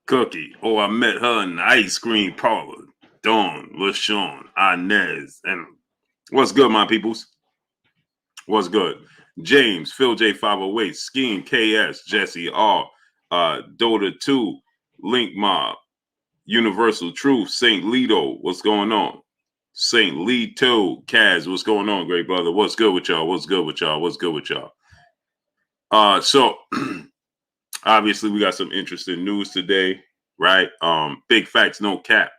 Cookie. Oh, I met her in the ice cream parlor. Dawn, LaShawn, Inez, and what's good, my peoples? What's good? James, Phil J 508, Scheme, KS, Jesse R, Dota 2, Link Mob, Universal Truth, St. Lito, what's going on? St. Lito, Kaz, what's going on, great brother? What's good with y'all? What's good with y'all? What's good with y'all? So obviously we got some interesting news today, right? Big facts, no cap.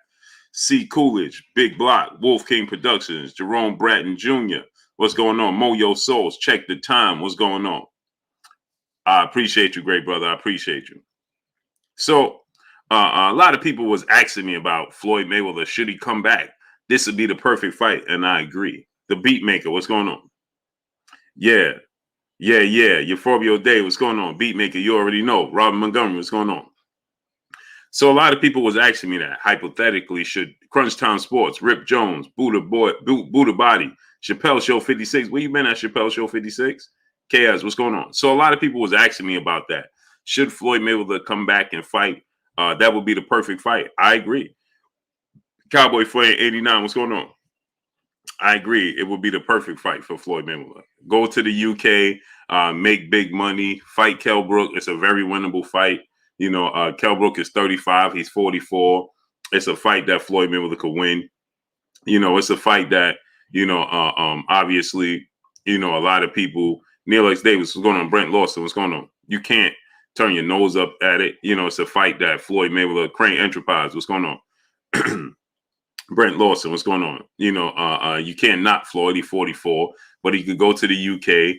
C. Coolidge, Big Block, Wolf King Productions, Jerome Bratton Jr. What's going on? Moyo Souls, check the time. What's going on? I appreciate you, great brother. I appreciate you. So a lot of people was asking me about Floyd Mayweather. Should he come back? This would be the perfect fight, and I agree. The Beat Maker, what's going on? Yeah. Euphorbia Day, what's going on? Beat Maker, you already know. Robin Montgomery, what's going on? So a lot of people was asking me that. Hypothetically, should Crunch Time Sports, Rip Jones, Buddha Body, Chappelle Show 56. Where you been at Chappelle Show 56? Chaos, what's going on? So a lot of people was asking me about that. Should Floyd Mayweather come back and fight? That would be the perfect fight. I agree. Cowboy Flame 89, what's going on? I agree. It would be the perfect fight for Floyd Mayweather. Go to the UK, make big money, fight Kell Brook. It's a very winnable fight. You know, Kell Brook is 35. He's 44. It's a fight that Floyd Mayweather could win. You know, it's a fight that, obviously, a lot of people, Neil X. Davis, what's going on? Brent Lawson, what's going on? You can't turn your nose up at it. You know, it's a fight that Floyd Mayweather, Crane Enterprise, what's going on? Brent Lawson, what's going on? You can't knock Floyd. He's 44, but he could go to the UK.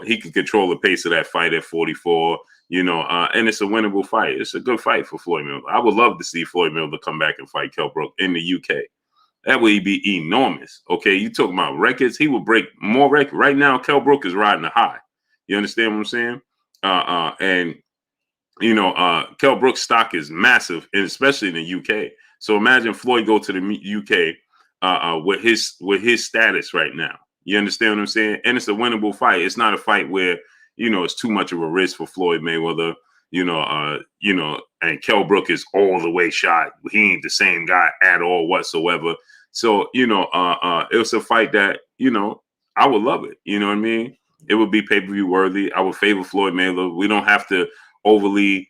He could control the pace of that fight at 44. And it's a winnable fight. It's a good fight for Floyd Mayweather. I would love to see Floyd Mayweather come back and fight Kell Brook in the UK. That would be enormous. Okay, you talking about records? He will break more records. Right now, Kell Brook is riding a high. You understand what I'm saying? Kell Brook's stock is massive, and especially in the UK. So imagine Floyd go to the UK with his status right now. You understand what I'm saying? And it's a winnable fight. It's not a fight where it's too much of a risk for Floyd Mayweather. And Kell Brook is all the way shot. He ain't the same guy at all whatsoever. So it's a fight that I would love it. You know what I mean? It would be pay-per-view worthy. I would favor Floyd Mayweather. We don't have to overly,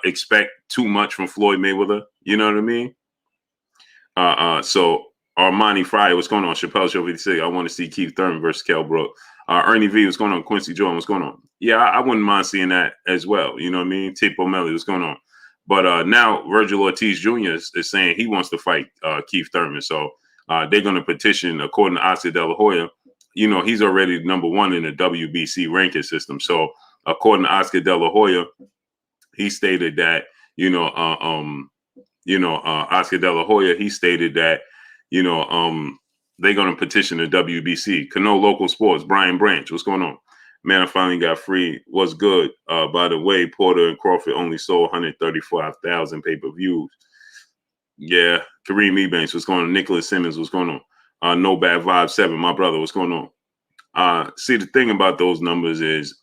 expect too much from Floyd Mayweather. You know what I mean? So Armani Fryer, what's going on? Chappelle Show 56. I want to see Keith Thurman versus Kell Brook. Ernie V, what's going on? Quincy Jordan, what's going on? Yeah, I wouldn't mind seeing that as well. You know what I mean? Tip O'Malley, what's going on? But now Virgil Ortiz Jr. is saying he wants to fight Keith Thurman. So they're going to petition, according to Oscar De La Hoya. He's already number one in the WBC ranking system. So according to Oscar De La Hoya, he stated that, Oscar De La Hoya, he stated that, they're going to petition the WBC. Cano Local Sports, Brian Branch, what's going on? Man, I finally got free. What's good? By the way, Porter and Crawford only sold 135,000 pay-per-views. Yeah. Kareem Ebanks, what's going on? Nicholas Simmons, what's going on? No Bad Vibe 7, my brother, what's going on? See, the thing about those numbers is,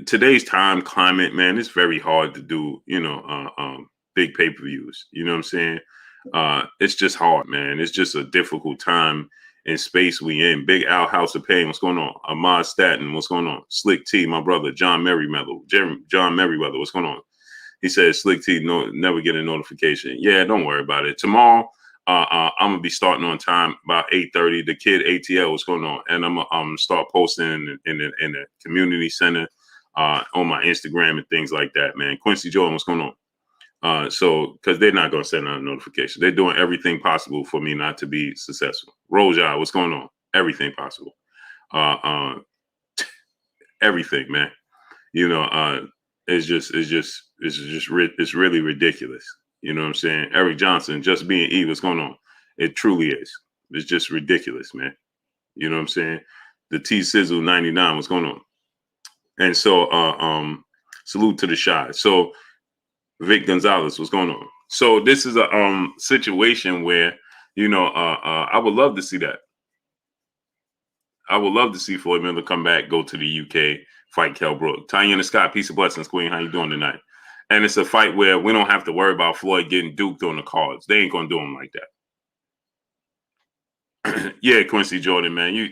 today's time climate, man, it's very hard to do, big pay-per-views. You know what I'm saying? It's just hard, man. It's just a difficult time and space we in. Big Al House of Pain, what's going on? Ahmad Staten, what's going on? Slick T, my brother. John Merriweather, what's going on? He said Slick T never get a notification. Yeah, don't worry about it. Tomorrow, I'm gonna be starting on time about 8:30. The Kid ATL, what's going on? And I'm gonna start posting in the community center on my Instagram and things like that, man. Quincy Jordan, what's going on? So because they're not gonna send out a notification. They're doing everything possible for me not to be successful. Roja, what's going on? Everything possible. Everything, man. It's really ridiculous. You know what I'm saying? Eric Johnson, just being E, what's going on? It truly is. It's just ridiculous, man. You know what I'm saying? The T Sizzle 99, what's going on? And so salute to the shot. So Vic Gonzalez, what's going on? So this is a situation where, I would love to see that. I would love to see Floyd Miller come back, go to the UK, fight Kell Brook. Tanya Scott, peace of blessings, Queen. How you doing tonight? And it's a fight where we don't have to worry about Floyd getting duked on the cards. They ain't gonna do him like that. Yeah, Quincy Jordan, man. You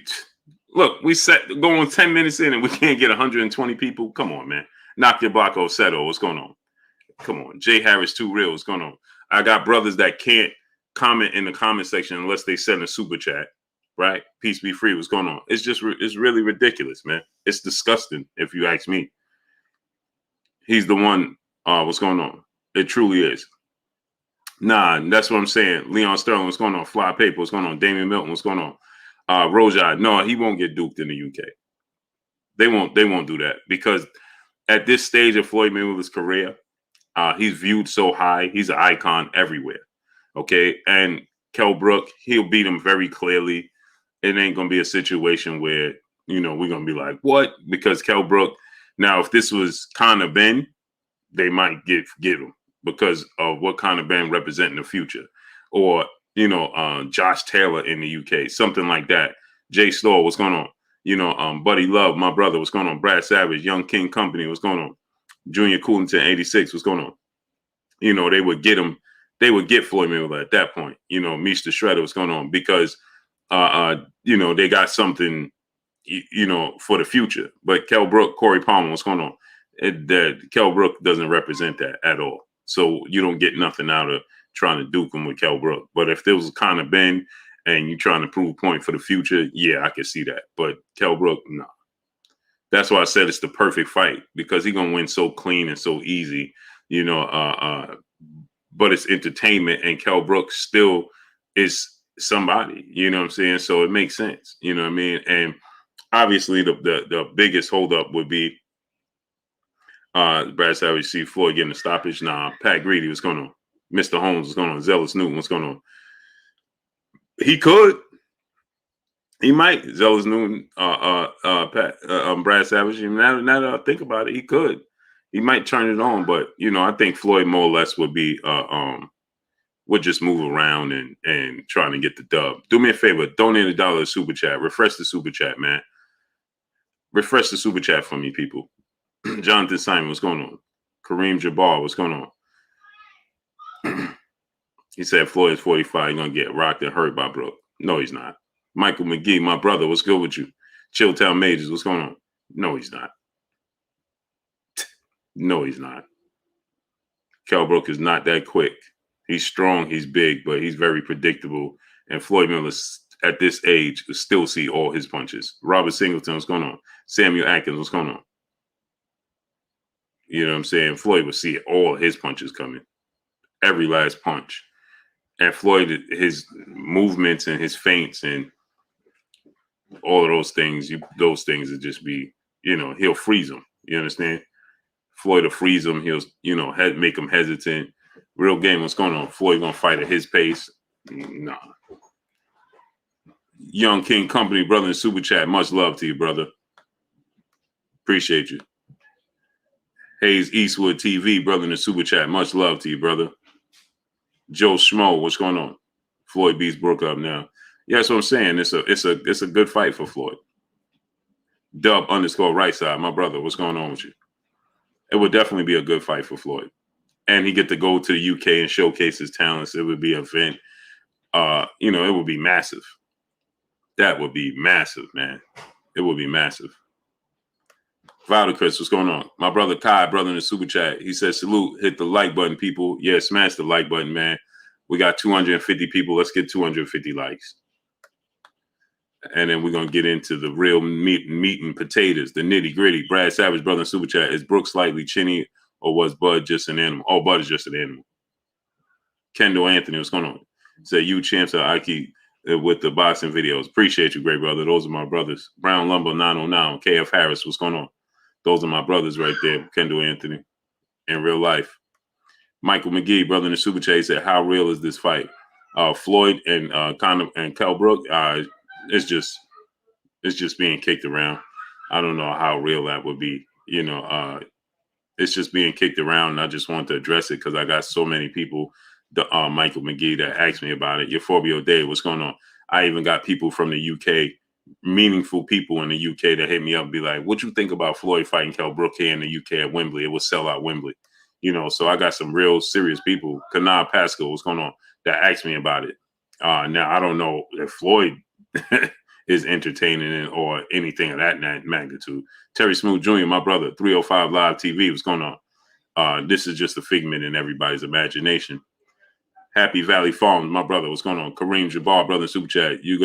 look, we set going 10 minutes in and we can't get 120 people. Come on, man. Knock your block off, Seto. What's going on? Come on. Jay Harris, too real. What's going on? I got brothers that can't comment in the comment section unless they send a super chat. Right? Peace be free. What's going on? It's really ridiculous, man. It's disgusting, if you ask me. He's the one. What's going on? It truly is. Nah, that's what I'm saying. Leon Sterling, what's going on? Fly Paper, what's going on? Damian Milton, what's going on? Rojai, no, he won't get duped in the UK. They won't do that because at this stage of Floyd Mayweather's career, he's viewed so high. He's an icon everywhere. Okay, and Kell Brook, he'll beat him very clearly. It ain't gonna be a situation where we're gonna be like, what? Because Kell Brook. Now, if this was Conor Ben, they might get him because of what Conor Ben represent in the future, or Josh Taylor in the UK, something like that. Jay Storr, what's going on? Buddy Love, my brother, what's going on? Brad Savage, Young King Company, what's going on? Junior Coolington, 86, what's going on? They would get him. They would get Floyd Mayweather at that point. Meech the Shredder, what's going on? Because they got something, for the future. But Kell Brook, Corey Palmer, what's going on? Kell Brook doesn't represent that at all. So you don't get nothing out of trying to duke him with Kell Brook. But if there was kind of Ben and you're trying to prove a point for the future, yeah, I can see that. But Kell Brook, no. That's why I said it's the perfect fight because he's gonna win so clean and so easy, but it's entertainment, and Kell Brook still is somebody, you know what I'm saying? So it makes sense, you know what I mean? And obviously the biggest holdup would be Brad Savage, see Floyd getting a stoppage. Nah, Pat Greedy, what's going on? Mr. Holmes, what's going on? Zealous Newton, what's going on? He could. He might. Zealous Newton, Brad Savage. Now that I think about it, he could. He might turn it on, but I think Floyd more or less would be would just move around and trying to get the dub. Do me a favor, donate $1 super chat. Refresh the super chat, man. Refresh the super chat for me, people. Jonathan Simon, what's going on? Kareem Jabbar, what's going on? He said Floyd is 45. He's gonna get rocked and hurt by Brook. No, he's not. Michael McGee, my brother, what's good with you? Chilltown Majors, what's going on? No, he's not. No, he's not. Kell Brook is not that quick. He's strong, he's big, but he's very predictable. And Floyd Miller, at this age, will still see all his punches. Robert Singleton, what's going on? Samuel Atkins, what's going on? You know what I'm saying? Floyd will see all his punches coming. Every last punch. And Floyd, his movements and his feints and all of those things would just be, he'll freeze them. You understand? Floyd will freeze him. He'll, make him hesitant. Real game, what's going on? Floyd gonna fight at his pace? Nah. Young King Company, brother in super chat. Much love to you, brother. Appreciate you. Hayes Eastwood TV, brother in the super chat. Much love to you, brother. Joe Schmo, what's going on? Floyd beats Brook up now. Yeah, that's what I'm saying. It's a good fight for Floyd. Dub _ right side, my brother. What's going on with you? It would definitely be a good fight for Floyd. And he get to go to the UK and showcase his talents. It would be an event. It would be massive. That would be massive, man. It would be massive. Valdecris, what's going on? My brother Kai, brother in the super chat. He says, salute, hit the like button, people. Yeah, smash the like button, man. We got 250 people. Let's get 250 likes. And then we're going to get into the real meat and potatoes, the nitty gritty. Brad Savage, brother in super chat. Is Brook slightly chinny or was Bud just an animal? Oh, Bud is just an animal. Kendall Anthony, what's going on? Say you champs are Ike with the boxing videos. Appreciate you, great brother. Those are my brothers. Brown Lumber 909. KF Harris, what's going on? Those are my brothers right there. Kendall Anthony in real life. Michael McGee, brother in the super chat, said, how real is this fight? Floyd and Conor and Kell Brook, it's just being kicked around. I don't know how real that would be. It's just being kicked around, and I just wanted to address it because I got so many people, Michael McGee, that asked me about it. Euphorbia Day, what's going on? I even got people from the UK meaningful people in the UK that hit me up and be like, what you think about Floyd fighting Kell Brook here in the UK at Wembley? It will sell out Wembley. So I got some real serious people, Kanad Pascal, what's going on, that asked me about it. Now, I don't know if Floyd is entertaining or anything of that magnitude. Terry Smoot Jr., my brother, 305 Live TV, what's going on? This is just a figment in everybody's imagination. Happy Valley Farms, my brother, what's going on? Kareem Jabbar, brother, super chat. You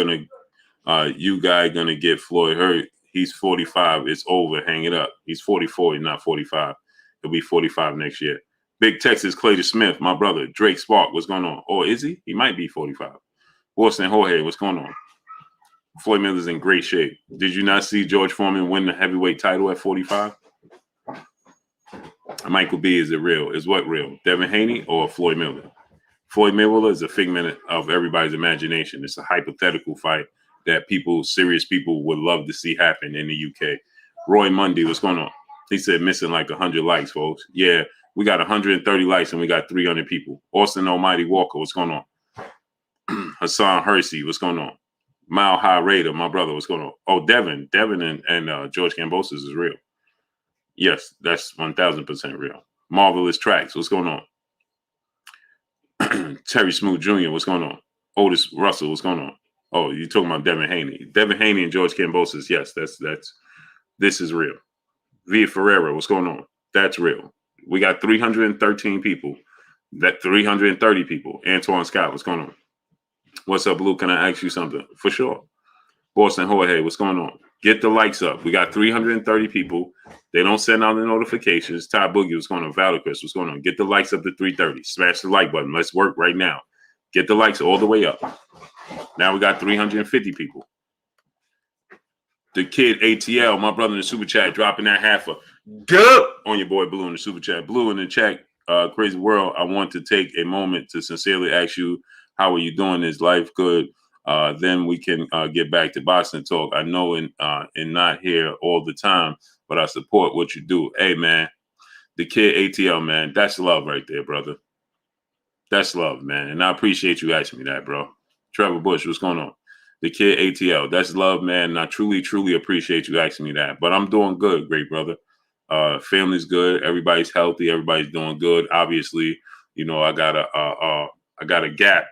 guy gonna get Floyd hurt. He's 45. It's over. Hang it up. He's 44. He's not 45. He'll be 45 next year. Big Texas Clayton Smith, my brother. Drake Spark, what's going on? Or is he? He might be 45. Boston Jorge, what's going on? Floyd Miller's in great shape. Did you not see George Foreman win the heavyweight title at 45? Michael B, is it real? Is what real? Devin Haney or Floyd Miller? Floyd Mayweather is a figment of everybody's imagination. It's a hypothetical fight that serious people would love to see happen in the UK. Roy Mundy, what's going on? He said missing like 100 likes, folks. Yeah, we got 130 likes and we got 300 people. Austin Almighty Walker, what's going on? Hassan Hersey, what's going on? Mile High Raider, my brother, what's going on? Oh, Devin and George Kambosos is real. Yes, that's 1,000% real. Marvelous Tracks, what's going on? Terry Smoot Jr., what's going on? Otis Russell, what's going on? Oh, you're talking about Devin Haney. Devin Haney and George Kambosos, yes, this is real. Via Ferreira, what's going on? That's real. We got 313 people. That 330 people. Antoine Scott, what's going on? What's up, Blue? Can I ask you something? For sure. Boston Jorge, what's going on? Get the likes up. We got 330 people. They don't send out the notifications. Ty Boogie, what's going on? Valicus, what's going on? Get the likes up to 330. Smash the like button. Let's work right now. Get the likes all the way up. Now we got 350 people. The kid ATL, my brother in the super chat, dropping that half a gut on your boy Blue in the super chat. Blue in the chat, Crazy World. I want to take a moment to sincerely ask you, how are you doing? Is life good? Then we can get back to boxing talk. I know and not here all the time, but I support what you do. Hey, man, the kid ATL, man, that's love right there, brother. That's love, man. And I appreciate you asking me that, bro. Trevor Bush, what's going on? The kid ATL, that's love, man. And I truly, truly appreciate you asking me that. But I'm doing good, great brother. Family's good. Everybody's healthy. Everybody's doing good. Obviously, I got a gap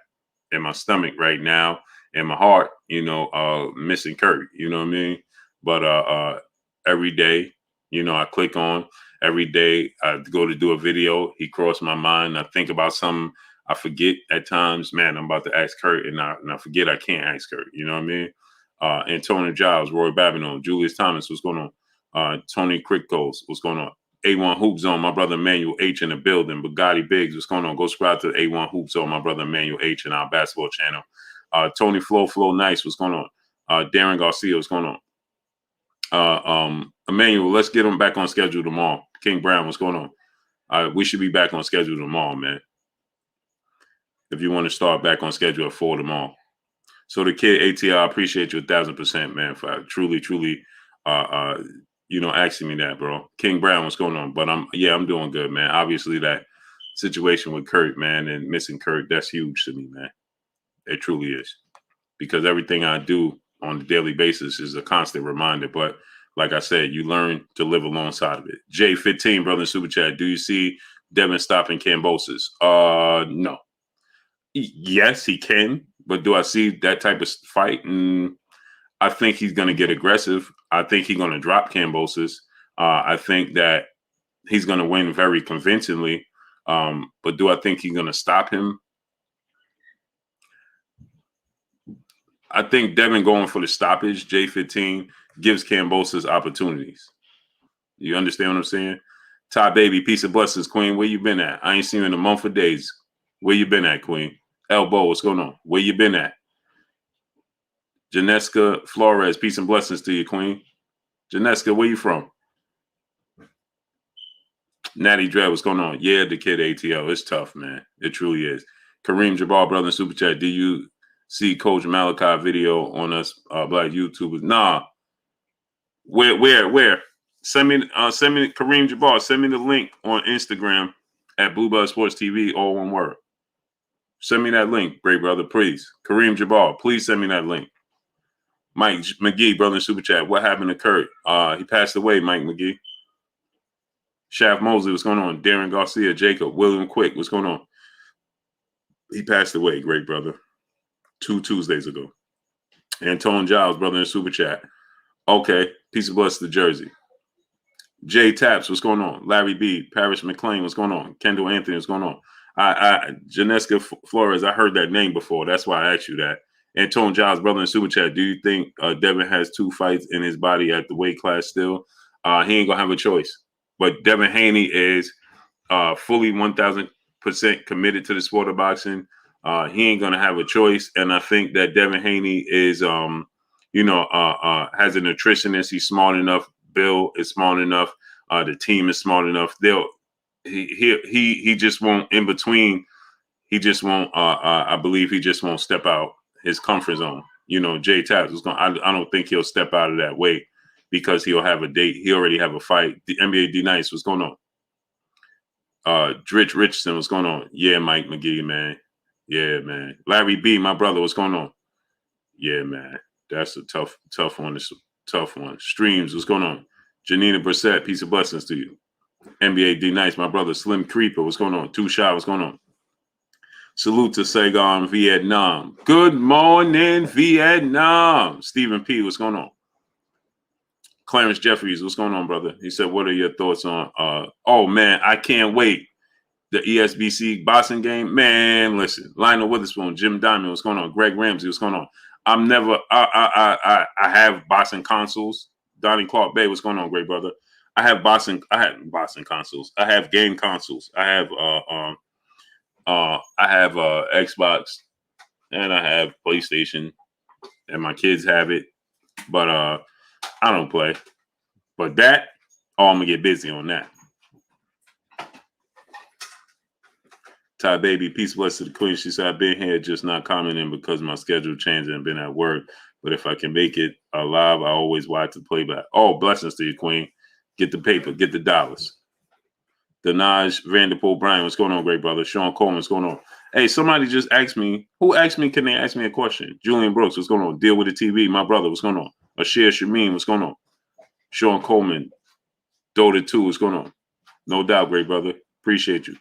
in my stomach right now, in my heart. Missing Kurt. You know what I mean? But every day, I click on. Every day I go to do a video. He crossed my mind. I think about something. I forget at times, man, I'm about to ask Kurt, and I forget I can't ask Kurt. You know what I mean? Antonio Giles, Roy Babineau, Julius Thomas, what's going on? Tony Crickos, what's going on? A1 Hoop Zone, my brother Emmanuel H in the building. Bugatti Biggs, what's going on? Go subscribe to the A1 Hoop Zone, my brother Emmanuel H in our basketball channel. Tony Flow Nice, what's going on? Darren Garcia, what's going on? Emmanuel, let's get him back on schedule tomorrow. King Brown, what's going on? We should be back on schedule tomorrow, man. If you want to start back on schedule at 4 tomorrow. So the kid ATL, I appreciate you 1,000%, man, for truly, truly, asking me that, bro. King Brown, what's going on? But I'm doing good, man. Obviously, that situation with Kurt, man, and missing Kurt, that's huge to me, man. It truly is, because everything I do on a daily basis is a constant reminder. But like I said, you learn to live alongside of it. J15, brother, super chat. Do you see Devin stopping Kambosos? No. Yes, he can, but do I see that type of fight? I think he's going to get aggressive. I think he's going to drop Kambosos. I think that he's going to win very convincingly. But do I think he's going to stop him? I think Devin going for the stoppage, J15, gives Kambosos opportunities. You understand what I'm saying? Ty Baby, peace of blessings, Queen. Where you been at? I ain't seen you in a month of days. Where you been at, Queen? Elbow, what's going on? Where you been at? Janeska Flores, peace and blessings to you, Queen. Janeska, where you from? Natty Dread, what's going on? Yeah, the kid ATL. It's tough, man. It truly is. Kareem Jabbar, brother in super chat. Do you see Coach Malachi video on us black YouTubers? Nah. Where? Send me Kareem Jabbar. Send me the link on Instagram at Blue Bell Sports TV, all one word. Send me that link, great brother, please. Kareem Jabbar, please send me that link. Mike McGee, brother in Super Chat. What happened to Kurt? He passed away, Mike McGee. Shaft Mosley, what's going on? Darren Garcia, Jacob, William Quick, what's going on? He passed away, great brother, 2 Tuesdays ago. Antone Giles, brother in Super Chat. Okay, peace of bless to Jersey. Jay Taps, what's going on? Larry B, Parrish McLean, what's going on? Kendall Anthony, what's going on? Janeska Flores, I heard that name before. That's why I asked you that. Antone Giles, brother in Super Chat. Do you think Devin has 2 fights in his body at the weight class still? He ain't gonna have a choice. But Devin Haney is fully 1,000% committed to the sport of boxing. He ain't gonna have a choice, and I think that Devin Haney is, has a nutritionist. He's smart enough. Bill is smart enough. The team is smart enough. He just won't in between. He just won't. I believe he just won't step out his comfort zone. Jay Taps is going. I don't think he'll step out of that weight because he'll have a date. He already have a fight. The NBA D Nice, what's going on? Dritch Richardson, what's going on? Yeah, Mike McGee, man. Yeah, man. Larry B, my brother, what's going on? Yeah, man. That's a tough one. It's a tough one. Streams, what's going on? Janina Brissett, peace of blessings to you. NBA D Nice, my brother. Slim Creeper, what's going on? Too Shy, what's going on? Salute to Saigon, Vietnam. Good morning, Vietnam. Stephen P, what's going on? Clarence Jeffries, what's going on, brother? He said, what are your thoughts on, oh, man, I can't wait. The ESBC boxing game, man, listen. Lionel Witherspoon, Jim Diamond, what's going on? Greg Ramsey, what's going on? I have boxing consoles. Donnie Clark Bay, what's going on, great brother? I have boxing consoles. I have game consoles. I have Xbox and I have PlayStation, and my kids have it, but I don't play. But that, I'm gonna get busy on that. Ty Baby, peace bless to the queen. She said, I've been here just not commenting because my schedule changed and been at work. But if I can make it live, I always watch the playback. Oh, blessings to you, queen. Get the paper, get the dollars. Denaj Vanderpool Bryan, what's going on, great brother? Sean Coleman, what's going on? Hey, somebody just asked me, can they ask me a question? Julian Brooks, what's going on? Deal with the TV, my brother, what's going on? Ashir Shameen, what's going on? Sean Coleman, Dota 2, what's going on? No doubt, great brother. Appreciate you.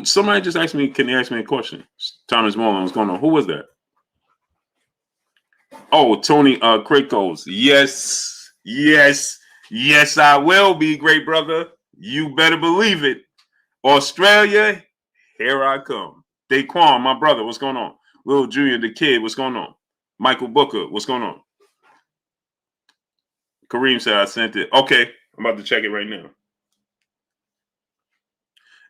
Somebody just asked me, can they ask me a question? Thomas Mullen, what's going on? Who was that? Oh, Tony Krakos. Yes, I will be, great brother. You better believe it. Australia, here I come. Daquan, my brother, what's going on? Little Junior, the kid, what's going on? Michael Booker, what's going on? Kareem said I sent it. Okay, I'm about to check it right now.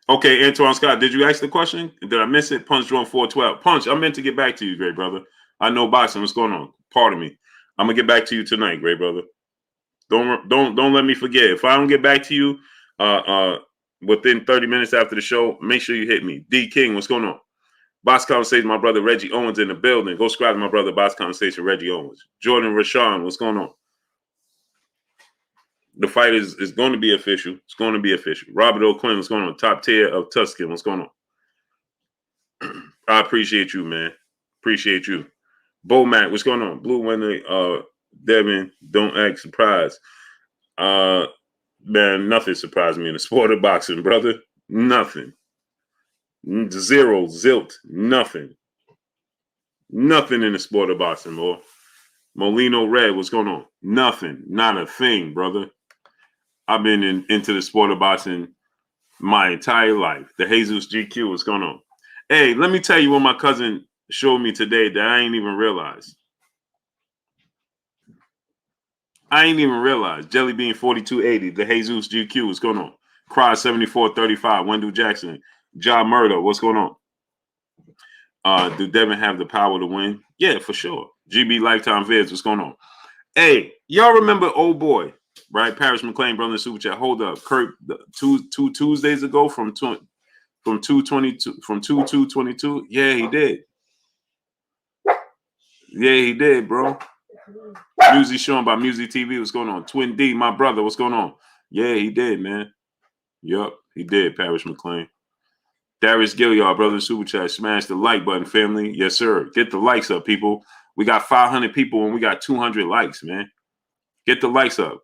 Okay, Antoine Scott, did you ask the question? Did I miss it? Punch Drone 412. Punch, I meant to get back to you, great brother. I know boxing. What's going on? Pardon me. I'm gonna get back to you tonight, great brother. Don't let me forget. If I don't get back to you within 30 minutes after the show, make sure you hit me. D King, what's going on? Box Conversation, my brother Reggie Owens in the building. Go subscribe to my brother Box Conversation, Reggie Owens. Jordan Rashawn, what's going on? The fight is going to be official. It's going to be official. Robert O'Quinn, what's going on? Top tier of Tuscan, what's going on? I appreciate you, man. Appreciate you. Bo Mac, what's going on? Blue winner, Devin, don't act surprised. Man, nothing surprised me in the sport of boxing, brother. Nothing. Zero, zilt, nothing. Nothing in the sport of boxing, boy. Molino Red, what's going on? Nothing. Not a thing, brother. I've been into the sport of boxing my entire life. The Jesus GQ, what's going on? Hey, let me tell you what my cousin showed me today that I ain't even realized. Jelly Bean 4280, the Jesus GQ, what's going on? Cry 7435, Wendell Jackson, John Murder, what's going on? Do Devin have the power to win? Yeah, for sure. GB Lifetime Vids, what's going on? Hey, y'all remember old boy, right? Parrish McLean, brother in Super Chat. Hold up, Kurt, two Tuesdays ago from 2/22. Yeah, he did. Yeah, he did, bro. Music shown by Music TV. What's going on? Twin D, my brother. What's going on? Yeah, he did, man. Yup, he did. Parrish McLean. Darius Gilliard, brother in Super Chat. Smash the like button, family. Yes, sir. Get the likes up, people. We got 500 people and we got 200 likes, man. Get the likes up.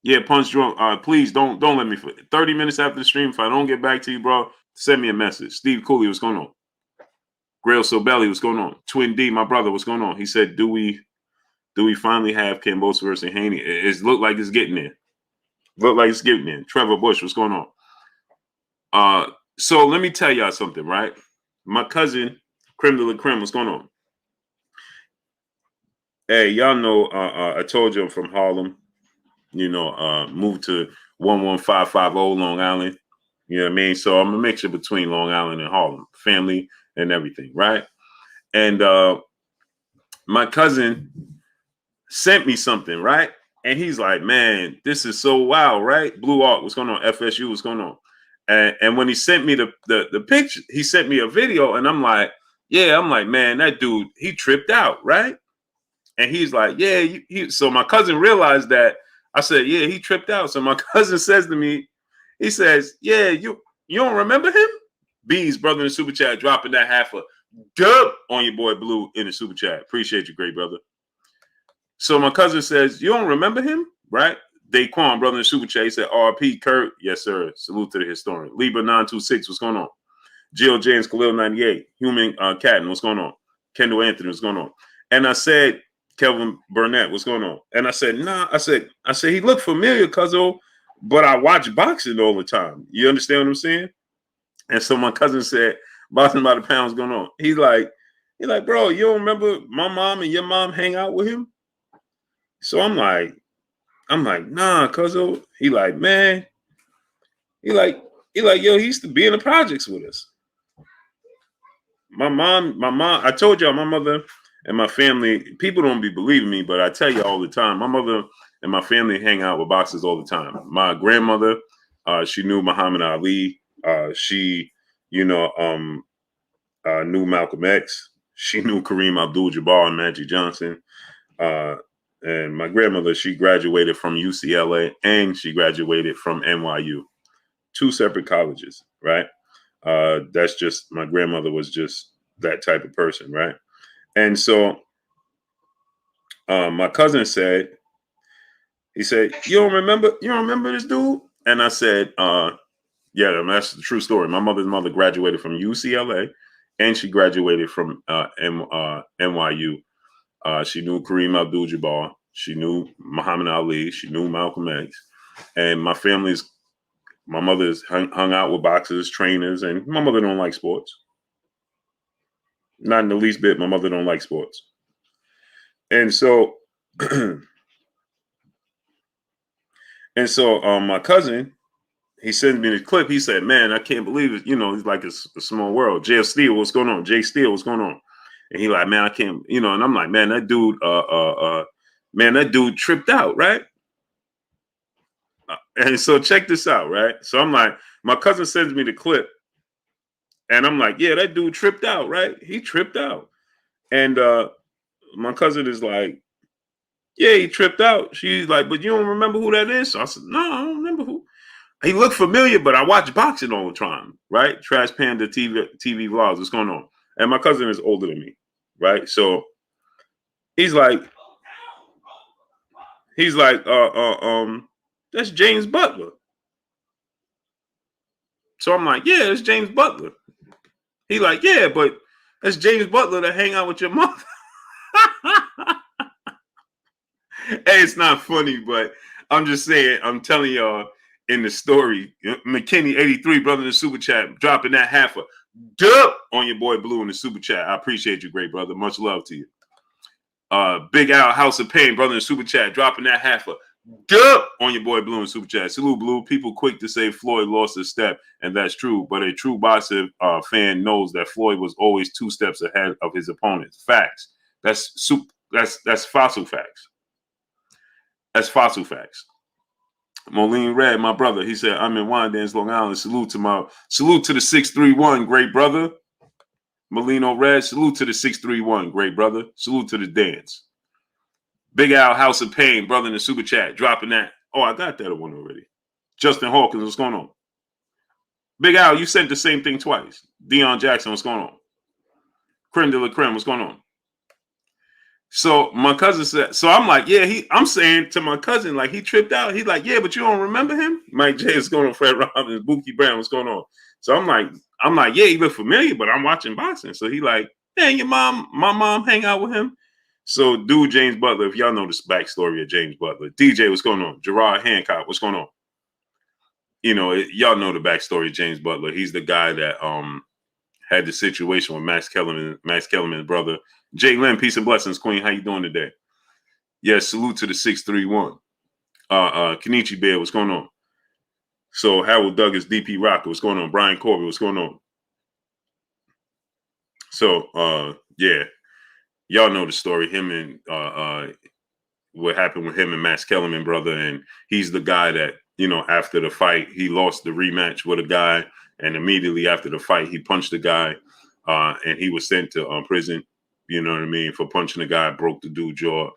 Yeah, Punch Drunk. Please don't let me. 30 minutes after the stream, if I don't get back to you, bro, send me a message. Steve Cooley, what's going on? Grail Sobelli, what's going on? Twin D, my brother, what's going on? He said, do we finally have Kambosos versus Haney? It looked like it's getting there. Trevor Bush, what's going on? So let me tell y'all something, right? My cousin, Creme de la Creme, what's going on? Hey, y'all know I told you I'm from Harlem. You know, moved to 11550 Long Island. You know what I mean? So I'm a mixture between Long Island and Harlem, family and everything, right? And my cousin sent me something, right? And he's like, man, this is so wild, right? Blue Arc, what's going on? FSU, what's going on? And when he sent me the picture, he sent me a video, and I'm like, man, that dude, he tripped out, right? And he's like, yeah. So my cousin realized that. I said, yeah, he tripped out. So my cousin says to me, he says, yeah, you don't remember him? B's brother in the super chat dropping that half a dub on your boy Blue in the super chat. Appreciate you, great brother. So my cousin says, you don't remember him, right? Daquan, brother in the super chat, he said, RP Kurt. Yes, sir. Salute to the historian. Libra 926, what's going on? Jill James, Khalil 98, Human Catton, what's going on? Kendall Anthony, what's going on? And I said, Kelvin Burnett, what's going on? And I said, nah, I said, he looked familiar, cuzzo, but I watch boxing all the time. You understand what I'm saying? And so my cousin said, boxing by the pound's going on. He's like, bro, you don't remember my mom and your mom hang out with him? So I'm like, nah, cuzzo. He like, man, he like, yo, he used to be in the projects with us. My mom, I told y'all, my mother and my family, people don't be believing me, but I tell you all the time, my mother and my family hang out with boxers all the time. My grandmother, she knew Muhammad Ali. She, knew Malcolm X. She knew Kareem Abdul-Jabbar and Magic Johnson. And my grandmother, she graduated from UCLA and she graduated from NYU. 2 separate colleges, right? That's just, my grandmother was just that type of person, right? And so my cousin said, he said, you don't remember this dude? And I said, yeah, that's the true story. My mother's mother graduated from UCLA and she graduated from NYU. She knew Kareem Abdul-Jabbar. She knew Muhammad Ali. She knew Malcolm X. And my mother's hung out with boxers, trainers, and my mother don't like sports. Not in the least bit. My mother don't like sports. And so, my cousin, he sent me the clip. He said, man, I can't believe it. He's like a small world. J. Steele, what's going on? Jay Steele, what's going on? And he like, man, I can't, and I'm like, man, that dude tripped out, right? And so check this out, right? So I'm like, my cousin sends me the clip. And I'm like, yeah, that dude tripped out, right? He tripped out. And my cousin is like, yeah, he tripped out. She's like, but you don't remember who that is? So I said, no, I don't remember who. He looked familiar, but I watch boxing all the time, right? Trash Panda TV vlogs, what's going on? And my cousin is older than me, right? So he's like, that's James Butler. So I'm like, yeah, it's James Butler. He like, yeah, but that's James Butler to hang out with your mother. Hey, it's not funny, but I'm just saying, I'm telling y'all in the story, McKinney 83, brother in the super chat, dropping that half a dub on your boy Blue in the super chat. I appreciate you, great brother. Much love to you. Big Al House of Pain, brother in the super chat, dropping that half a dub on your boy Blue in the super chat. Salute, Blue. People quick to say Floyd lost a step, and that's true. But a true boxer fan knows that Floyd was always 2 steps ahead of his opponents. Facts. That's fossil facts. That's fossil facts. Moline Red, my brother, he said, I'm in Wyandanch, Long Island. Salute to the 631, great brother. Molino Red, salute to the 631, great brother. Salute to the dance. Big Al House of Pain, brother in the super chat, dropping that. Oh, I got that one already. Justin Hawkins, what's going on? Big Al, you sent the same thing twice. Deion Jackson, what's going on? Creme de la creme. What's going on? So my cousin said, so I'm like, yeah, I'm saying to my cousin, like, he tripped out. He's like, yeah, but you don't remember him? Mike J is going on, Fred Robbins, Bookie Brown, what's going on? So I'm like, yeah, he look familiar, but I'm watching boxing. So he like, dang, my mom hang out with him. So dude, James Butler, if y'all know this backstory of James Butler, DJ, what's going on? Gerard Hancock, what's going on? You know, y'all know the backstory of James Butler. He's the guy that had the situation with Max Kellerman's brother. Jay Lynn, peace and blessings, Queen. How you doing today? Yes, salute to the 631. Kenichi Bear, what's going on? So Harold Douglas, DP Rocker, what's going on? Brian Corbett, what's going on? So yeah, y'all know the story. Him and what happened with him and Max Kellerman, brother, and he's the guy that, you know, after the fight, he lost the rematch with a guy, and immediately after the fight, he punched the guy, and he was sent to prison. You know what I mean? For punching the guy, broke the dude's jaw.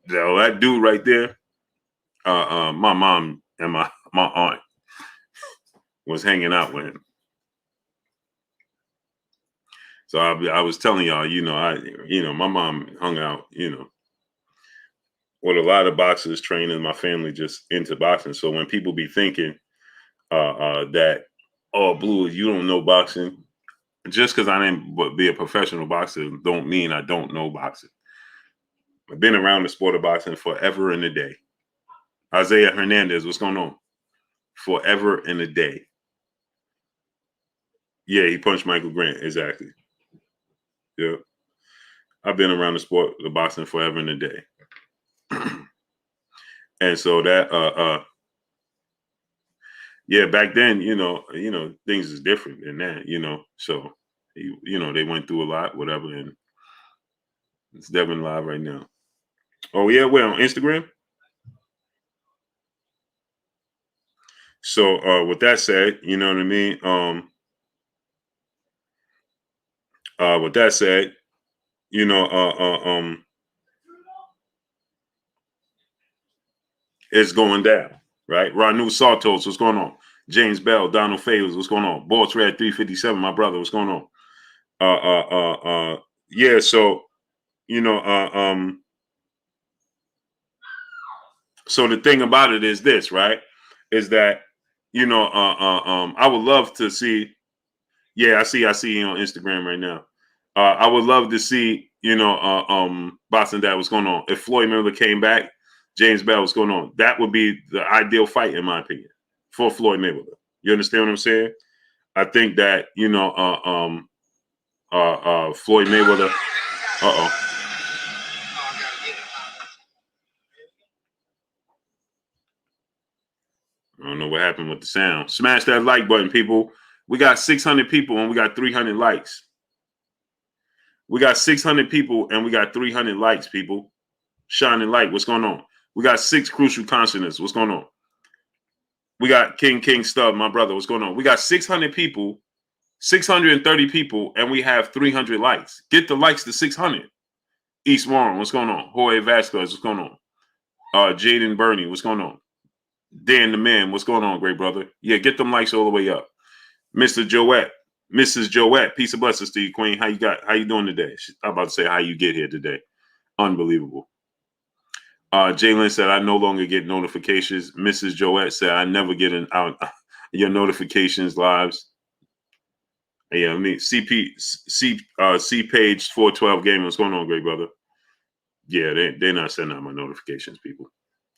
So that dude right there, my mom and my aunt was hanging out with him. So I was telling y'all, you know, my mom hung out, you know, with a lot of boxers training my family just into boxing. So when people be thinking that, oh, Blue, you don't know boxing, just because I didn't be a professional boxer don't mean I don't know boxing. I've been around the sport of boxing forever and a day. Isaiah Hernandez, what's going on? Forever and a day. Yeah, he punched Michael Grant. Exactly. Yeah. I've been around the sport of boxing forever and a day. And so that yeah, back then, you know, things is different than that, you know. So you know, they went through a lot, whatever, and it's Devin live right now. Oh yeah, well, on Instagram. So with that said, you know what I mean? With that said, you know, it's going down, right? Ranu Santos, what's going on? James Bell, Donald Favors, what's going on? Boss Red 357, my brother, what's going on? Yeah, so you know, so the thing about it is this, right? Is that, you know, I would love to see. Yeah, I see you on Instagram right now. I would love to see, you know, Boston Dad, what's going on. If Floyd Mayweather came back, James Bell, what's going on? That would be the ideal fight, in my opinion, for Floyd Mayweather. You understand what I'm saying? I think that, you know, Floyd Mayweather. I don't know what happened with the sound. Smash that like button, people. We got 600 people and we got 300 likes. We got 600 people and we got 300 likes, people. Shining light, what's going on? We got 6 crucial consonants. What's going on? We got King Stub, my brother. What's going on? We got 600 people, 630 people, and we have 300 likes. Get the likes to 600. East Warren, what's going on? Jorge Vasquez, what's going on? Jaden Burney, what's going on? Dan the Man, what's going on, great brother? Yeah, get them likes all the way up. Mr. Joette, Mrs. Joette, peace and blessings to you, Queen. How you doing today? I'm about to say how you get here today. Unbelievable. Jalen said, I no longer get notifications. Mrs. Joette said, I never get your notifications lives. Yeah, I mean, C page 412 gaming. What's going on, great brother? Yeah, they're not sending out my notifications, people.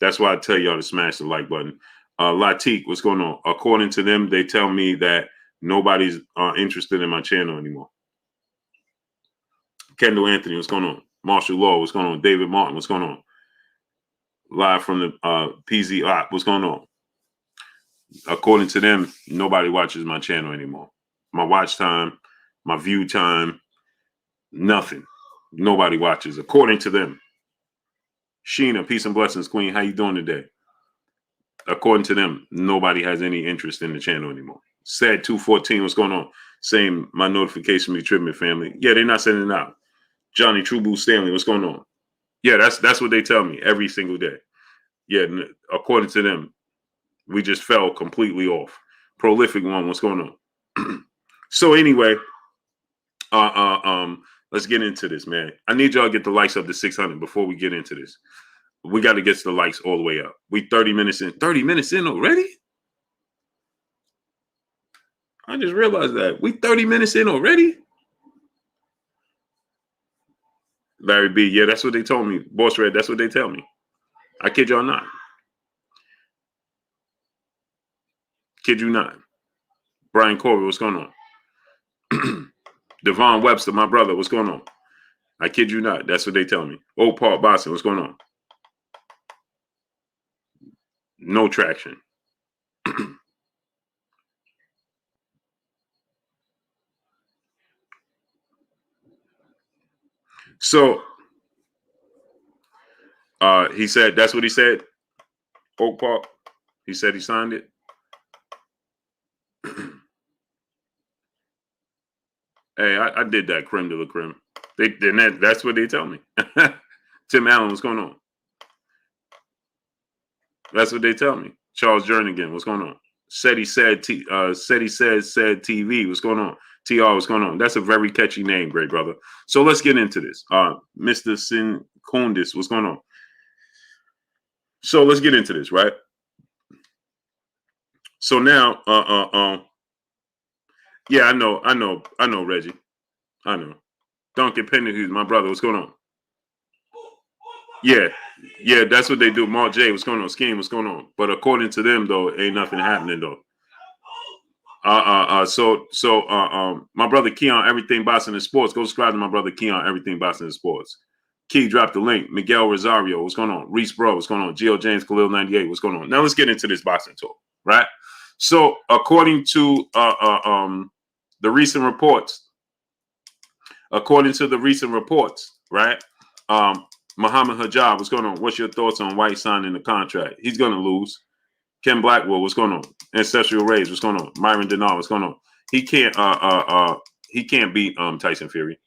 That's why I tell y'all to smash the like button. Latik, what's going on? According to them, they tell me that nobody's interested in my channel anymore. Kendall Anthony, what's going on? Marshall Law, what's going on? David Martin, what's going on? Live from the PZ Op, what's going on? According to them, nobody watches my channel anymore. My watch time, my view time, nothing. Nobody watches, according to them. Sheena, peace and blessings, Queen. How you doing today? According to them, nobody has any interest in the channel anymore. Said 214, what's going on? Saying my notification be tripping, family. Yeah, they're not sending it out. Johnny True Blue Stanley, what's going on? Yeah, that's what they tell me every single day. Yeah, according to them, we just fell completely off. Prolific One, what's going on? So anyway, Let's get into this, man. I need y'all to get the likes up to 600 before we get into this. We got to get the likes all the way up. We 30 minutes in. 30 minutes in already? I just realized that. We 30 minutes in already? Larry B, yeah, that's what they told me. Boss Red, that's what they tell me. I kid y'all not. Kid you not. Brian Corey, what's going on? Devon Webster, my brother, what's going on? I kid you not. That's what they tell me. Old Paul Boston, what's going on? No traction. So he said, that's what he said. Oak Park. He said he signed it. Hey, I did that creme de la creme. That's what they tell me. Tim Allen, what's going on? That's what they tell me. Charles Jernigan, what's going on? Said he said TV, what's going on? TR, what's going on? That's a very catchy name, great brother. So let's get into this. Mr. Sin Kondis, what's going on? So let's get into this, right? So now, yeah, I know, Reggie. I know. Duncan Pennington, my brother, what's going on? Yeah, that's what they do. Mark J, what's going on? Scheme, what's going on? But according to them, though, ain't nothing happening, though. So my brother Keon, Everything Boxing and Sports. Go subscribe to my brother Keon, Everything Boxing and Sports. Key dropped the link. Miguel Rosario, what's going on? Reese Bro, what's going on? Gio James, Khalil 98, what's going on? Now let's get into this boxing talk, right? So according to the recent reports, right? Muhammad Hijab, what's going on? What's your thoughts on White signing the contract? He's going to lose. Ken Blackwell, what's going on? Ancestral Rays, what's going on? Myron Denard, what's going on? He can't beat Tyson Fury.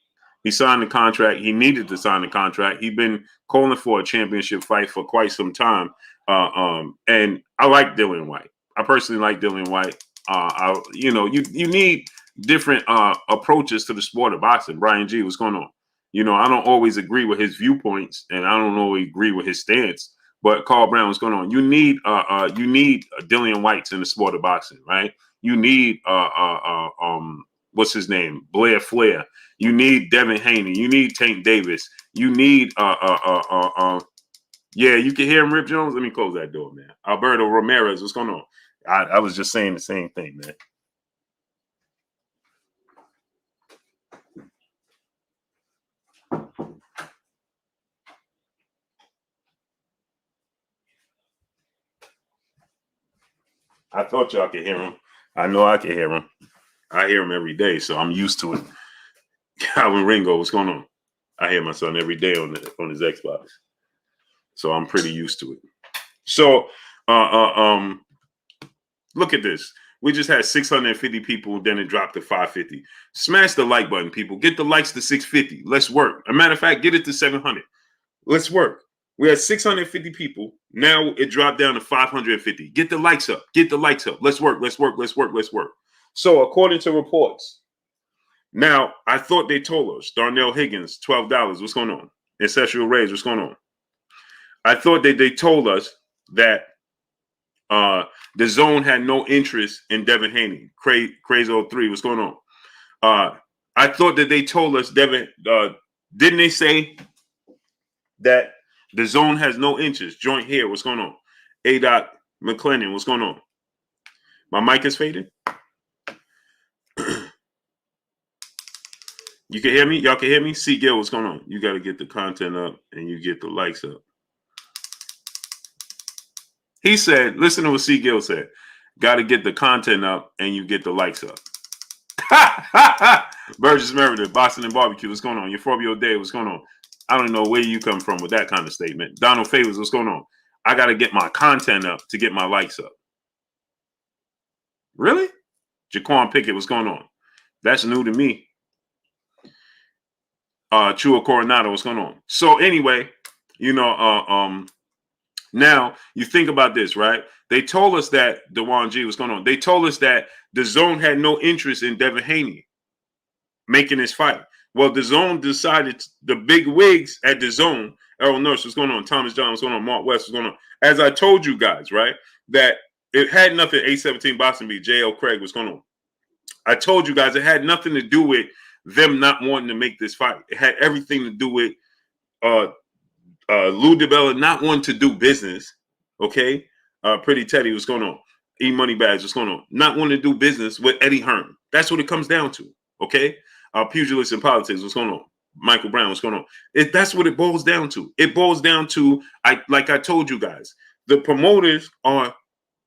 He signed the contract. He needed to sign the contract. He's been calling for a championship fight for quite some time. And I like Dillian White. I personally like Dillian White. You need different approaches to the sport of boxing. Brian G, what's going on? I don't always agree with his viewpoints, and I don't always agree with his stance. But Carl Brown, what's going on? You need Dillian Whites in the sport of boxing, right? You need what's his name? Blair Flair. You need Devin Haney. You need Tank Davis. You need yeah, you can hear him, Rip Jones. Let me close that door, man. Alberto Ramirez, what's going on? I was just saying the same thing, man. I thought y'all could hear him. I know I can hear him. I hear him every day, so I'm used to it. Calvin Ringo, what's going on? I hear my son every day on his Xbox, so I'm pretty used to it. So, look at this. We just had 650 people, then it dropped to 550. Smash the like button, people. Get the likes to 650. Let's work. As a matter of fact, get it to 700. Let's work. We had 650 people. Now it dropped down to 550. Get the likes up. Get the likes up. Let's work. Let's work. Let's work. Let's work. So according to reports, now I thought they told us Darnell Higgins, $12. What's going on? Ancestral Rays, what's going on? I thought that they told us that the zone had no interest in Devin Haney. Crazy 03, what's going on? I thought that they told us Devin. Didn't they say that the zone has no interest? Joint here, what's going on? A. McClennan, what's going on? My mic is fading. You can hear me? Y'all can hear me? C. Gill, what's going on? You got to get the content up and you get the likes up. He said, listen to what C. Gill said. Got to get the content up and you get the likes up. Burgess Meredith, Boston and Barbecue, what's going on? Euphorbia Day, what's going on? I don't know where you come from with that kind of statement. Donald Favors, what's going on? I got to get my content up to get my likes up. Really? Jaquan Pickett, what's going on? That's new to me. Chua Coronado, what's going on? So anyway, now you think about this, right? They told us that Dewan G was going on. They told us that the zone had no interest in Devin Haney. making this fight. Well, the Zone decided, the big wigs at the Zone, Errol Nurse, what's going on? Thomas John, what's going on? Mark West, what's going on? As I told you guys, right, that it had nothing, 817 Boston beat, J.L. Craig, what's going on? I told you guys it had nothing to do with them not wanting to make this fight. It had everything to do with Lou DiBella not wanting to do business, okay? Pretty Teddy, what's going on? E Money Bags, what's going on? Not wanting to do business with Eddie Hearn. That's what it comes down to, okay? Pugilists and politics, what's going on? Michael Brown, what's going on? That's what it boils down to. It boils down to, like I told you guys, the promoters are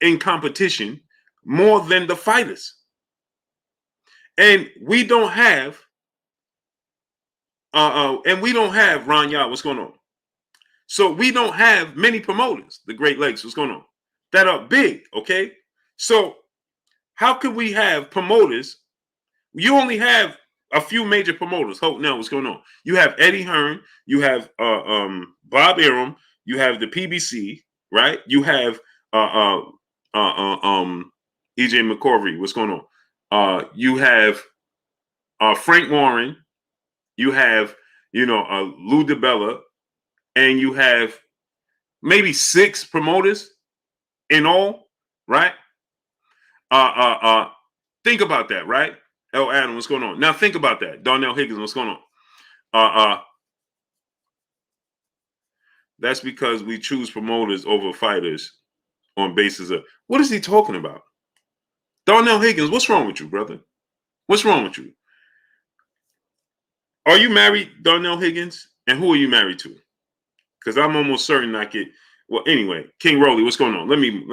in competition more than the fighters. And we don't have, Ron Yard, what's going on? So we don't have many promoters, the Great Lakes, what's going on, that are big, okay? So how could we have promoters? You only have a few major promoters. Hope now, what's going on? You have Eddie Hearn, you have Bob Arum, you have the PBC, right? You have EJ McCorvey, what's going on? You have Frank Warren, you have Lou DiBella, and you have maybe 6 promoters in all, right? Think about that, right? L. Adam, what's going on? Now think about that. Darnell Higgins, what's going on? That's because we choose promoters over fighters on basis of, what is he talking about? Darnell Higgins, what's wrong with you, brother? What's wrong with you? Are you married, Darnell Higgins? And who are you married to? Because I'm almost certain I could. Well, anyway, King Rolly, what's going on? Let me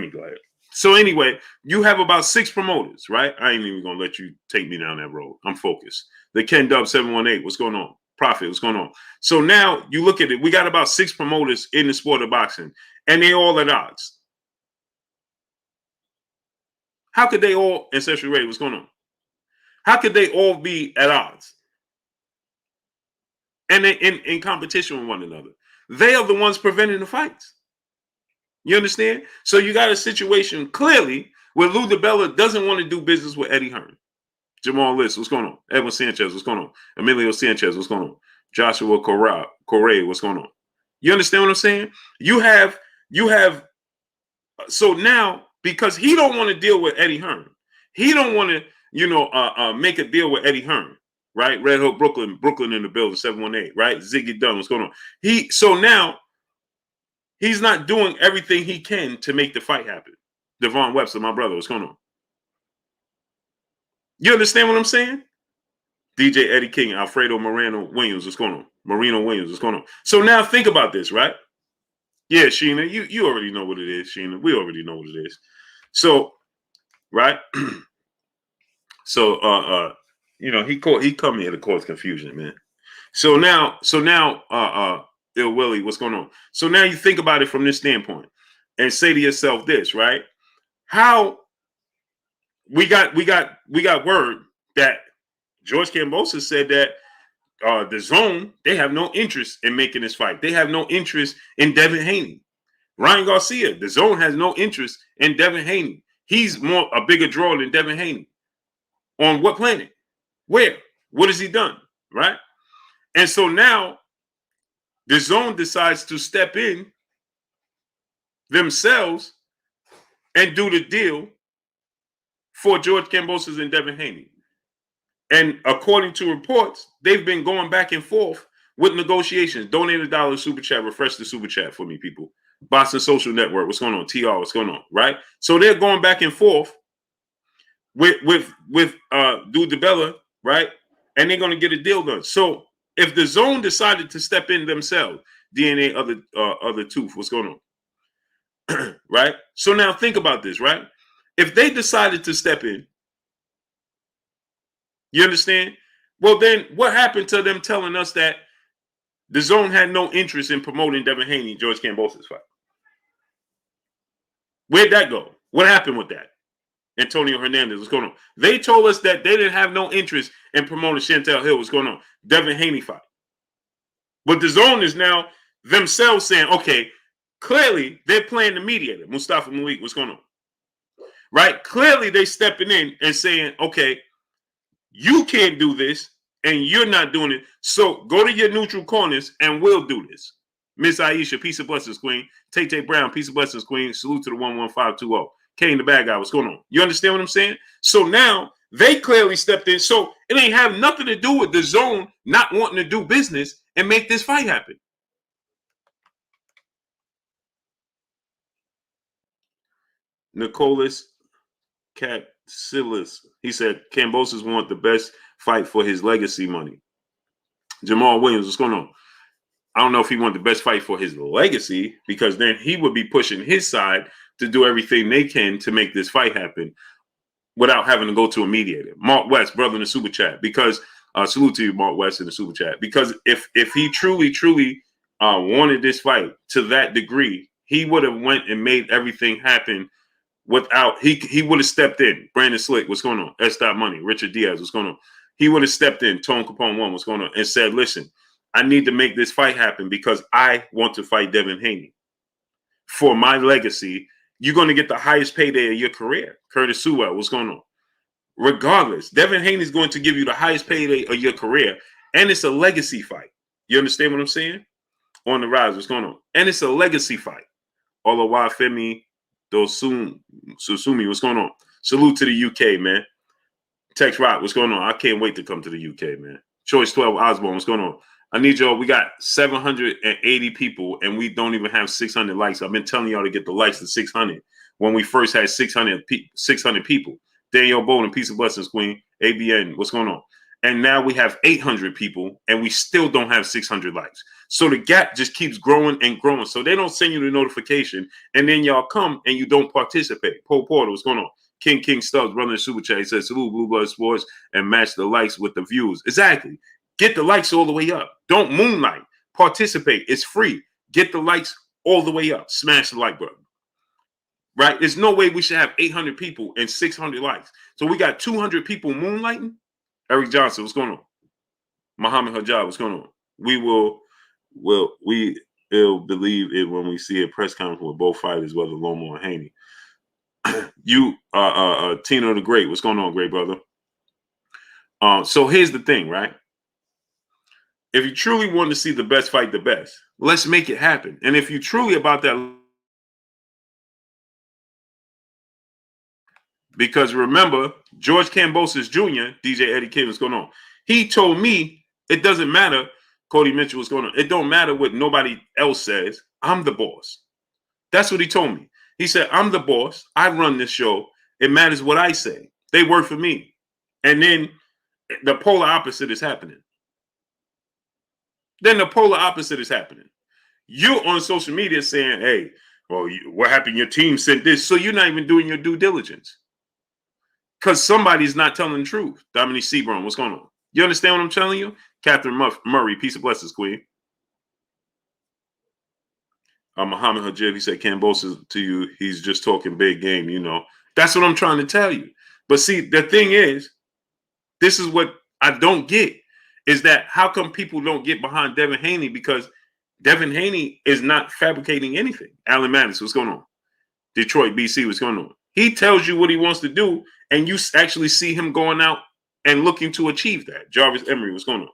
go ahead. So anyway, you have about 6 promoters, right? I ain't even gonna let you take me down that road. I'm focused. The Ken Dub 718, what's going on? Profit, what's going on? So now you look at it. We got about 6 promoters in the sport of boxing, and they all at odds. How could they all, Ancestral Ray, what's going on? How could they all be at odds? And they in competition with one another. They are the ones preventing the fights. You understand? So you got a situation clearly where Lou DiBella doesn't want to do business with Eddie Hearn. Jamal List, what's going on? Edwin Sanchez, what's going on? Emilio Sanchez, what's going on? Joshua Correa, what's going on? You understand what I'm saying? You have, so now, because he don't want to deal with Eddie Hearn, he don't want to, make a deal with Eddie Hearn, right? Red Hook, Brooklyn in the building, 718, right? Ziggy Dunn, what's going on? So now, he's not doing everything he can to make the fight happen. Devon Webster, my brother, what's going on? You understand what I'm saying? DJ Eddie King, Alfredo Moreno Williams, what's going on? Marino Williams, what's going on? So now think about this, right? Yeah, Sheena, you already know what it is, Sheena. We already know what it is. So, right? So, he come here to cause confusion, man. So now, Ill Willie, what's going on? So now you think about it from this standpoint and say to yourself this, right? How we got word that George Kambosos said that the Zone, they have no interest in making this fight. They have no interest in Devin Haney. Ryan Garcia, the Zone has no interest in Devin Haney. He's a bigger draw than Devin Haney. On what planet? Where? What has he done? Right? And so now the Zone decides to step in themselves and do the deal for George Kambosos and Devin Haney. And according to reports, they've been going back and forth with negotiations. Donate $1 super chat. Refresh the super chat for me, people. Boston Social Network. What's going on? TR. What's going on? Right. So they're going back and forth with Dude DiBella, right? And they're going to get a deal done. So if the Zone decided to step in themselves, DNA other tooth. What's going on? Right. So now think about this, right? If they decided to step in. You understand? Well, then what happened to them telling us that the Zone had no interest in promoting Devin Haney and George Kambosos fight? Where'd that go? What happened with that? Antonio Hernandez, what's going on? They told us that they didn't have no interest in promoting Chantel Hill. What's going on? Devin Haney fight. But the Zone is now themselves saying, okay, clearly they're playing the mediator. Mustafa Malik, what's going on? Right? Clearly they stepping in and saying, okay, You can't do this, and you're not doing it. So go to your neutral corners, and we'll do this. Miss Aisha, peace of blessings, queen. Tay Brown, peace of blessings, queen. Salute to the 11520. Kane, the bad guy. What's going on? You understand what I'm saying? So now they clearly stepped in. So it ain't have nothing to do with the zone not wanting to do business and make this fight happen. Nicholas Katsilis. He said Kambosos want the best fight for his legacy money. Jamal Williams, what's going on? I don't know if he wanted the best fight for his legacy, because then he would be pushing his side to do everything they can to make this fight happen without having to go to a mediator. Mark West, brother in the super chat, because salute to you, Mark West, in the super chat. Because if he truly wanted this fight to that degree, he would have went and made everything happen. Without he would have stepped in. Brandon Slick, what's going on? S. Money, Richard Diaz, what's going on? He would have stepped in. Tone Capone 1, what's going on? And said, listen, I need to make this fight happen because I want to fight Devin Haney. For my legacy, you're going to get the highest payday of your career. Curtis Sewell, what's going on? Regardless, Devin Haney is going to give you the highest payday of your career, and it's a legacy fight. You understand what I'm saying? On the rise, what's going on? And it's a legacy fight. Olawafemi Susumi, what's going on? Salute to the UK, man. Tex Rock, what's going on? I can't wait to come to the UK, man. Choice 12, Osborne, what's going on? I need y'all. We got 780 people, and we don't even have 600 likes. I've been telling y'all to get the likes to 600 when we first had 600 people. Daniel Bolden, peace of blessings, queen. ABN, what's going on? And now we have 800 people, and we still don't have 600 likes. So the gap just keeps growing and growing. So they don't send you the notification, and then y'all come and you don't participate. Paul Porter, what's going on? King Stubbs, brother in super chat, he says, salute Blue Blood Sports and match the likes with the views. Exactly. Get the likes all the way up. Don't moonlight. Participate. It's free. Get the likes all the way up. Smash the like button. Right? There's no way we should have 800 people and 600 likes. So we got 200 people moonlighting. Eric Johnson, what's going on? Muhammad Hajjab, what's going on? We will believe it when we see a press conference with both fighters, whether Lomo or Haney. You, Tino the Great, what's going on, great brother? So here's the thing, right? If you truly want to see the best fight the best, let's make it happen. And if you're truly about that, because remember, George Kambosos Jr., DJ Eddie King, what's going on? He told me it doesn't matter, Cody Mitchell, what's going on? It don't matter what nobody else says. I'm the boss. That's what he told me. He said, I'm the boss. I run this show. It matters what I say. They work for me. And then the polar opposite is happening. Then the polar opposite is happening. You're on social media saying, hey, well, what happened? Your team sent this. So you're not even doing your due diligence. Because somebody's not telling the truth. Dominique Seabron, what's going on? You understand what I'm telling you? Catherine Murray, peace of blessings, queen. Muhammad Hajib, he said, Kambosos to you, he's just talking big game, you know. That's what I'm trying to tell you. But see, the thing is, this is what I don't get, is that how come people don't get behind Devin Haney? Because Devin Haney is not fabricating anything. Alan Madison, what's going on? Detroit, BC, what's going on? He tells you what he wants to do, and you actually see him going out and looking to achieve that. Jarvis Emery, what's going on?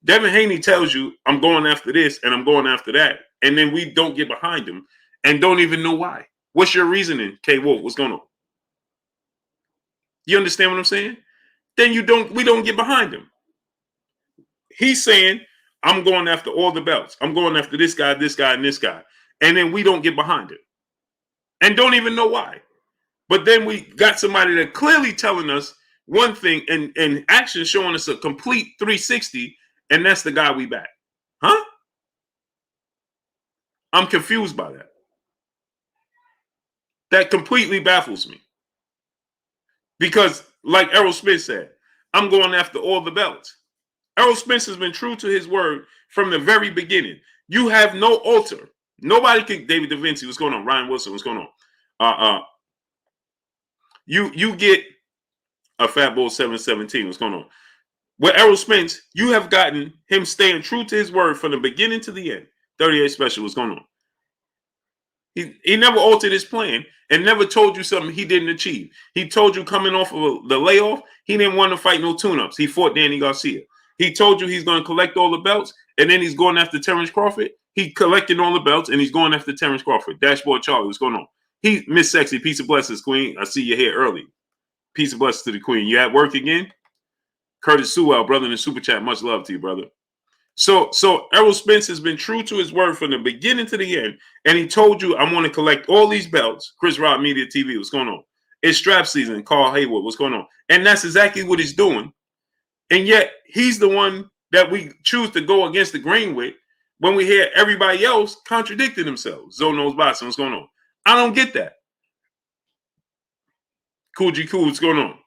Devin Haney tells you, I'm going after this and I'm going after that. And then we don't get behind him and don't even know why. What's your reasoning, K Wolf? What's going on? You understand what I'm saying? Then we don't get behind him. He's saying, I'm going after all the belts. I'm going after this guy, and this guy. And then we don't get behind it. And don't even know why. But then we got somebody that clearly telling us one thing and action showing us a complete 360, and that's the guy we back. Huh? I'm confused by that. That completely baffles me. Because, like Errol Spence said, I'm going after all the belts. Errol Spence has been true to his word from the very beginning. You have no alter. Nobody can. David Da Vinci, what's going on? Ryan Wilson, what's going on? You get a Fat Bull 717, what's going on? With Errol Spence, you have gotten him staying true to his word from the beginning to the end. 38 Special, what's going on? He never altered his plan and never told you something he didn't achieve. He told you coming off of the layoff, he didn't want to fight no tune-ups. He fought Danny Garcia. He told you he's going to collect all the belts, and then he's going after Terrence Crawford. He collected all the belts, and he's going after Terrence Crawford. Dashboard Charlie, what's going on? He Miss Sexy, peace of blessings, Queen. I see you here early. Peace of blessings to the Queen. You at work again? Curtis Sewell, brother in the super chat. Much love to you, brother. So Errol Spence has been true to his word from the beginning to the end, and he told you, I want to collect all these belts. Chris Rock Media TV, what's going on? It's strap season. Carl Haywood, what's going on? And that's exactly what he's doing. And yet he's the one that we choose to go against the grain with when we hear everybody else contradicting themselves. Zono's Boston, what's going on? I don't get that. Cool G Cool, what's going on?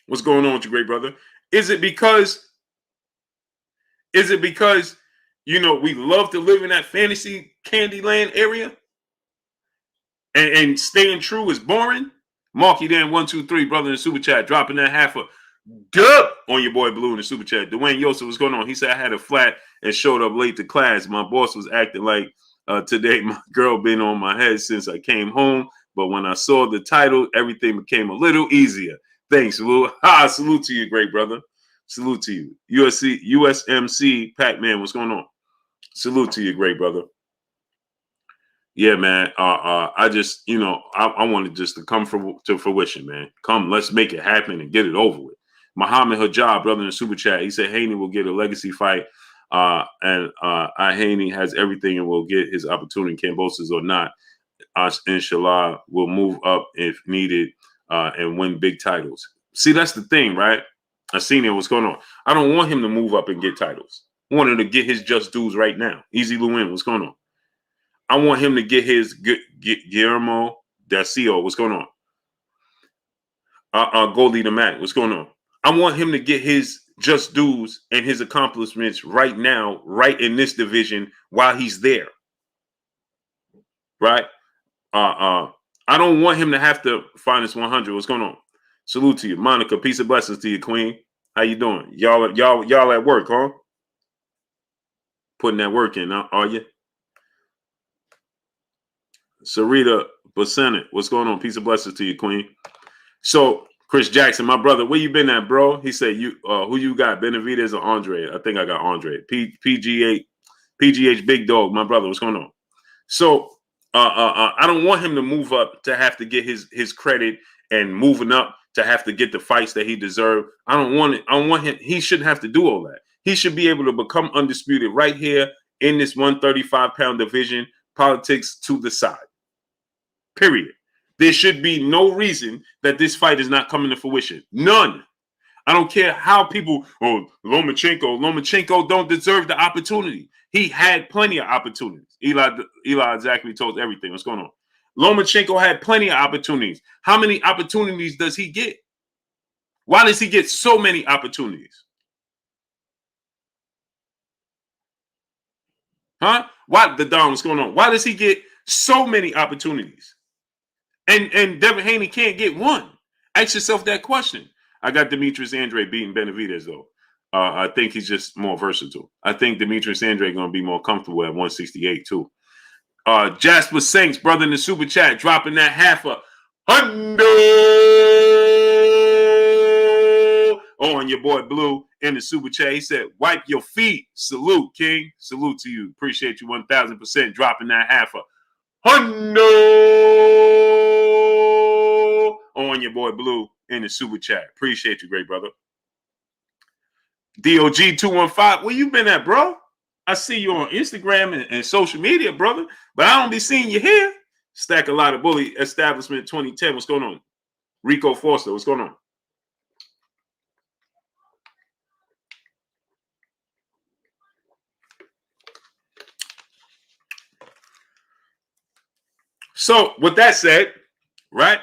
What's going on with you, great brother? Is it because we love to live in that fantasy Candyland area? And staying true is boring? Marky Dan 123, brother in the super chat, dropping that half a dub on your boy Blue in the super chat. Dwayne Yosef, what's going on? He said I had a flat and showed up late to class. My boss was acting like today my girl been on my head since I came home. But when I saw the title, everything became a little easier. Thanks, Lou. Salute to you, great brother. Salute to you. USMC Pac-Man, what's going on? Salute to you, great brother. Yeah, man. I just, I wanted just to come to fruition, man. Come, let's make it happen and get it over with. Muhammad Hajab, brother in the super chat, he said Haney will get a legacy fight, and Haney has everything and will get his opportunity, Kambosos or not. Inshallah, will move up if needed and win big titles. See, that's the thing, right? I seen it. What's going on? I don't want him to move up and get titles. I want him to get his just dues right now. Easy Lewin, what's going on? I want him to get his Guillermo Dacio. What's going on? Goldie the Mac. What's going on? I want him to get his just dues and his accomplishments right now, right in this division while he's there. Right? I don't want him to have to find his 100. What's going on? Salute to you, Monica. Peace and blessings to you, Queen. How you doing? Y'all at work, huh? Putting that work in, huh? Are you? Sarita Bassett, what's going on? Peace and blessings to you, Queen. So, Chris Jackson, my brother, where you been at, bro? He said, who you got, Benavidez or Andre? I think I got Andre. PGH Big Dog, my brother, what's going on? So, I don't want him to move up to have to get his credit and moving up to have to get the fights that he deserved. I don't want it. I don't want him. He shouldn't have to do all that. He should be able to become undisputed right here in this 135-pound division, politics to the side. Period. There should be no reason that this fight is not coming to fruition. None. I don't care how people, Lomachenko don't deserve the opportunity. He had plenty of opportunities. Eli exactly told everything. What's going on? Lomachenko had plenty of opportunities. How many opportunities does he get? Why does he get so many opportunities? Huh? What's going on? Why does he get so many opportunities? And Devin Haney can't get one. Ask yourself that question. I got Demetrius Andrade beating Benavidez, though. I think he's just more versatile. I think Demetrius Andrade going to be more comfortable at 168, too. Jasper Saints, brother in the super chat, dropping that half a hundo on your boy Blue in the super chat. He said, wipe your feet. Salute, King. Salute to you. Appreciate you 1,000% dropping that half a hundo on your boy Blue in the super chat. Appreciate you, great brother. DOG215, where you been at, bro? I see you on Instagram and social media, brother, but I don't be seeing you here. Stack a lot of bully establishment 2010. What's going on? Rico Foster, what's going on? So with that said, right?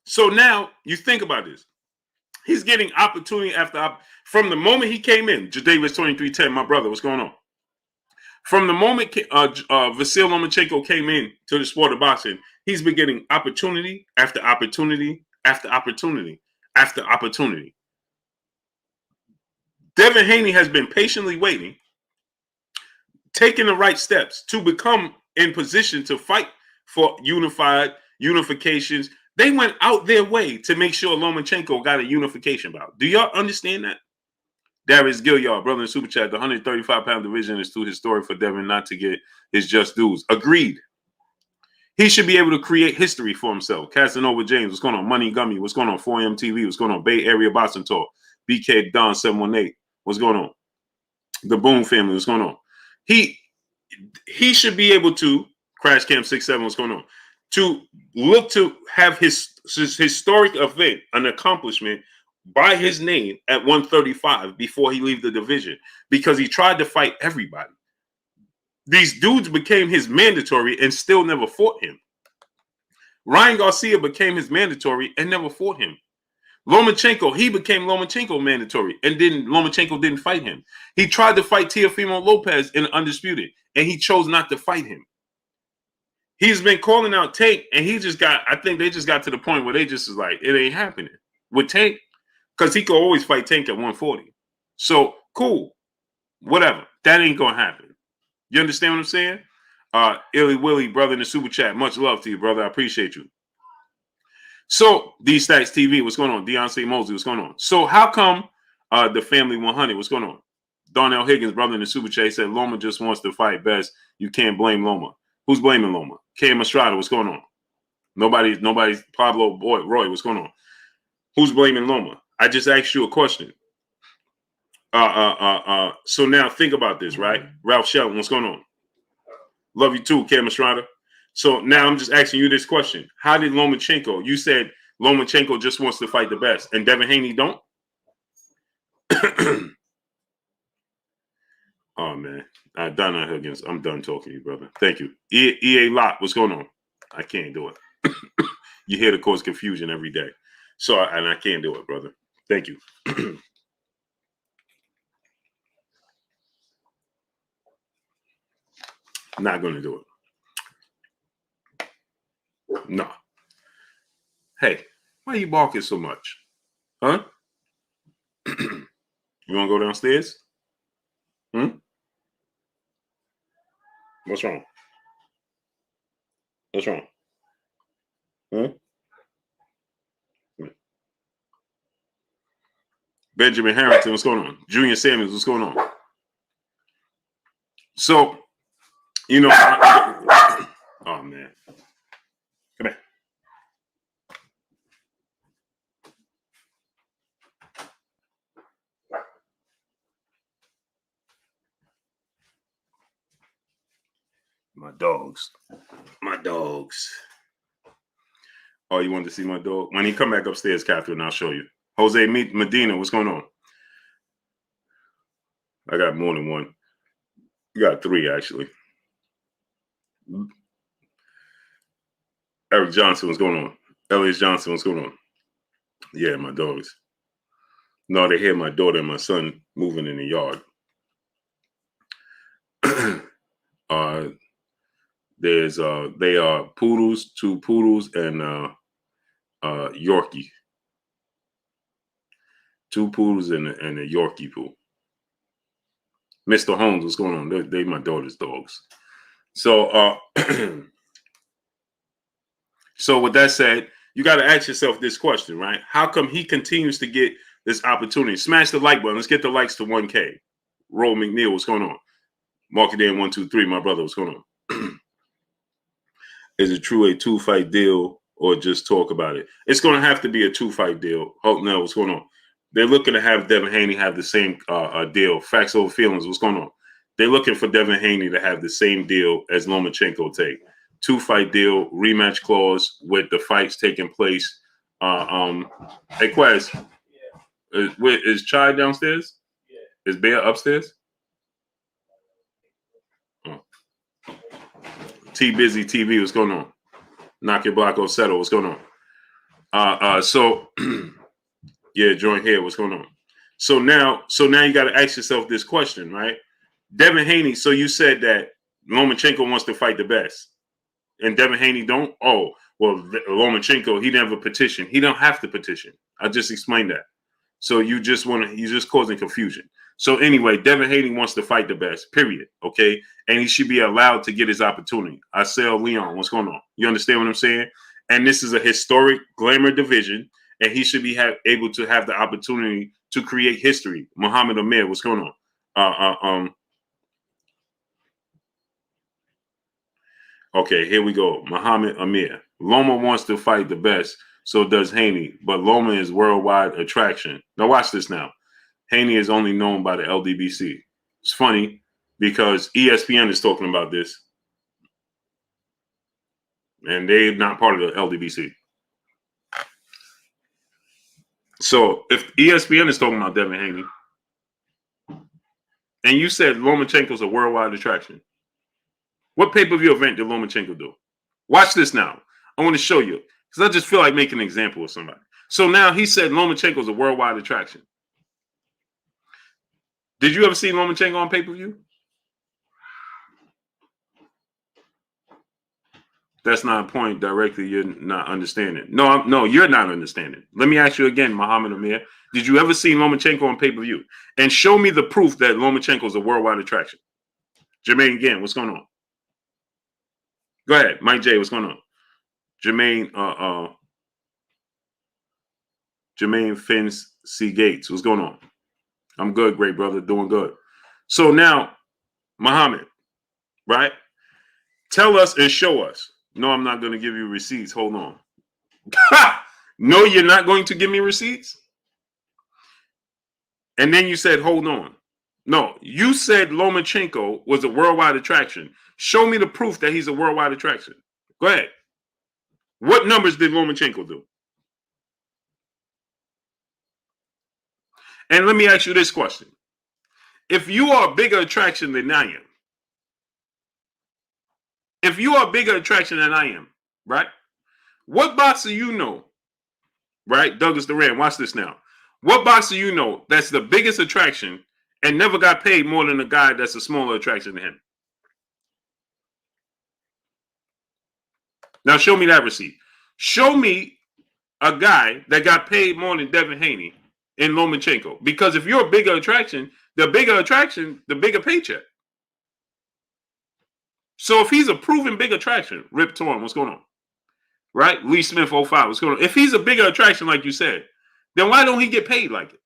So now you think about this. He's getting opportunity from the moment he came in. Jadavis 2310, my brother, what's going on? From the moment Vasyl Lomachenko came in to the sport of boxing, he's been getting opportunity after opportunity after opportunity after opportunity. Devin Haney has been patiently waiting taking the right steps to become in position to fight for unifications. They went out their way to make sure Lomachenko got a unification bout. Do y'all understand that? Darius Gilliard, brother in Super Chat, the 135-pound division is too historic for Devin not to get his just dues. Agreed. He should be able to create history for himself. Casanova James, what's going on? Money Gummy, what's going on? 4MTV, what's going on? Bay Area Boxing Talk. BK Don 718, what's going on? The Boom family, what's going on? He should be able to, Crash Camp 67, what's going on? To look to have his historic event, an accomplishment by his name at 135 before he leave the division, because he tried to fight everybody. These dudes became his mandatory and still never fought him. Ryan Garcia became his mandatory and never fought him. Lomachenko, he became Lomachenko mandatory and Lomachenko didn't fight him. He tried to fight Teofimo Lopez in Undisputed and he chose not to fight him. He's been calling out Tank and I think they just got to the point where they just is like, it ain't happening with Tank because he could always fight Tank at 140. So cool, whatever. That ain't going to happen. You understand what I'm saying? Illy Willy, brother in the Super Chat. Much love to you, brother. I appreciate you. So, D-Stacks TV, what's going on? Deontay Mosley, what's going on? So, how come the Family 100, what's going on? Darnell Higgins, brother in the Super Chat, said Loma just wants to fight best. You can't blame Loma. Who's blaming Loma? Cam Estrada, what's going on? Nobody's Pablo Roy, what's going on? Who's blaming Loma? I just asked you a question. So now think about this, right? Ralph Shelton, what's going on? Love you too, Cam Estrada. So now I'm just asking you this question. How did Lomachenko, you said Lomachenko just wants to fight the best and Devin Haney don't? Oh, man. Donna Higgins, I'm done talking to you, brother. Thank you. EA Lot, what's going on? I can't do it. You hear the cause confusion every day. So, and I can't do it, brother. Thank you. Not going to do it. No. Hey, why are you barking so much? Huh? You want to go downstairs? What's wrong? What's wrong? Benjamin Harrington, what's going on? Junior Samuels, what's going on? So, you know, oh, man. Come here. My dogs. Oh, you wanted to see my dog? When he come back upstairs, Catherine, I'll show you. Jose Medina, what's going on? I got more than one. You got three, actually. Eric Johnson, what's going on? Elias Johnson, what's going on? Yeah, my dogs. No, they hear my daughter and my son moving in the yard. They are poodles, 2 poodles, and Yorkie. 2 poodles and a Yorkie pool. Mr. Holmes, what's going on? They my daughter's dogs. So so with that said, you got to ask yourself this question, right? How come he continues to get this opportunity? Smash the like button. Let's get the likes to 1K. Roll McNeil, what's going on? Market Dan 123, my brother, what's going on? Is it true a 2-fight deal or just talk about it? It's going to have to be a 2-fight deal. Hope no, what's going on? They're looking to have Devin Haney have the same deal. Facts over feelings, what's going on? They're looking for Devin Haney to have the same deal as Lomachenko take. 2-fight deal, rematch clause with the fights taking place. Hey, Quez, is Chai downstairs? Yeah. Is Bear upstairs? Oh. T Busy TV, what's going on? Knock your block off settle, what's going on? So yeah, join here, what's going on? So now you got to ask yourself this question, right? Devin Haney, so you said that Lomachenko wants to fight the best. And Devin Haney don't? Oh, well, Lomachenko, he never petitioned. He don't have to petition. I just explained that. So you're just causing confusion. So anyway, Devin Haney wants to fight the best, period. Okay. And he should be allowed to get his opportunity. I say, Leon, what's going on? You understand what I'm saying? And this is a historic glamour division, and he should be able to have the opportunity to create history. Muhammad Amir, what's going on? Okay, here we go. Muhammad Amir. Loma wants to fight the best, so does Haney, but Loma is worldwide attraction. Now watch this now. Haney is only known by the LDBC. It's funny because ESPN is talking about this, and they're not part of the LDBC. So if ESPN is talking about Devin Haney, and you said Lomachenko's a worldwide attraction, what pay-per-view event did Lomachenko do? Watch this now. I want to show you because I just feel like making an example of somebody. So now he said Lomachenko's a worldwide attraction. Did you ever see Lomachenko on pay-per-view? That's not a point directly. You're not understanding. No, you're not understanding. Let me ask you again, Muhammad Amir. Did you ever see Lomachenko on pay-per-view? And show me the proof that Lomachenko is a worldwide attraction. Jermaine, again, what's going on? Go ahead. Mike J, what's going on? Jermaine Fins C. Gates, what's going on? I'm good, great brother, doing good. So now, Muhammad, right? Tell us and show us. No, I'm not going to give you receipts. Hold on. No, you're not going to give me receipts? And then you said, hold on. No, you said Lomachenko was a worldwide attraction. Show me the proof that he's a worldwide attraction. Go ahead. What numbers did Lomachenko do? And let me ask you this question. If you are a bigger attraction than I am, right? What boxer you know, right? Douglas Duran, watch this now. What boxer you know that's the biggest attraction and never got paid more than a guy that's a smaller attraction to him? Now show me that receipt. Show me a guy that got paid more than Devin Haney in Lomachenko. Because if you're a bigger attraction, the bigger paycheck. So if he's a proven big attraction, Rip Torn, what's going on? Right? Lee Smith 05, what's going on? If he's a bigger attraction, like you said, then why don't he get paid like it?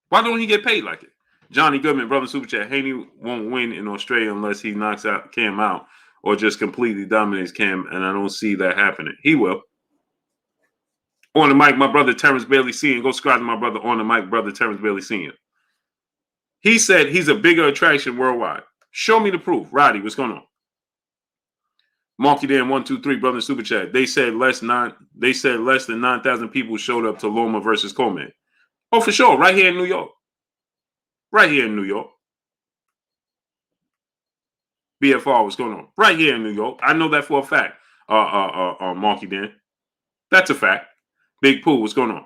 Why don't he get paid like it? Johnny Goodman, brother super chat. Haney won't win in Australia unless he knocks out Cam out or just completely dominates Cam, and I don't see that happening. He will. On the mic, my brother Terrence Bailey Sr. Go subscribe to my brother on the mic, brother Terrence Bailey Sr. He said he's a bigger attraction worldwide. Show me the proof. Roddy, what's going on? Marky Dan 123, brother super chat. They said less than 9,000 people showed up to Loma versus Coleman. Oh, for sure. Right here in New York. Right here in New York. BFR, what's going on? Right here in New York. I know that for a fact. Marky Dan. That's a fact. Big Pooh, what's going on?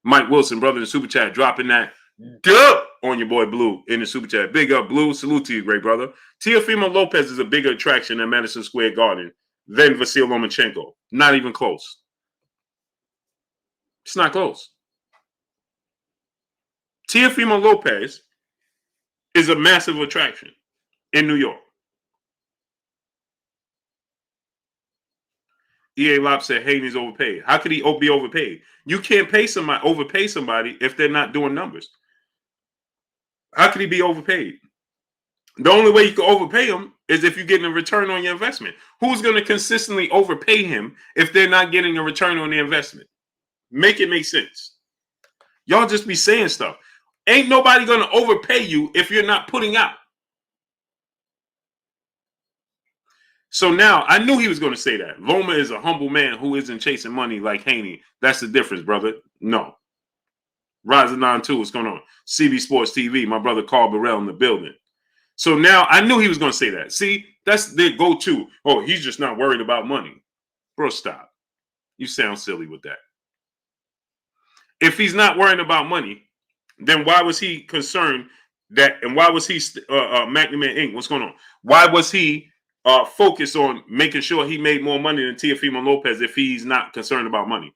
Mike Wilson, brother in the super chat, dropping that duh on your boy Blue in the super chat. Big up, Blue. Salute to you, great brother. Teofimo Lopez is a bigger attraction at Madison Square Garden than Vasil Lomachenko. Not even close. It's not close. Teofimo Lopez is a massive attraction in New York. EA Lop said Haney's overpaid. How could he be overpaid? You can't overpay somebody if they're not doing numbers. How could he be overpaid? The only way you can overpay him is if you're getting a return on your investment. Who's going to consistently overpay him if they're not getting a return on their investment? Make it make sense. Y'all just be saying stuff. Ain't nobody going to overpay you if you're not putting out. So now I knew he was going to say that. Loma is a humble man who isn't chasing money like Haney. That's the difference, brother. No. Rising 9-2, what's going on? CB Sports TV, my brother Carl Burrell in the building. So now I knew he was going to say that. See, that's their go-to. Oh, he's just not worried about money. Bro, stop. You sound silly with that. If he's not worrying about money, then why was he concerned that, and why was he, McNamara Inc., what's going on? Why was he focused on making sure he made more money than Teofimo Lopez if he's not concerned about money?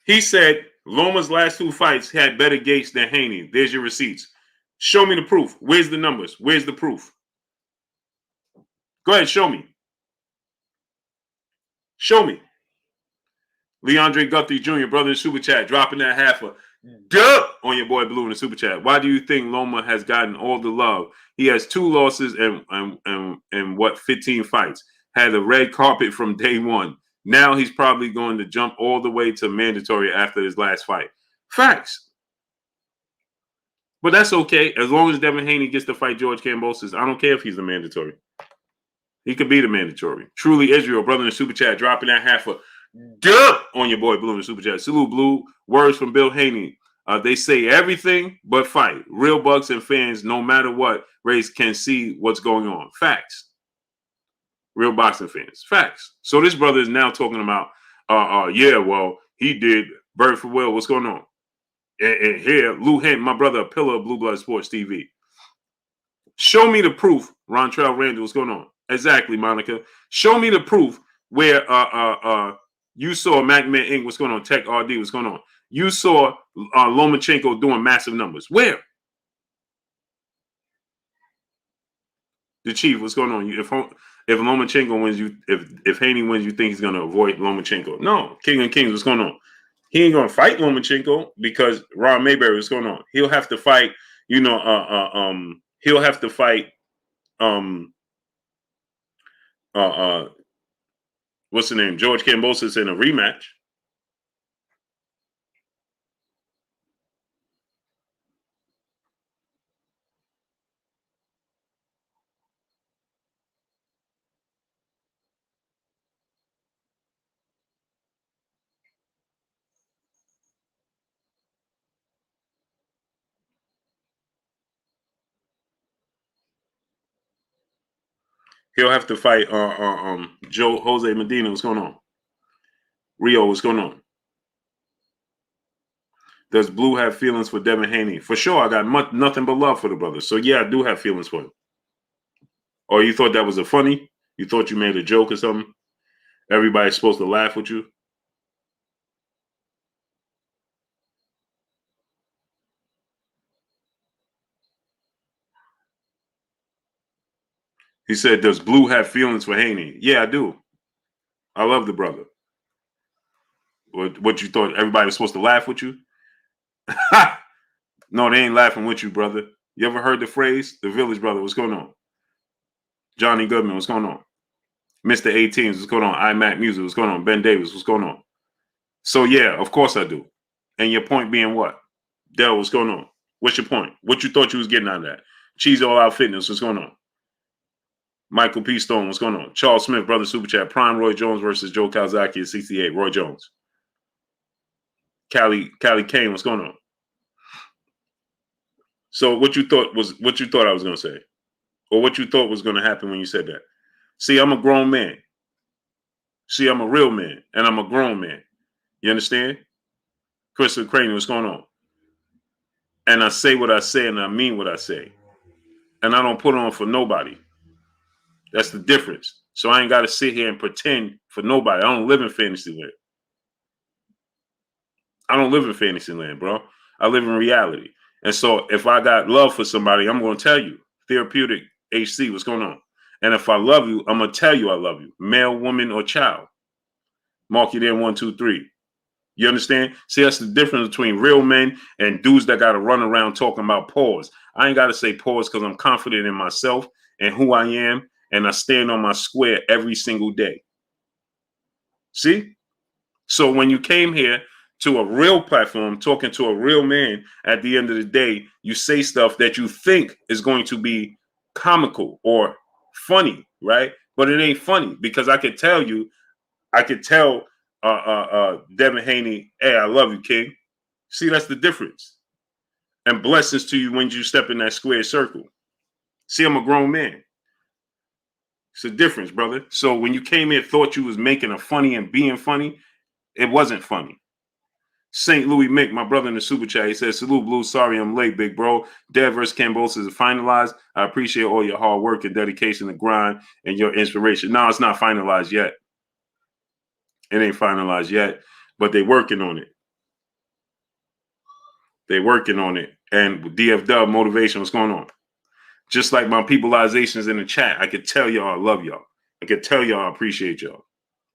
He said Loma's last 2 fights had better gates than Haney. There's your receipts. Show me the proof. Where's the numbers? Where's the proof? Go ahead, show me. Show me. Leandre Guthrie Jr., brother in Super Chat, dropping that half a dub on your boy Blue in the Super Chat. Why do you think Loma has gotten all the love? He has 2 losses and what, 15 fights. Had a red carpet from day one. Now he's probably going to jump all the way to mandatory after his last fight. Facts. But that's okay. As long as Devin Haney gets to fight George Kambosos, I don't care if he's the mandatory. He could be the mandatory. Truly Israel, brother in the Super Chat, dropping that half a dub on your boy Blue in the Super Chat. Salute, Blue. Words from Bill Haney. They say everything but fight. Real bucks and fans, no matter what race, can see what's going on. Facts. Real boxing fans. Facts. So this brother is now talking about, yeah, well, he did Bird for Will. What's going on? And here, Lou Hent, my brother, a pillar of Blue Blood Sports TV. Show me the proof, Rontrell Randall, what's going on? Exactly, Monica. Show me the proof where you saw MacMan Inc. What's going on? Tech RD, what's going on? You saw Lomachenko doing massive numbers. Where? The Chief, what's going on? If Lomachenko wins, if Haney wins, you think he's going to avoid Lomachenko? No. King of Kings, what's going on? He ain't going to fight Lomachenko because Ron Mayberry, what's going on? He'll have to fight, he'll have to fight what's the name? George Kambosos in a rematch. He'll have to fight Jose Medina. What's going on? Rio, what's going on? Does Blue have feelings for Devin Haney? For sure, I got nothing but love for the brother. So yeah, I do have feelings for him. Or you thought that was a funny? You thought you made a joke or something? Everybody's supposed to laugh with you? He said, does Blue have feelings for Haney? Yeah, I do. I love the brother. What you thought everybody was supposed to laugh with you? No, they ain't laughing with you, brother. You ever heard the phrase, the village brother, what's going on? Johnny Goodman, what's going on? Mr. 18s, what's going on? iMac Music, what's going on? Ben Davis, what's going on? So yeah, of course I do. And your point being what? Dell, what's going on? What's your point? What you thought you was getting out of that? Cheese All Out Fitness, what's going on? Michael P. Stone, what's going on? Charles Smith, brother Super Chat. Prime Roy Jones versus Joe Kawasaki at 68. Roy Jones. Callie Kane, what's going on? So what you thought I was gonna say? Or what you thought was gonna happen when you said that? See, I'm a grown man. See, I'm a real man, and I'm a grown man. You understand? Crystal Crane, what's going on? And I say what I say, and I mean what I say. And I don't put on for nobody. That's the difference. So I ain't got to sit here and pretend for nobody. I don't live in fantasy land. I don't live in fantasy land, bro. I live in reality. And so if I got love for somebody, I'm going to tell you. Therapeutic HC, what's going on? And if I love you, I'm going to tell you I love you. Male, woman, or child. Mark it in 1, 2, 3. You understand? See, that's the difference between real men and dudes that got to run around talking about pause. I ain't got to say pause because I'm confident in myself and who I am, and I stand on my square every single day. See? So when you came here to a real platform, talking to a real man, at the end of the day, you say stuff that you think is going to be comical or funny, right? But it ain't funny because I could tell Devin Haney, hey, I love you, King. See, that's the difference. And blessings to you when you step in that square circle. See, I'm a grown man. It's a difference, brother. So when you came here, thought you was making a funny and being funny, it wasn't funny. St. Louis Mick, my brother in the super chat, he says, salute, Blue. Sorry I'm late, big bro. Dev versus Kambosos is finalized. I appreciate all your hard work and dedication to grind and your inspiration. No, it's not finalized yet. It ain't finalized yet, but they working on it. They're working on it. And DFW motivation, what's going on? Just like my peopleizations in the chat, I could tell y'all I love y'all. I could tell y'all I appreciate y'all.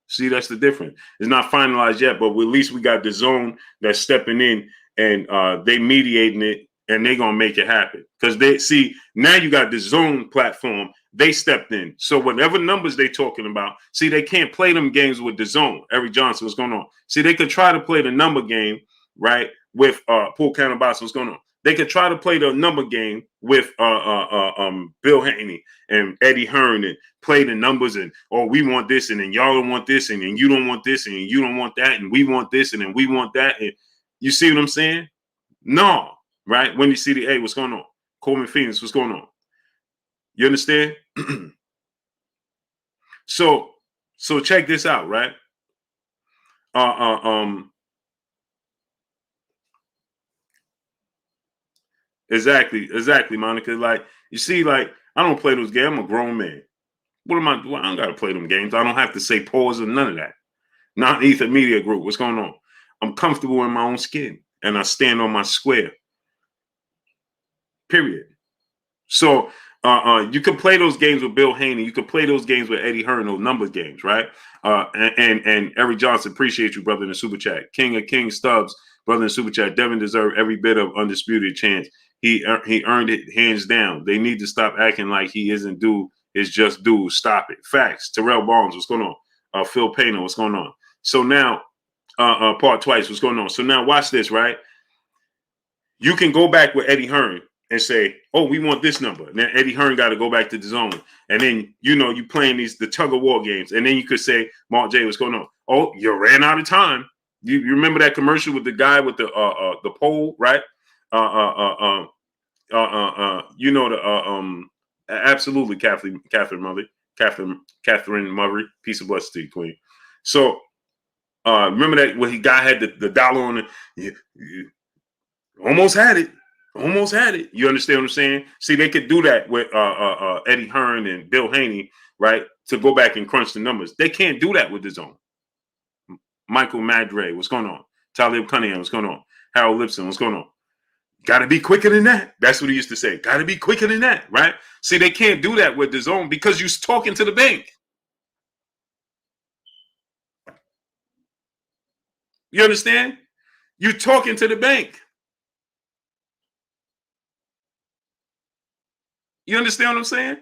See, that's the difference. It's not finalized yet, but at least we got the zone that's stepping in and they mediating it, and they gonna make it happen. Because they see now you got the zone platform. They stepped in. So whatever numbers they talking about, see, they can't play them games with the zone. Eric Johnson, what's going on? See, they could try to play the number game, right? With Paul Kambosos, what's going on? They could try to play the number game with Bill Haney and Eddie Hearn and play the numbers and, oh, we want this and then y'all don't want this and then you don't want this and you don't want that and we want this and then we want that. And you see what I'm saying? No, right? When you see the, hey, what's going on? Coleman Phoenix, what's going on? You understand? So check this out, right? Exactly, Monica. Like, you see, like, I don't play those games. I'm a grown man. What am I doing? I don't got to play them games. I don't have to say pause or none of that. Not Ether Media Group. What's going on? I'm comfortable in my own skin, and I stand on my square. Period. So you can play those games with Bill Haney. You can play those games with Eddie Hearn, those numbers games, right? And Eric Johnson, appreciate you, brother, in the super chat. King of King Stubbs, brother, in the super chat. Devin deserved every bit of undisputed chance. He earned it hands down. They need to stop acting like he isn't due. It's just due. Stop it. Facts. Terrell Barnes, what's going on? Phil Payne, what's going on? So now, part twice, what's going on? So now watch this, right? You can go back with Eddie Hearn and say, oh, we want this number. And then Eddie Hearn got to go back to the zone. And then, you playing the tug of war games. And then you could say, Mark J, what's going on? Oh, you ran out of time. You remember that commercial with the guy with the pole, right? Absolutely, Catherine Murray. Peace and blessings to you, Queen. So remember that when guy had the dollar on it, you almost had it. Almost had it. You understand what I'm saying? See, they could do that with Eddie Hearn and Bill Haney, right? To go back and crunch the numbers. They can't do that with the zone. Michael Madre, what's going on? Talib Cunningham, what's going on? Harold Lipson, what's going on? Got to be quicker than that. That's what he used to say. Got to be quicker than that, right? See, they can't do that with the zone because you're talking to the bank. You understand? You're talking to the bank. You understand what I'm saying?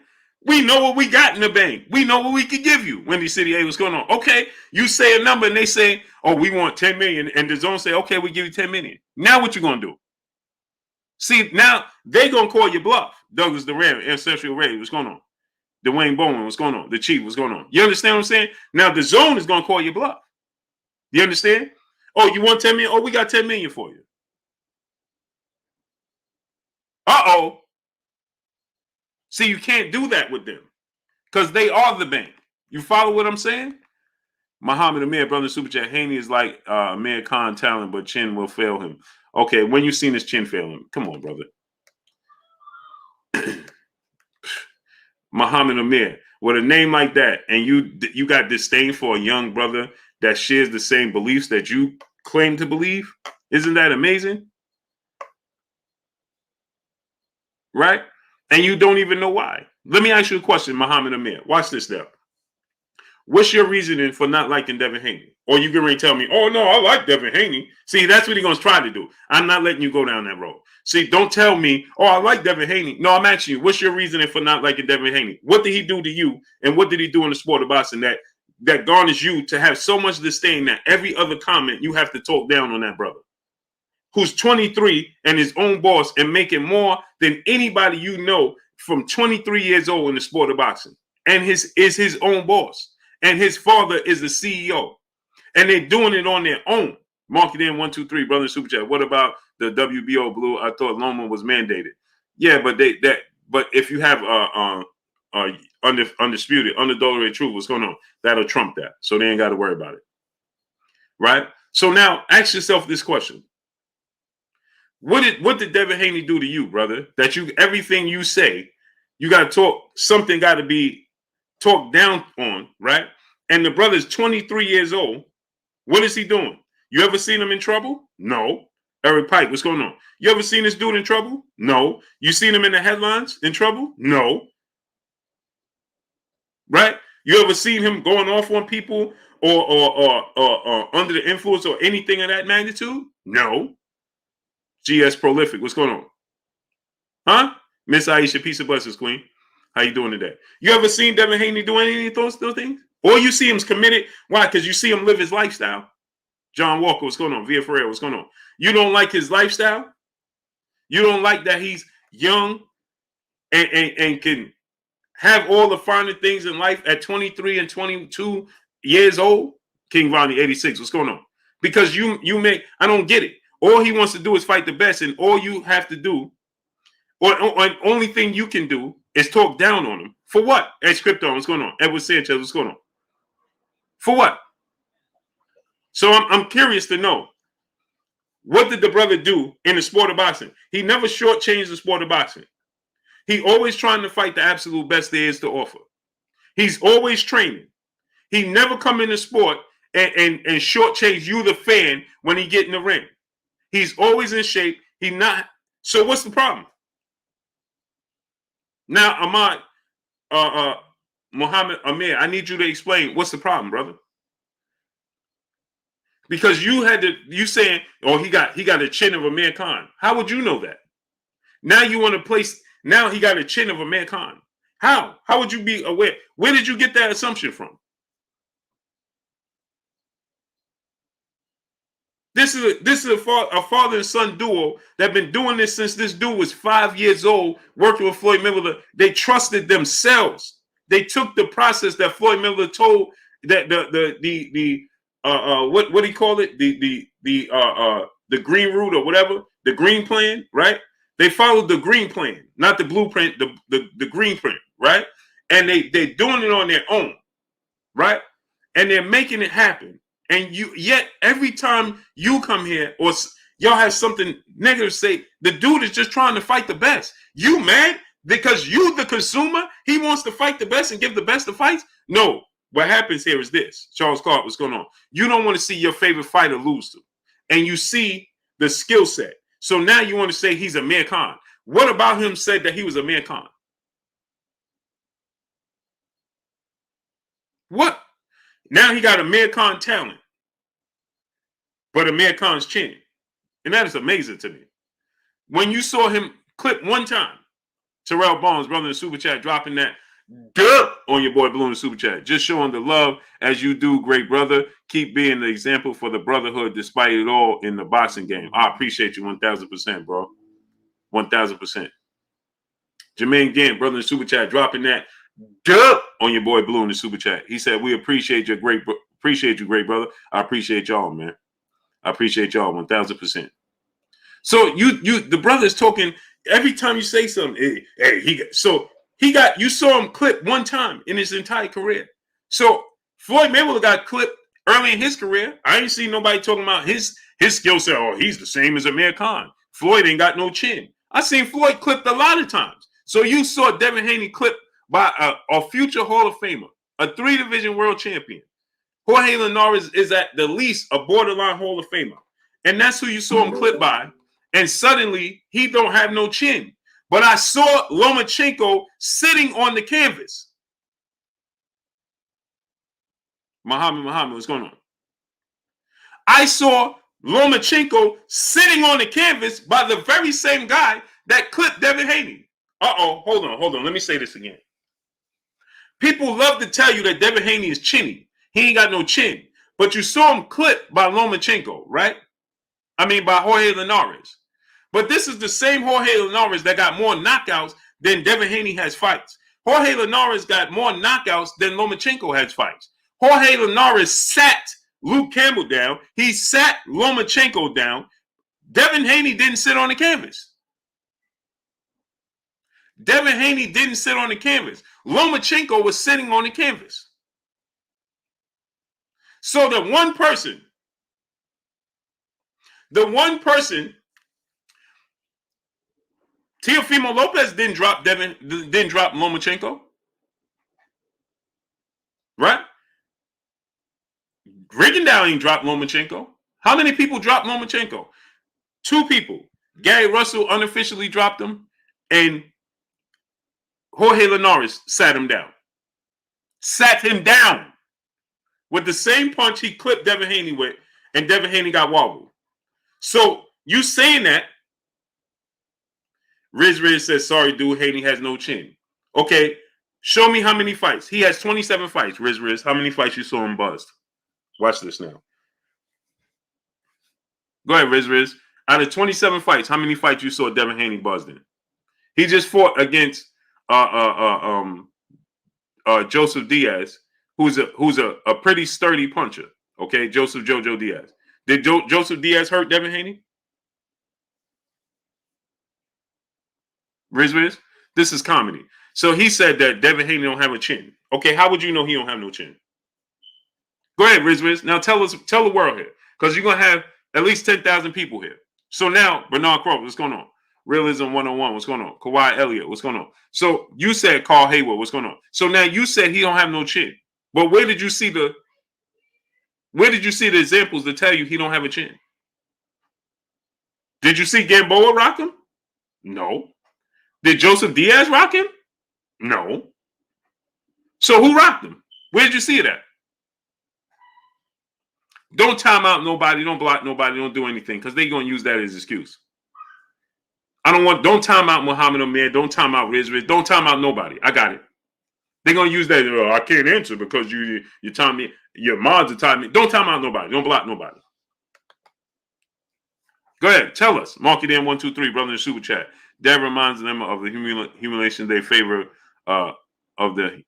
We know what we got in the bank. We know what we could give you. Windy City, hey, what's going on? Okay, you say a number and they say, oh, we want 10 million. And the zone say, okay, we give you 10 million. Now what you going to do? See, now they going to call you bluff. Douglas Duran, Ancestral Ray, what's going on? Dwayne Bowman, what's going on? The Chief, what's going on? You understand what I'm saying? Now the zone is going to call you bluff. You understand? Oh, you want 10 million? Oh, we got 10 million for you. Uh-oh. See, you can't do that with them because they are the bank. You follow what I'm saying? Muhammad Amir, brother super chat. Haney is like Amir Khan talent, but chin will fail him. Okay, when you seen his chin fail him? Come on, brother. Muhammad Amir, with a name like that, and you got disdain for a young brother that shares the same beliefs that you claim to believe. Isn't that amazing? Right? And you don't even know why. Let me ask you a question, Muhammad Amir. Watch this now. What's your reasoning for not liking Devin Haney? Or you can tell me, oh, no, I like Devin Haney. See, that's what he's going to try to do. I'm not letting you go down that road. See, don't tell me, oh, I like Devin Haney. No, I'm asking you, what's your reasoning for not liking Devin Haney? What did he do to you? And what did he do in the sport of boxing that garners you to have so much disdain that every other comment you have to talk down on that brother who's 23 and his own boss and making more than anybody you know from 23 years old in the sport of boxing, and is his own boss, and his father is the CEO, and they're doing it on their own. Mark it in 1, 2, 3, brother super chat. What about the WBO blue? I thought Loma was mandated. Yeah, but but if you have undisputed, unadulterated truth, what's going on? That'll trump that. So they ain't got to worry about it. Right? So now ask yourself this question. What did Devin Haney do to you, brother? That everything you say, you got to talk, something got to be talked down on, right? And the brother's 23 years old. What is he doing? You ever seen him in trouble? No. Eric Pike, what's going on? You ever seen this dude in trouble? No. You seen him in the headlines in trouble? No. Right? You ever seen him going off on people or under the influence or anything of that magnitude? No. GS Prolific, what's going on? Huh? Miss Aisha, peace and blessings, Queen. How you doing today? You ever seen Devin Haney doing any of those things? Or you see him's committed? Why? Because you see him live his lifestyle. John Walker, what's going on? Via Ferrer, what's going on? You don't like his lifestyle? You don't like that he's young and can have all the finer things in life at 23 and 22 years old? King Vonnie 86, what's going on? Because I don't get it. All he wants to do is fight the best, and all you have to do, or only thing you can do, is talk down on him. For what? Ed Krypton, what's going on? Edward Sanchez, what's going on? For what? So I'm curious to know, what did the brother do in the sport of boxing? He never shortchanged the sport of boxing. He always trying to fight the absolute best there is to offer. He's always training. He never come in the sport and shortchange you, the fan, when he get in the ring. He's always in shape. He not. So what's the problem? Now, Ahmad, Muhammad Amir, I need you to explain what's the problem, brother. Because you saying, oh, he got a chin of Amir Khan. How would you know that? Now you want to place. Now he got a chin of Amir Khan. How? How would you be aware? Where did you get that assumption from? This is a father and son duo that been doing this since this dude was 5 years old, working with Floyd Mayweather. They trusted themselves. They took the process that Floyd Mayweather told that what do you call it? The green route or whatever, the green plan, right? They followed the green plan, not the blueprint, the green print, right? And they're doing it on their own, right? And they're making it happen. And yet every time you come here or y'all have something negative to say, the dude is just trying to fight the best. You mad because you the consumer? He wants to fight the best and give the best the fights? No. What happens here is this. Charles Clark, what's going on? You don't want to see your favorite fighter lose to. And you see the skill set. So now you want to say he's Amir Khan. What about him said that he was Amir Khan? What? Now he got Amir Khan talent, but Amir Khan's chin. And that is amazing to me. When you saw him clip one time, Terrell Barnes, brother in the super chat, dropping that on your boy Blue in the super chat, just showing the love as you do, great brother. Keep being the example for the brotherhood despite it all in the boxing game. I appreciate you 1,000%, bro. 1,000%. Jermaine Gant, brother in the super chat, dropping that on your boy Blue in the super chat. He said, "We appreciate you, great brother. I appreciate y'all, man. I appreciate y'all 1,000%." So the brother's talking every time you say something. You saw him clip one time in his entire career. So Floyd Mayweather got clipped early in his career. I ain't seen nobody talking about his skill set. Oh, he's the same as Amir Khan. Floyd ain't got no chin. I seen Floyd clipped a lot of times. So you saw Devin Haney clipped by a future Hall of Famer, a 3-division world champion. Jorge Linares is at the least a borderline Hall of Famer. And that's who you saw him clipped by. And suddenly, he don't have no chin. But I saw Lomachenko sitting on the canvas. Muhammad, what's going on? I saw Lomachenko sitting on the canvas by the very same guy that clipped Devin Haney. Hold on. Let me say this again. People love to tell you that Devin Haney is chinny. He ain't got no chin. But you saw him clipped by Lomachenko, right? I mean, by Jorge Linares. But this is the same Jorge Linares that got more knockouts than Devin Haney has fights. Jorge Linares got more knockouts than Lomachenko has fights. Jorge Linares sat Luke Campbell down. He sat Lomachenko down. Devin Haney didn't sit on the canvas. Devin Haney didn't sit on the canvas. Lomachenko was sitting on the canvas. So the one person, Teofimo Lopez didn't drop Lomachenko, right? Rigondeaux ain't dropped Lomachenko. How many people dropped Lomachenko? Two people. Gary Russell unofficially dropped him, and Jorge Linares sat him down. Sat him down with the same punch he clipped Devin Haney with, and Devin Haney got wobbled. So you saying that? Riz says, sorry, dude, Haney has no chin. Okay, show me how many fights. He has 27 fights, Riz. How many fights you saw him buzzed? Watch this now. Go ahead, Riz. Out of 27 fights, how many fights you saw Devin Haney buzzed in? He just fought against Joseph Diaz, who's a pretty sturdy puncher. Okay, Joseph Jojo Diaz. Did Joseph Diaz hurt Devin Haney? Riz, this is comedy. So he said that Devin Haney don't have a chin. Okay, how would you know he don't have no chin? Go ahead, Riz. Now tell the world here, because you're gonna have at least 10,000 people here. So now, Bernard Crawford, what's going on? Realism 101, what's going on? Kawhi Elliott, what's going on? So you said Carl Hayward, what's going on? So now you said he don't have no chin. But where did you see the examples to tell you he don't have a chin? Did you see Gamboa rock him? No. Did Joseph Diaz rock him? No. So who rocked him? Where did you see it at? Don't time out nobody. Don't block nobody. Don't do anything, because they're going to use that as an excuse. Don't time out Muhammad Amir. Don't time out Riz. Don't time out nobody. I got it. They're going to use that. Oh, I can't answer because you time me. Your mods are timing me. Don't time out nobody. Don't block nobody. Go ahead. Tell us. Mark it in 123, brother, in the super chat. That reminds them of the humiliation they favor, of the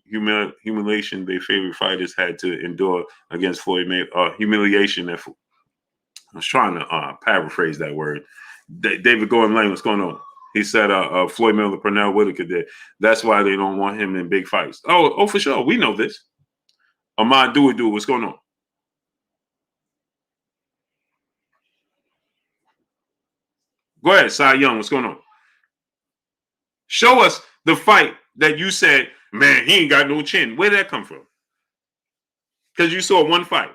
humiliation their favorite fighters had to endure against Floyd Mayweather. Humiliation. I was trying to paraphrase that word. David Gordon Lane, what's going on? He said Floyd Mayweather, Pernell Whitaker did. That's why they don't want him in big fights. Oh, for sure. We know this. Ahmad Dewey, what's going on? Go ahead, Cy Young, what's going on? Show us the fight that you said, man, he ain't got no chin. Where did that come from? Because you saw one fight.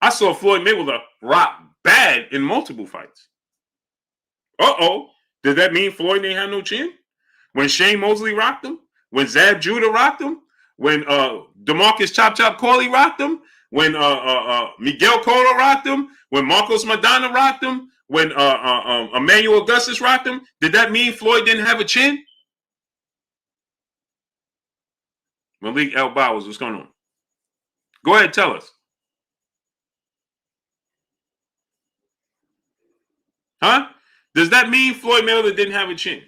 I saw Floyd Mayweather rock bad in multiple fights. Did that mean Floyd didn't have no chin? When Shane Mosley rocked him? When Zab Judah rocked him? When DeMarcus Chop Corley rocked him? When Miguel Cotto rocked him? When Marcos Maidana rocked him? When Emmanuel Augustus rocked him? Did that mean Floyd didn't have a chin? Malik L. Bowers, what's going on? Go ahead, tell us. Huh? Does that mean Floyd Mayweather didn't have a chin?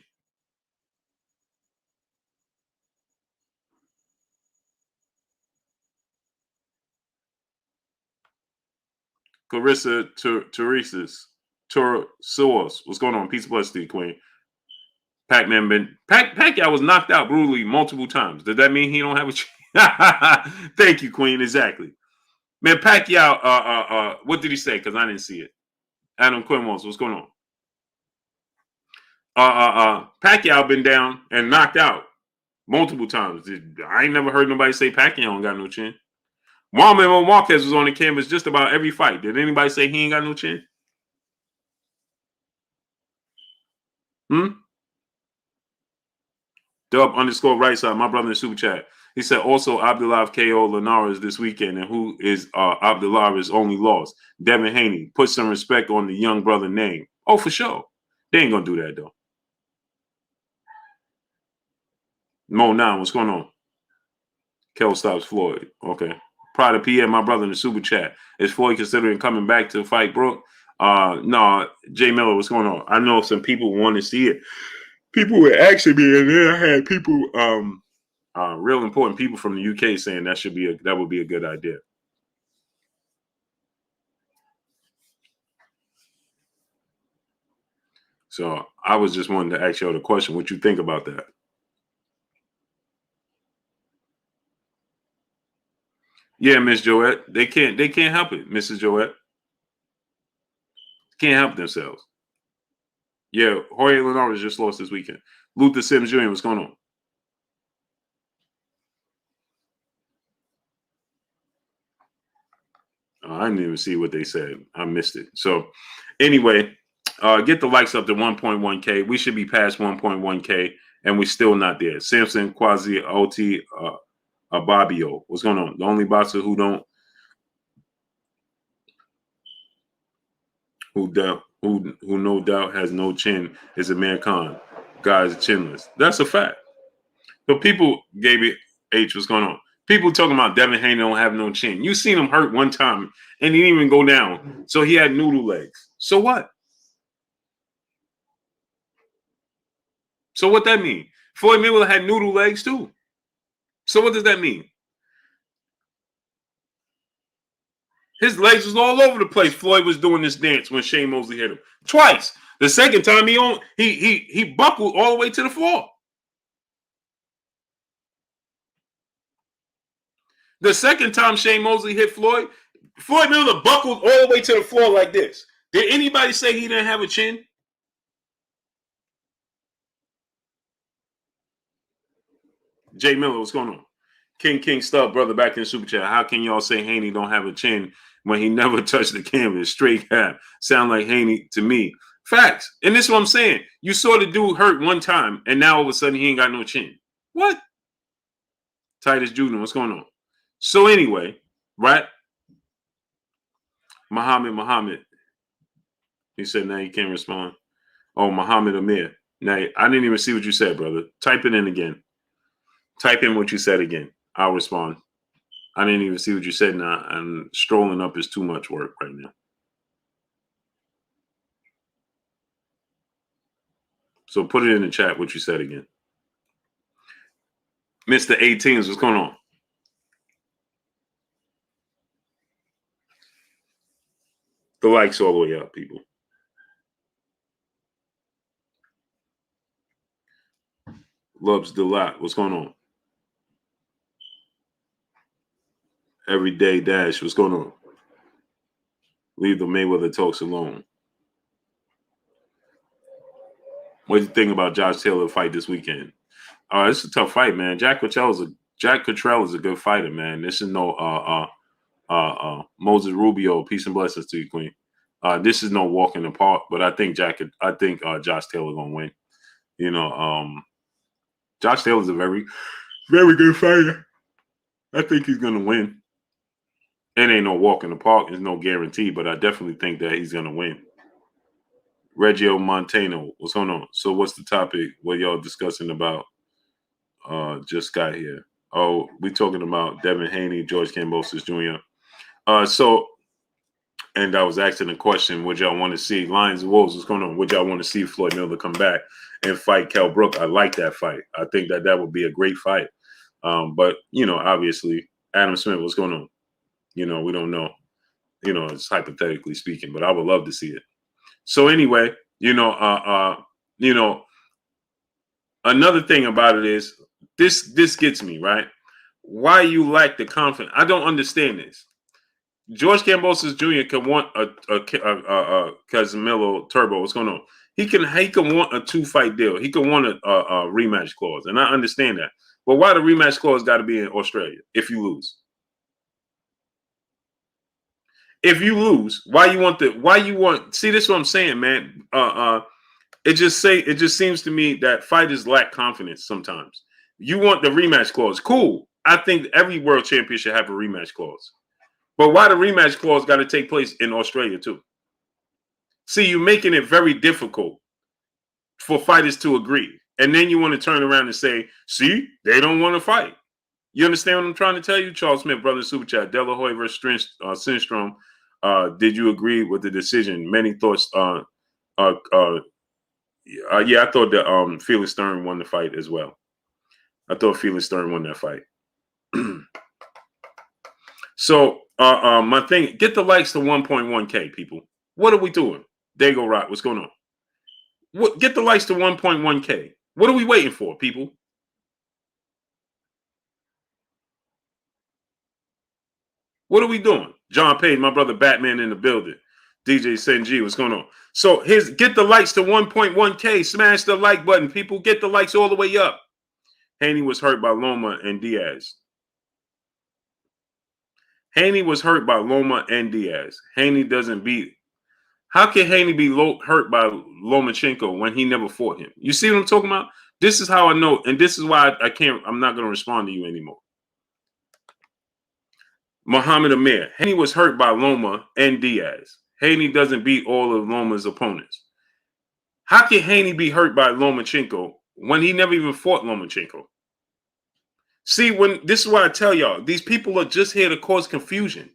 Clarissa Teresa's Soros, what's going on? Peace and blessings to you, Queen. Pacquiao was knocked out brutally multiple times. Does that mean he don't have a chin? Thank you, Queen. Exactly. Man, Pacquiao, what did he say? Because I didn't see it. Adam Quinmos, what's going on? Pacquiao been down and knocked out multiple times. I ain't never heard nobody say Pacquiao ain't got no chin. Marlon Marquez was on the canvas just about every fight. Did anybody say he ain't got no chin? Dub_right side, my brother in super chat. He said also Abdullah KO Linares this weekend, and who is Abdullah's only loss? Devin Haney. Put some respect on the young brother name. Oh, for sure. They ain't gonna do that though. Mo 9, what's going on? Kel stops Floyd. Okay. Pride of PM, my brother in the super chat. Is Floyd considering coming back to fight Brook? No, Jay Miller, what's going on? I know some people want to see it. People would actually be in there. I had people, real important people from the UK saying that would be a good idea. So I was just wanting to ask y'all the question: what you think about that? Yeah, Miss Joette, they can't help it, Mrs. Joette. Can't help themselves. Yeah, Jorge Linares just lost this weekend. Luther Sims Jr., what's going on? I didn't even see what they said. I missed it. So anyway, get the likes up to 1.1K. We should be past 1.1K, and we're still not there. Samson Quasi OT Ababio. What's going on? The only boxer who no doubt has no chin is Amir Khan. Guys chinless. That's a fact. But people gave it H. What's going on? People talking about Devin Haney don't have no chin. You seen him hurt one time and he didn't even go down. So he had noodle legs. So what? So what that mean? Floyd Mayweather had noodle legs too. So what does that mean? His legs was all over the place. Floyd was doing this dance when Shane Mosley hit him twice. The second time he buckled all the way to the floor. The second time Shane Mosley hit Floyd Mayweather buckled all the way to the floor like this. Did anybody say he didn't have a chin? Jay Miller, what's going on? King Stub, brother, back in the super chat. How can y'all say Haney don't have a chin when he never touched the canvas? Straight hat. Sound like Haney to me. Facts. And this is what I'm saying. You saw the dude hurt one time, and now all of a sudden he ain't got no chin. What? Titus Jr., what's going on? So anyway, right? Muhammad. He said now you can't respond. Oh, Muhammad Amir. Now, I didn't even see what you said, brother. Type it in again. Type in what you said again. I'll respond. I didn't even see what you said now, and strolling up is too much work right now. So put it in the chat what you said again. Mr. 18s, what's going on? The likes all the way up, people. Loves the lot. What's going on? Everyday Dash. What's going on? Leave the Mayweather talks alone. What do you think about Josh Taylor fight this weekend? It's a tough fight, man. Jack Cottrell is a good fighter, man. This is no Moses Rubio. Peace and blessings to you, Queen. This is no walk in the park, but I think Josh Taylor gonna win. You know, Josh Taylor's a very, very good fighter. I think he's gonna win. It ain't no walk in the park. There's no guarantee, but I definitely think that he's gonna win. Reggio Montano, what's going on? So what's the topic? What y'all discussing about? Just got here. Oh, we talking about Devin Haney, George Kambosos Jr. And I was asking a question, would y'all want to see Lions and Wolves? What's going on? Would y'all want to see Floyd Mayweather come back and fight Kell Brook? I like that fight. I think that would be a great fight. But, obviously, Adam Smith, what's going on? We don't know. It's hypothetically speaking, but I would love to see it. So anyway, another thing about it is this gets me, right? Why you lack the confidence? I don't understand this. George Kambosos Jr. can want a Casemiro Turbo. What's going on? He can want a 2-fight deal. He can want a rematch clause, and I understand that. But why the rematch clause got to be in Australia if you lose? If you lose, why you want? See, this is what I'm saying, man. It just seems to me that fighters lack confidence sometimes. You want the rematch clause. Cool. I think every world champion should have a rematch clause. But why the rematch clause got to take place in Australia too? See, you're making it very difficult for fighters to agree. And then you want to turn around and say, see, they don't want to fight. You understand what I'm trying to tell you? Charles Smith, brother, super chat. De La Hoya versus Sinstrom. Did you agree with the decision? Many thoughts. Yeah, I thought that Felix Stern won the fight as well. I thought Felix Stern won that fight. So my thing, get the likes to 1.1K, people. What are we doing? Dago Rock, what's going on? Get the likes to 1.1K. What are we waiting for, people? What are we doing? John Page, my brother Batman in the building. DJ Senji, what's going on? So get the likes to 1.1K. Smash the like button, people. Get the likes all the way up. Haney was hurt by Loma and Diaz. Haney was hurt by Loma and Diaz. Haney doesn't beat. How can Haney be hurt by Lomachenko when he never fought him? You see what I'm talking about? This is how I know, and this is why I can't. I'm not going to respond to you anymore. Muhammad Amir. Haney was hurt by Loma and Diaz. Haney doesn't beat all of Loma's opponents. How can Haney be hurt by Lomachenko when he never even fought Lomachenko? See, when this is why I tell y'all, these people are just here to cause confusion.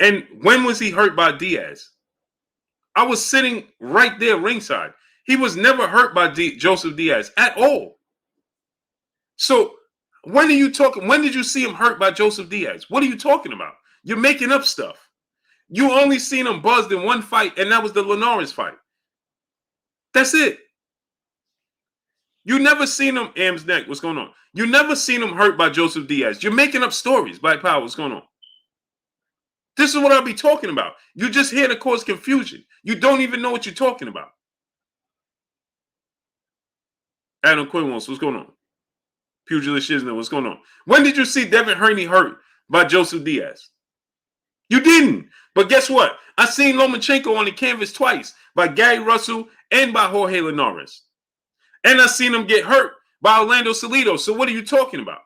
And when was he hurt by Diaz? I was sitting right there ringside. He was never hurt by Joseph Diaz at all. So when are you talking? When did you see him hurt by Joseph Diaz? What are you talking about? You're making up stuff. You only seen him buzzed in one fight, and that was the Linares fight. That's it. You never seen him, Am's neck. What's going on? You never seen him hurt by Joseph Diaz. You're making up stories. Black Power, what's going on? This is what I'll be talking about. You're just here to cause confusion. You don't even know what you're talking about. Adam Quinwos, what's going on? Pugilist Shiznell, what's going on? When did you see Devin Haney hurt by Joseph Diaz? You didn't. But guess what? I seen Lomachenko on the canvas twice by Gary Russell and by Jorge Linares. And I seen him get hurt by Orlando Salido. So what are you talking about?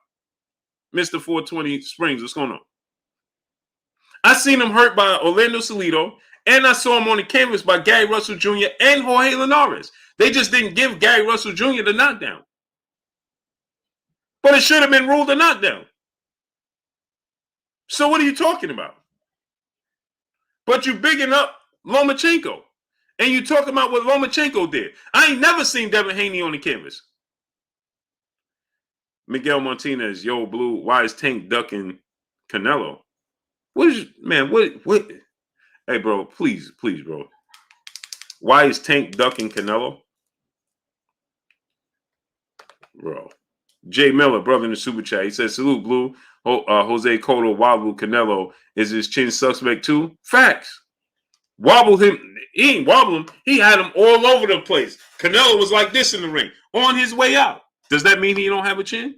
Mr. 420 Springs, what's going on? I seen him hurt by Orlando Salido, and I saw him on the canvas by Gary Russell Jr. and Jorge Linares. They just didn't give Gary Russell Jr. the knockdown. But it should have been ruled a knockdown. So what are you talking about? But you bigging up Lomachenko. And you talking about what Lomachenko did. I ain't never seen Devin Haney on the canvas. Miguel Martinez, yo, Blue, why is Tank ducking Canelo? What is, man, what? Hey, bro, please, bro. Why is Tank ducking Canelo? Bro. Jay Miller, brother in the super chat, he says, salute, Blue. Jose Cotto wobbled Canelo. Is his chin suspect too? Facts. Wobbled him. He ain't wobbled him. He had him all over the place. Canelo was like this in the ring on his way out. Does that mean he don't have a chin?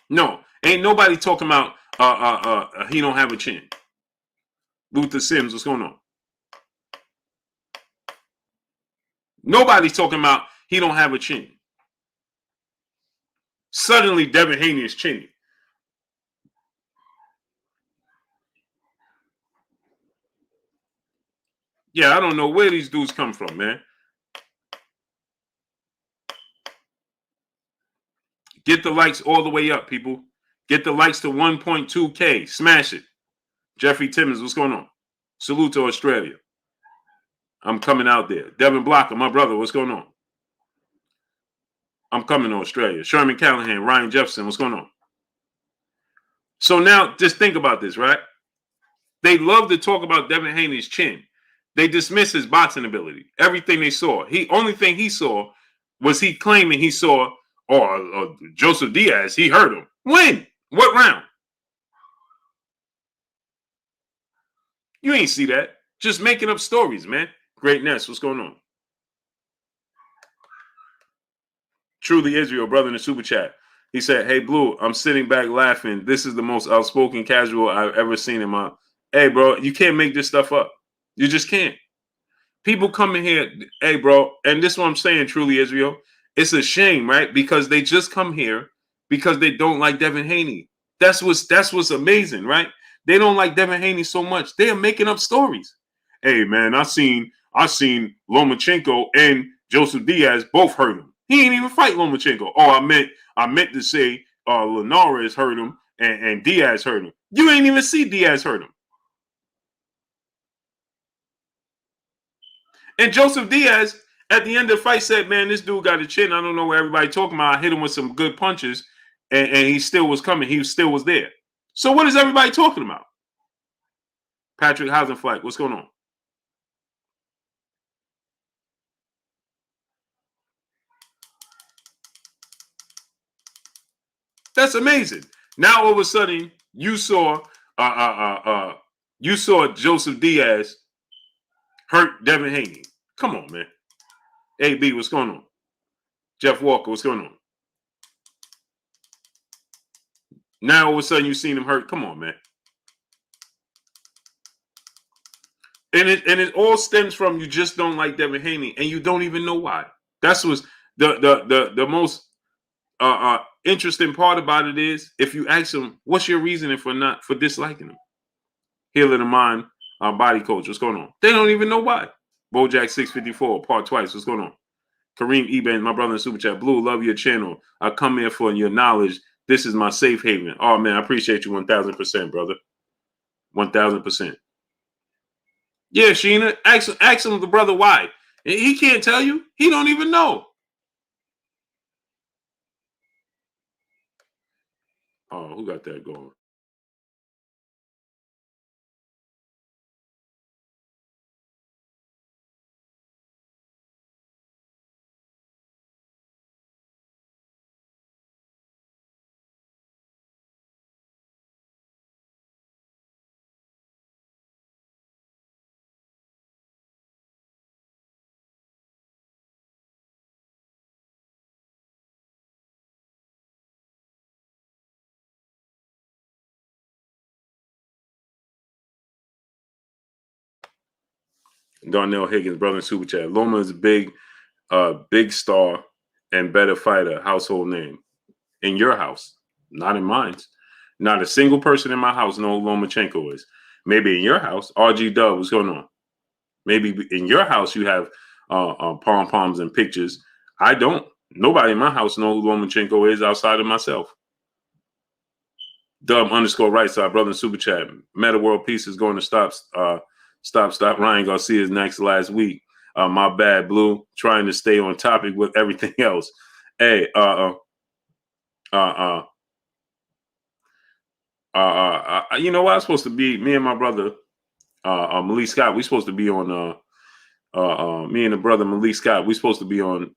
No. Ain't nobody talking about he don't have a chin. Luther Sims, what's going on? Nobody's talking about he don't have a chin. Suddenly, Devin Haney is chinny. Yeah, I don't know where these dudes come from, man. Get the likes all the way up, people. Get the likes to 1.2K. Smash it. Jeffrey Timmons, what's going on? Salute to Australia. I'm coming out there. Devin Blocker, my brother, what's going on? I'm coming to Australia. Sherman Callahan, Ryan Jefferson, what's going on? So now, just think about this, right? They love to talk about Devin Haney's chin. They dismiss his boxing ability. Everything they saw. Only thing he saw was he claiming he saw, Joseph Diaz, he hurt him. When? What round? You ain't see that. Just making up stories, man. Great Ness, what's going on? Truly Israel, brother in the super chat. He said, hey, Blue, I'm sitting back laughing. This is the most outspoken casual I've ever seen in my... Hey, bro, you can't make this stuff up. You just can't. People come in here, hey, bro, and this is what I'm saying, Truly Israel. It's a shame, right? Because they just come here because they don't like Devin Haney. That's what's amazing, right? They don't like Devin Haney so much. They are making up stories. Hey, man, I seen Lomachenko and Joseph Diaz both hurt him. He ain't even fight Lomachenko. Oh, I meant to say Linares hurt him and Diaz hurt him. You ain't even see Diaz hurt him. And Joseph Diaz, at the end of the fight, said, man, this dude got a chin. I don't know what everybody talking about. I hit him with some good punches, and he still was coming. He still was there. So what is everybody talking about? Patrick Hausenfleck, what's going on? That's amazing. Now all of a sudden you saw Joseph Diaz hurt Devin Haney. Come on, man. AB, what's going on? Jeff Walker, what's going on? Now all of a sudden you seen him hurt. Come on, man. And it all stems from you just don't like Devin Haney, and you don't even know why. That's what's the most interesting part about it is if you ask them, what's your reasoning for disliking him? Healing the Mind, body coach, what's going on? They don't even know why. Bojack 654, part twice, what's going on? Kareem Eben, my brother in Super Chat, Blue, love your channel. I come here for your knowledge. This is my safe haven. Oh man, I appreciate you 1000%, brother. 1000%. Yeah, Sheena, ask him the brother why. He can't tell you. He don't even know. Oh, who got that going? Darnell Higgins, brother in Super Chat. Loma is a big star and better fighter, household name. In your house, not in mine. Not a single person in my house knows who Lomachenko is. Maybe in your house, RG Dub, what's going on? Maybe in your house you have pom-poms and pictures. I don't. Nobody in my house knows who Lomachenko is outside of myself. Dub _ right side, brother in Super Chat. Meta World Peace is going to stop. Ryan Garcia's next last week. My bad, Blue. Trying to stay on topic with everything else. Hey, you know what? I'm supposed to be, me and my brother, Malik Scott, we supposed to be on, me and the brother Malik Scott, we supposed to be on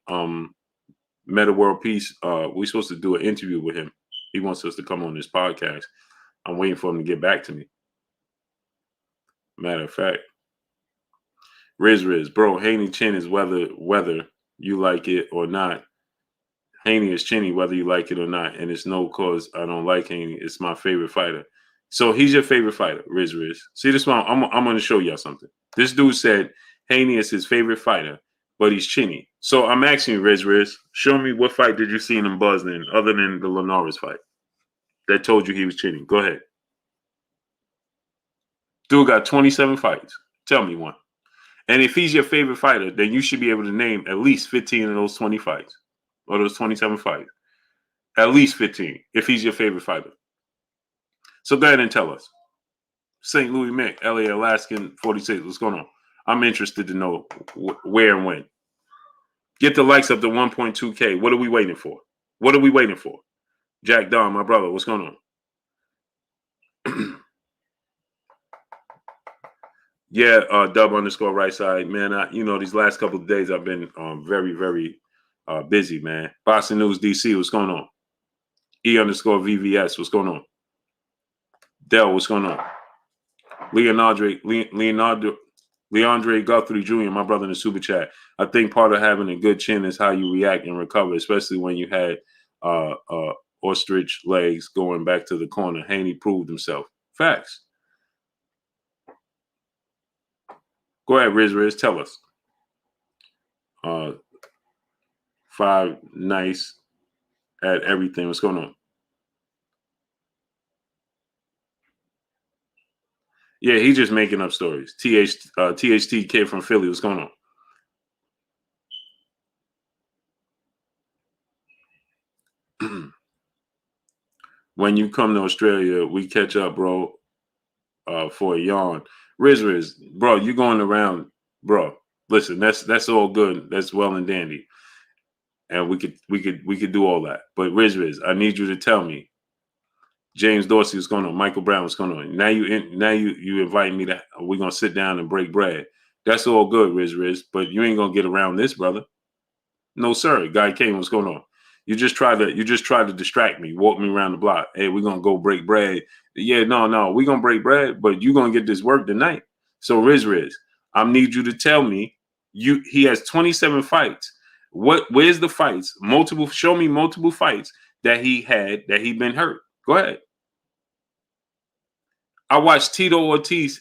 Meta World Peace. We supposed to do an interview with him. He wants us to come on this podcast. I'm waiting for him to get back to me. Matter of fact, Riz, bro, Haney chin is whether you like it or not. Haney is chinny whether you like it or not, and it's no cause I don't like Haney. It's my favorite fighter. So he's your favorite fighter, Riz. See, this one, I'm going to show y'all something. This dude said Haney is his favorite fighter, but he's chinny. So I'm asking you, Riz, show me what fight did you see him buzzed in other than the Linares fight that told you he was chinny? Go ahead. Dude got 27 fights. Tell me one. And if he's your favorite fighter, then you should be able to name at least 15 of those 20 fights or those 27 fights. At least 15 if he's your favorite fighter. So go ahead and tell us. St. Louis Mick, LA Alaskan 46. What's going on? I'm interested to know where and when. Get the likes up to 1.2K. What are we waiting for? What are we waiting for? Jack Don, my brother, what's going on? Yeah, Dub _ right side. Man, these last couple of days I've been very, very busy, man. Boston News DC, what's going on? E _ VVS, what's going on? Dell, what's going on? Leandre Guthrie Jr., my brother in the Super Chat. I think part of having a good chin is how you react and recover, especially when you had ostrich legs going back to the corner. Haney proved himself. Facts. Go ahead, Riz, tell us. 5 nice at everything. What's going on? Yeah, he's just making up stories. THT kid from Philly. What's going on? When you come to Australia, we catch up, bro, for a yarn. Riz, bro, you going around, bro. Listen, that's all good. That's well and dandy. And we could do all that. But Riz, I need you to tell me. James Dorsey, what's going on? Michael Brown, what's going on? Now you invite me to, we're gonna sit down and break bread. That's all good, Riz, but you ain't gonna get around this, brother. No, sir. Guy Kane, what's going on? You just try to distract me, walk me around the block. Hey, we're gonna go break bread. Yeah, no, we're gonna break bread, but you're gonna get this work tonight. So Riz, I need you to tell me he has 27 fights. Where's the fights? Show me multiple fights that he had that he been hurt. Go ahead. I watched Tito Ortiz,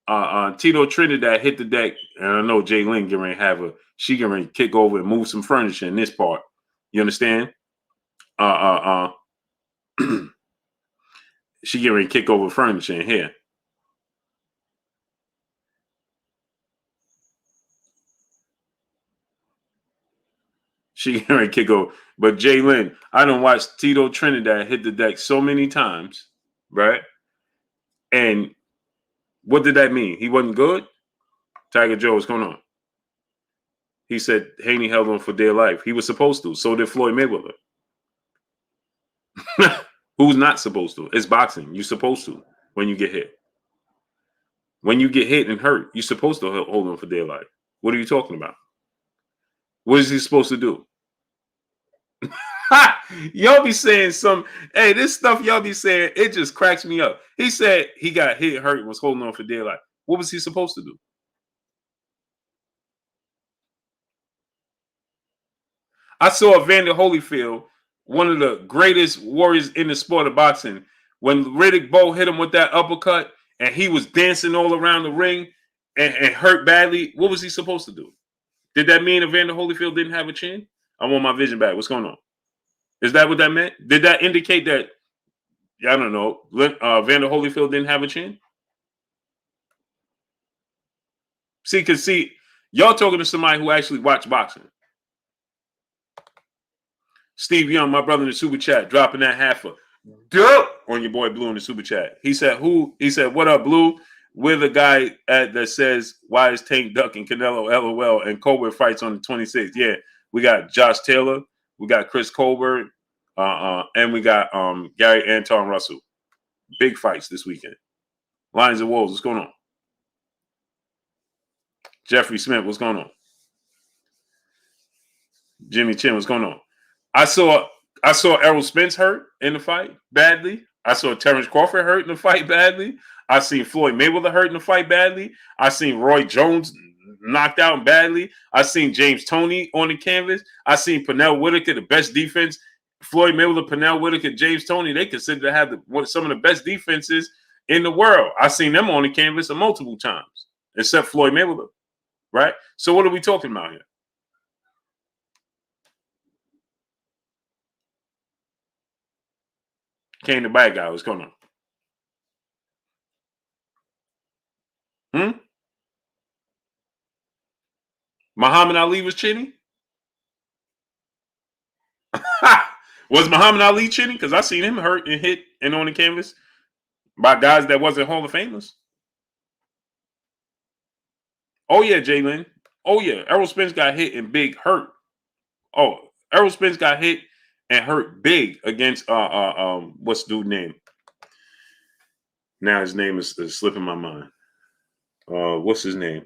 Tito Trinidad hit the deck, and I know Jay Lynn getting ready to have she getting ready to kick over and move some furniture in this part. You understand? She getting ready to kick over furniture in here. She getting ready to kick over. But Jay Lynn, I done watched Tito Trinidad hit the deck so many times, right? And what did that mean? He wasn't good? Tiger Joe, what's going on? He said Haney held on for dear life. He was supposed to. So did Floyd Mayweather. Who's not supposed to? It's boxing. You're supposed to when you get hit. When you get hit and hurt, you're supposed to hold on for dear life. What are you talking about? What is he supposed to do? Y'all be saying hey, this stuff y'all be saying, it just cracks me up. He said he got hit, hurt, and was holding on for dear life. What was he supposed to do? I saw Evander Holyfield, one of the greatest warriors in the sport of boxing, when Riddick Bowe hit him with that uppercut and he was dancing all around the ring and hurt badly. What was he supposed to do? Did that mean Evander Holyfield didn't have a chin? I want my vision back. What's going on? Is that what that meant? Did that indicate that, I don't know, Evander Holyfield didn't have a chin? See, y'all talking to somebody who actually watched boxing. Steve Young, my brother in the super chat, dropping that half a dope on your boy Blue in the super chat. He said, He said, what up, Blue? We're the guy that says, why is Tank ducking Canelo, LOL, and Colbert fights on the 26th. Yeah, we got Josh Taylor, we got Chris Colbert, and we got Gary Anton Russell. Big fights this weekend. Lions and Wolves, what's going on? Jeffrey Smith, what's going on? Jimmy Chin, what's going on? I saw Errol Spence hurt in the fight badly. I saw Terrence Crawford hurt in the fight badly. I seen Floyd Mayweather hurt in the fight badly. I seen Roy Jones knocked out badly. I seen James Toney on the canvas. I seen Pernell Whitaker, the best defense. Floyd Mayweather, Pernell Whitaker, James Toney, they consider to have some of the best defenses in the world. I seen them on the canvas multiple times, except Floyd Mayweather, right? So what are we talking about here? Kane the bad guy. What's going on? Muhammad Ali was chinny? Was Muhammad Ali chinny? Because I seen him hurt and hit and on the canvas by guys that wasn't Hall of Famers. Oh, yeah, Jalen. Oh, yeah. Errol Spence got hit and big hurt. Oh, Errol Spence got hit and hurt big against what's the dude's name? Now his name is slipping my mind. What's his name?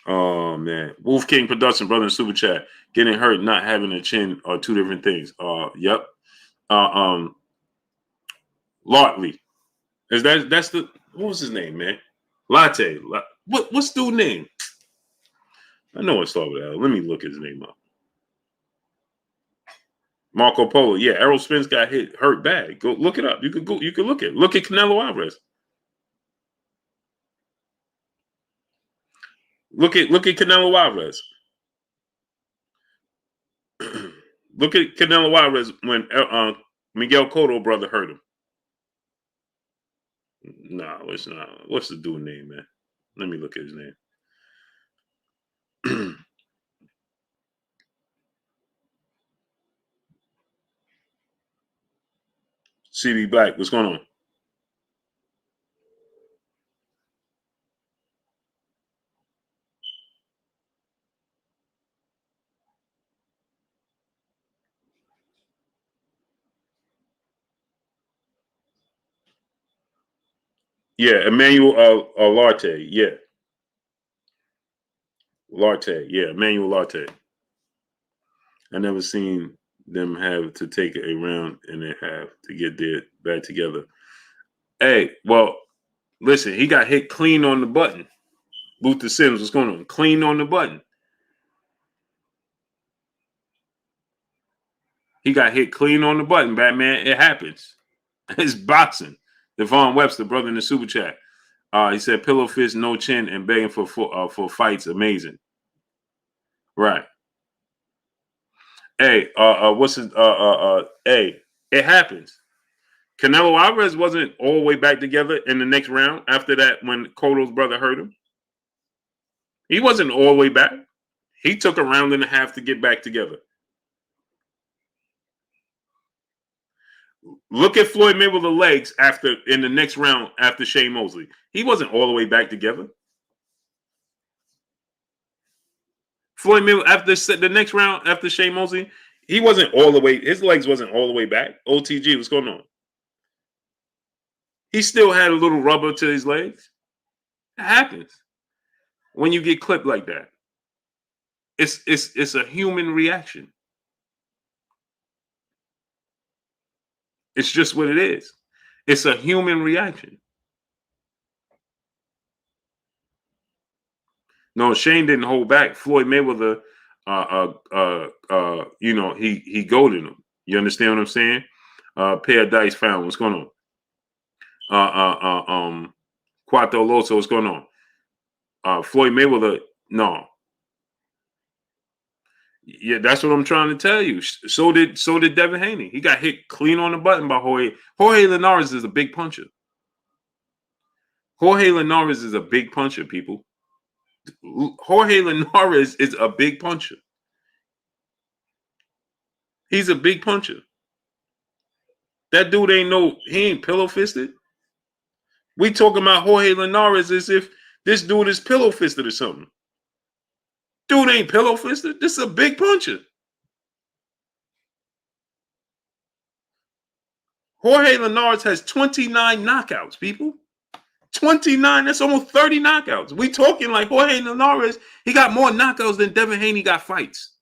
Oh man, Wolf King Production, brother in super chat. Getting hurt, not having a chin are two different things. Yep. Lartley. That's the what was his name, man? Latte. What's dude's name? I know it's all that. Let me look his name up. Marco Polo. Yeah, Errol Spence got hurt bad. Go look it up. You could look at Canelo Alvarez. Look at Canelo Alvarez. Look at Canelo Alvarez when Miguel Cotto brother hurt him. No, it's not. What's the dude's name, man? Let me look at his name. CB Black, what's going on? Yeah, Emmanuel Larte. Yeah. Larte. Yeah, Emmanuel Larte. I never seen them have to take a round and they have to get their back together. Hey, well, listen, he got hit clean on the button. Luther Sims, what's going on? Clean on the button. He got hit clean on the button, Batman. It happens. It's boxing. Devon Webster, brother in the super chat. He said pillow fist, no chin, and begging for fights. Amazing. Right. Hey, what's his hey, it happens. Canelo Alvarez wasn't all the way back together in the next round after that when Cotto's brother hurt him. He wasn't all the way back. He took a round and a half to get back together. Look at Floyd Mayweather's legs in the next round after Shane Mosley. He wasn't all the way back together. Floyd Mayweather after the next round after Shane Mosley, he wasn't all the way. His legs wasn't all the way back. OTG, what's going on? He still had a little rubber to his legs. It happens when you get clipped like that. It's a human reaction. It's just what it is. It's a human reaction. No, Shane didn't hold back. Floyd Mayweather, he goaded him. You understand what I'm saying? Pair of dice found. What's going on? Cuatro Loso, what's going on? Floyd Mayweather, no. Yeah, that's what I'm trying to tell you. So did Devin Haney. He got hit clean on the button by Jorge. Jorge Linares is a big puncher. Jorge Linares is a big puncher, people. Jorge Linares is a big puncher. He's a big puncher. That dude he ain't pillow fisted. We talking about Jorge Linares as if this dude is pillow fisted or something. Dude ain't pillow fisted. This is a big puncher. Jorge Linares has 29 knockouts, people. 29, that's almost 30 knockouts. We talking like Jorge Linares, he got more knockouts than Devin Haney got fights.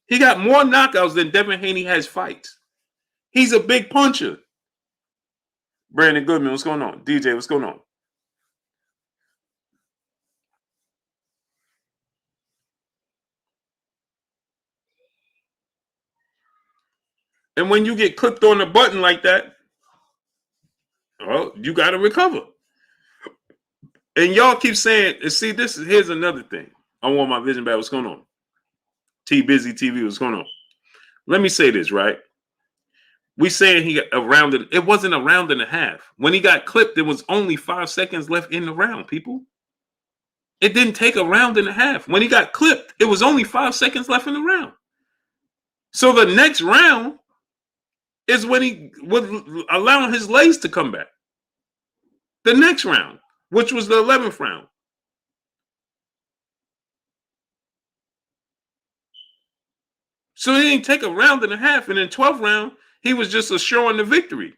He got more knockouts than Devin Haney has fights. He's a big puncher. Brandon Goodman, what's going on? DJ, what's going on? And when you get clipped on the button like that, well, you got to recover. And y'all keep saying, see, here's another thing. I want my vision back. What's going on? T Busy TV, what's going on? Let me say this, right? We saying he got a round. It wasn't a round and a half. When he got clipped, there was only 5 seconds left in the round, people. It didn't take a round and a half. When he got clipped, it was only 5 seconds left in the round. So the next round is when he was allowing his legs to come back. The next round, which was the 11th round. So he didn't take a round and a half. And in 12th round, he was just assuring the victory.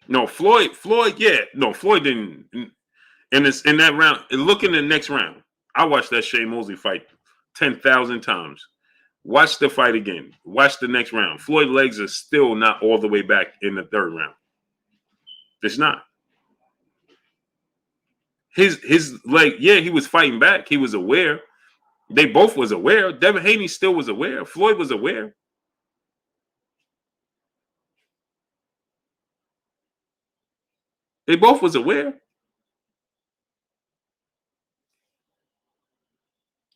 No, Floyd, yeah. No, Floyd didn't. And it's in that round. Look in the next round. I watched that Shane Mosley fight 10,000 times. Watch the fight again. Watch the next round. Floyd's legs are still not all the way back in the 3rd round. It's not. His leg, yeah, he was fighting back. He was aware. They both was aware. Devin Haney still was aware. Floyd was aware. They both was aware.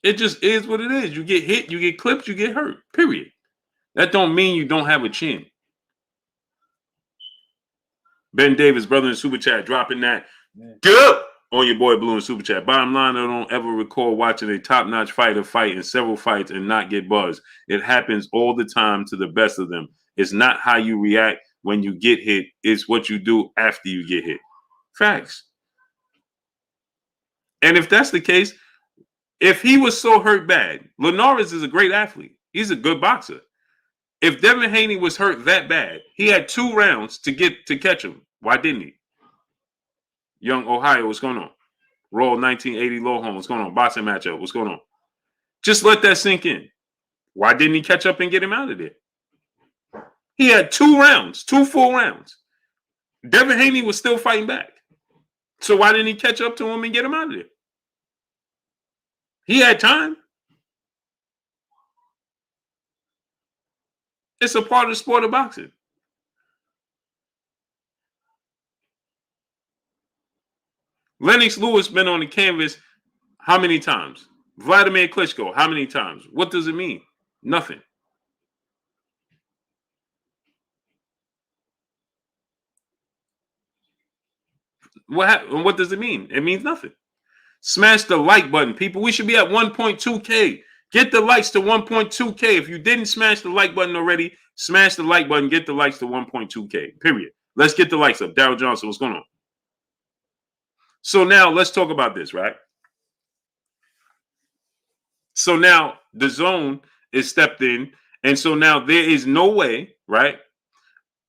It just is what it is. You get hit, you get clipped, you get hurt. Period. That don't mean you don't have a chin. Ben Davis, brother in Super Chat, dropping that duh on your boy Blue in Super Chat. Bottom line, I don't ever recall watching a top-notch fighter fight in several fights and not get buzzed. It happens all the time to the best of them. It's not how you react when you get hit. It's what you do after you get hit. Facts. And if that's the case, if he was so hurt bad, Linares is a great athlete. He's a good boxer. If Devin Haney was hurt that bad, he had 2 rounds to catch him. Why didn't he? Young Ohio, what's going on? Roll 1980 Lowhome, what's going on? Boxing matchup, what's going on? Just let that sink in. Why didn't he catch up and get him out of there? He had 2 rounds, 2 full rounds. Devin Haney was still fighting back. So why didn't he catch up to him and get him out of there? He had time. It's a part of the sport of boxing. Lennox Lewis been on the canvas how many times? Vladimir Klitschko, how many times? What does it mean? Nothing. What does it mean? It means nothing. Smash the like button, people. We should be at 1.2K. Get the likes to 1.2K. If you didn't smash the like button already, smash the like button. Get the likes to 1.2K. Period. Let's get the likes up. Darryl Johnson, what's going on? So now let's talk about this, right? So now the zone is stepped in, and so now there is no way, right?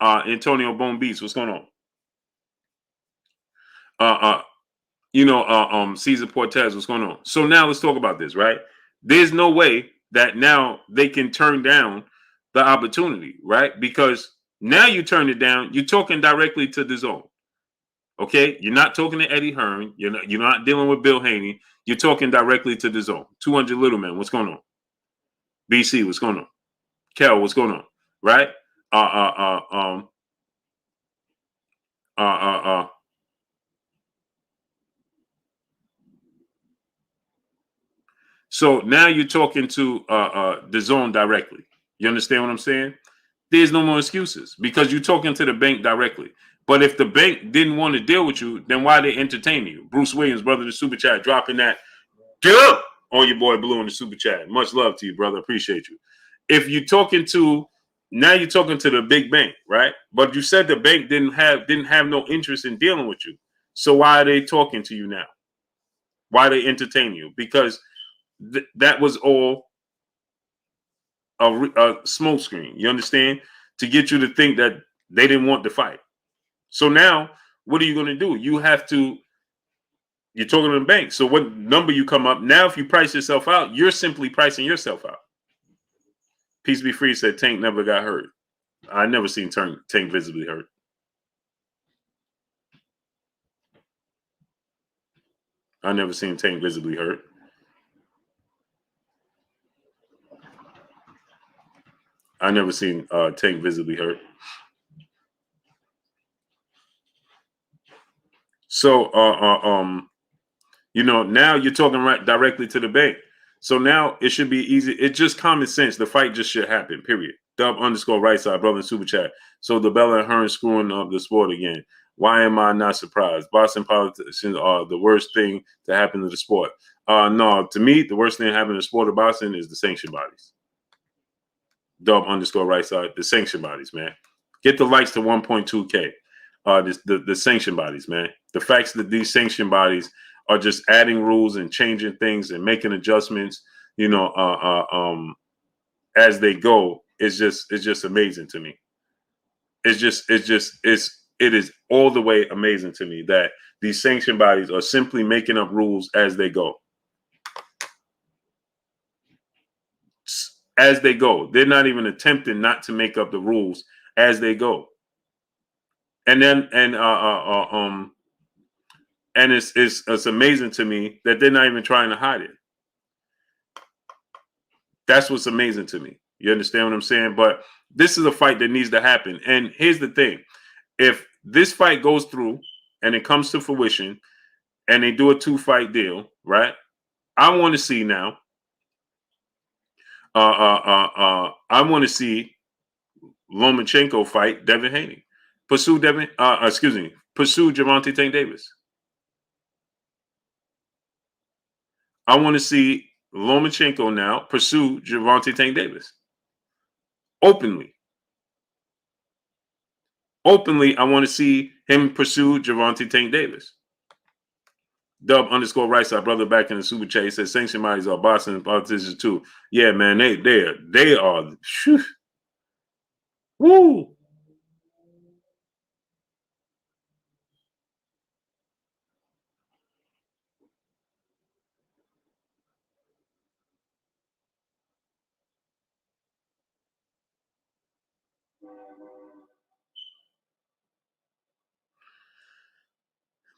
Antonio Bone Beats, what's going on? Uh, uh, Caesar Portez, what's going on? So now let's talk about this, right? There's no way that now they can turn down the opportunity, right? Because now you turn it down, you're talking directly to the zone. Okay, you're not talking to Eddie Hearn. You're not dealing with Bill Haney. You're talking directly to the zone. 200 Little Man, what's going on? BC, what's going on? Kel, what's going on? Right? Uh, uh, uh, um, uh, uh, uh. So now you're talking to the zone directly. You understand what I'm saying? There's no more excuses because you're talking to the bank directly. But if the bank didn't want to deal with you, then why they entertain you? Bruce Williams, brother, the super chat, dropping that. Get up on your boy Blue in the super chat. Much love to you, brother. Appreciate you. If you're talking to now, you're talking to the big bank, right? But you said the bank didn't have no interest in dealing with you. So why are they talking to you now? Why they entertain you? Because that was all a smoke screen. You understand? To get you to think that they didn't want the fight. So now, what are you going to do? You're talking to the bank. So what number you come up now? If you price yourself out, you're simply pricing yourself out. Peace be free said Tank never got hurt. I never seen Tank visibly hurt. I never seen Tank visibly hurt. I never seen Tank visibly hurt. So now you're talking right directly to the bank. So now it should be easy. It's just common sense. The fight just should happen. Period. Dub _ right side, brother in super chat. So the Bella and Hearn screwing up the sport again. Why am I not surprised? Boston politicians are the worst thing to happen to the sport. No, to me, the worst thing that happened to the sport of boxing is the sanction bodies. Dub _ right side. The sanction bodies, man. Get the likes to 1.2K. The sanction bodies, man. The facts that these sanction bodies are just adding rules and changing things and making adjustments, as they go, it's just amazing to me. It is all the way amazing to me that these sanction bodies are simply making up rules as they go. As they go, they're not even attempting not to make up the rules as they go. And then and it's amazing to me that they're not even trying to hide it. That's what's amazing to me. You understand what I'm saying? But this is a fight that needs to happen. And here's the thing. If this fight goes through and it comes to fruition and they do a 2-fight deal, right? I want to see now. I want to see Lomachenko fight Devin Haney. Pursue Gervonta Tank Davis. I want to see Lomachenko now pursue Gervonta Tank Davis. Openly, I want to see him pursue Gervonta Tank Davis. Dub _ right side, brother back in the super chat. He says sanction bodies are Boston politicians too. Yeah, man, they are. Whew. Woo.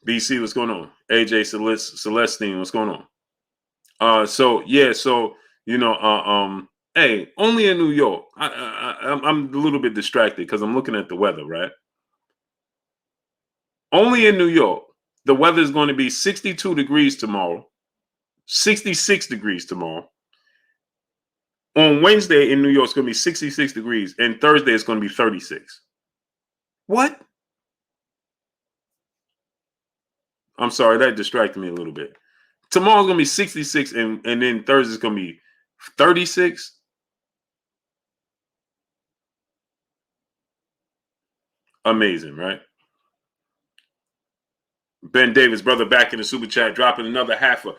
BC, what's going on? AJ Celestine, what's going on? So hey, only in New York. I'm a little bit distracted because I'm looking at the weather, right? Only in New York, the weather is going to be 62 degrees tomorrow, 66 degrees tomorrow. On Wednesday in New York, it's going to be 66 degrees, and Thursday it's going to be 36. What? I'm sorry, that distracted me a little bit. Tomorrow's going to be 66, and then Thursday's going to be 36. Amazing, right? Ben Davis, brother, back in the super chat, dropping another half a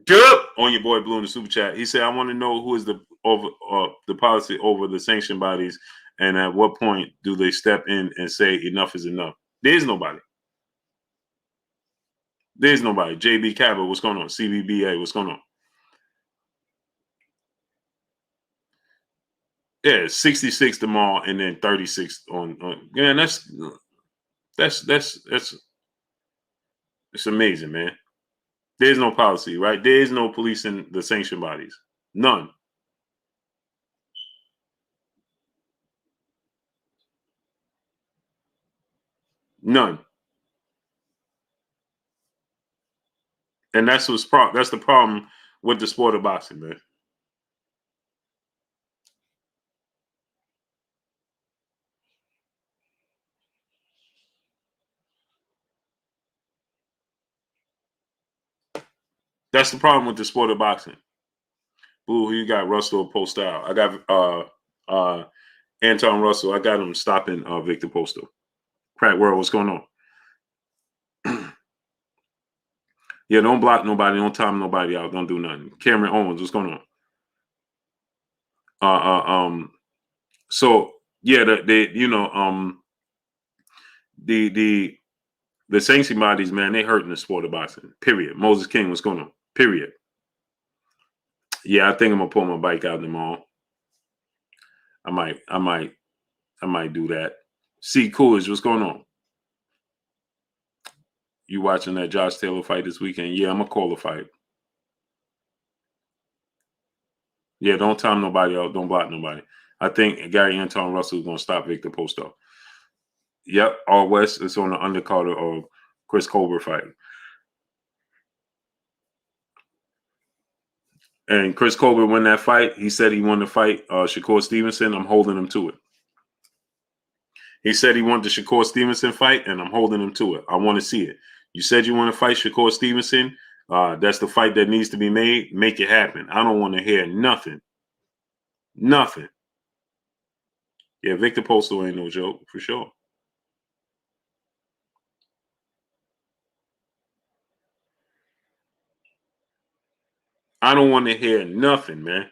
dub on your boy Blue in the super chat. He said, "I want to know who is the policy over the sanction bodies, and at what point do they step in and say enough is enough?" There's nobody. There's nobody. JB Cabot, what's going on? CBBA, what's going on? Yeah, 66 tomorrow, and then 36 on. Yeah, that's it's amazing, man. There's no policy, right? There is no policing the sanction bodies. None. None. And that's the problem with the sport of boxing, man. That's the problem with the sport of boxing. Blue, who you got? Russell or Postal? I got Anton Russell. I got him stopping Victor Postal. Crack World, what's going on? Yeah, don't block nobody, don't time nobody out, don't do nothing. Cameron Owens, what's going on? So yeah, the sanction bodies, man, they hurting the sport of boxing. Period. Moses King, what's going on? Period. Yeah, I think I'm gonna pull my bike out tomorrow. I might do that. C Coolidge, what's going on? You watching that Josh Taylor fight this weekend? Yeah, I'm gonna call the fight. Yeah, don't time nobody out. Don't block nobody. I think Gary Anton Russell is gonna stop Victor Postol. Yep, all West. It's on the undercard of Chris Colbert fight. And Chris Colbert won that fight. He said he wanted to fight Shakur Stevenson. I'm holding him to it. He said he wanted the Shakur Stevenson fight, and I'm holding him to it. I want to see it. You said you want to fight Shakur Stevenson. That's the fight that needs to be made. Make it happen. I don't want to hear nothing. Nothing. Yeah, Victor Postal ain't no joke, for sure. I don't want to hear nothing, man.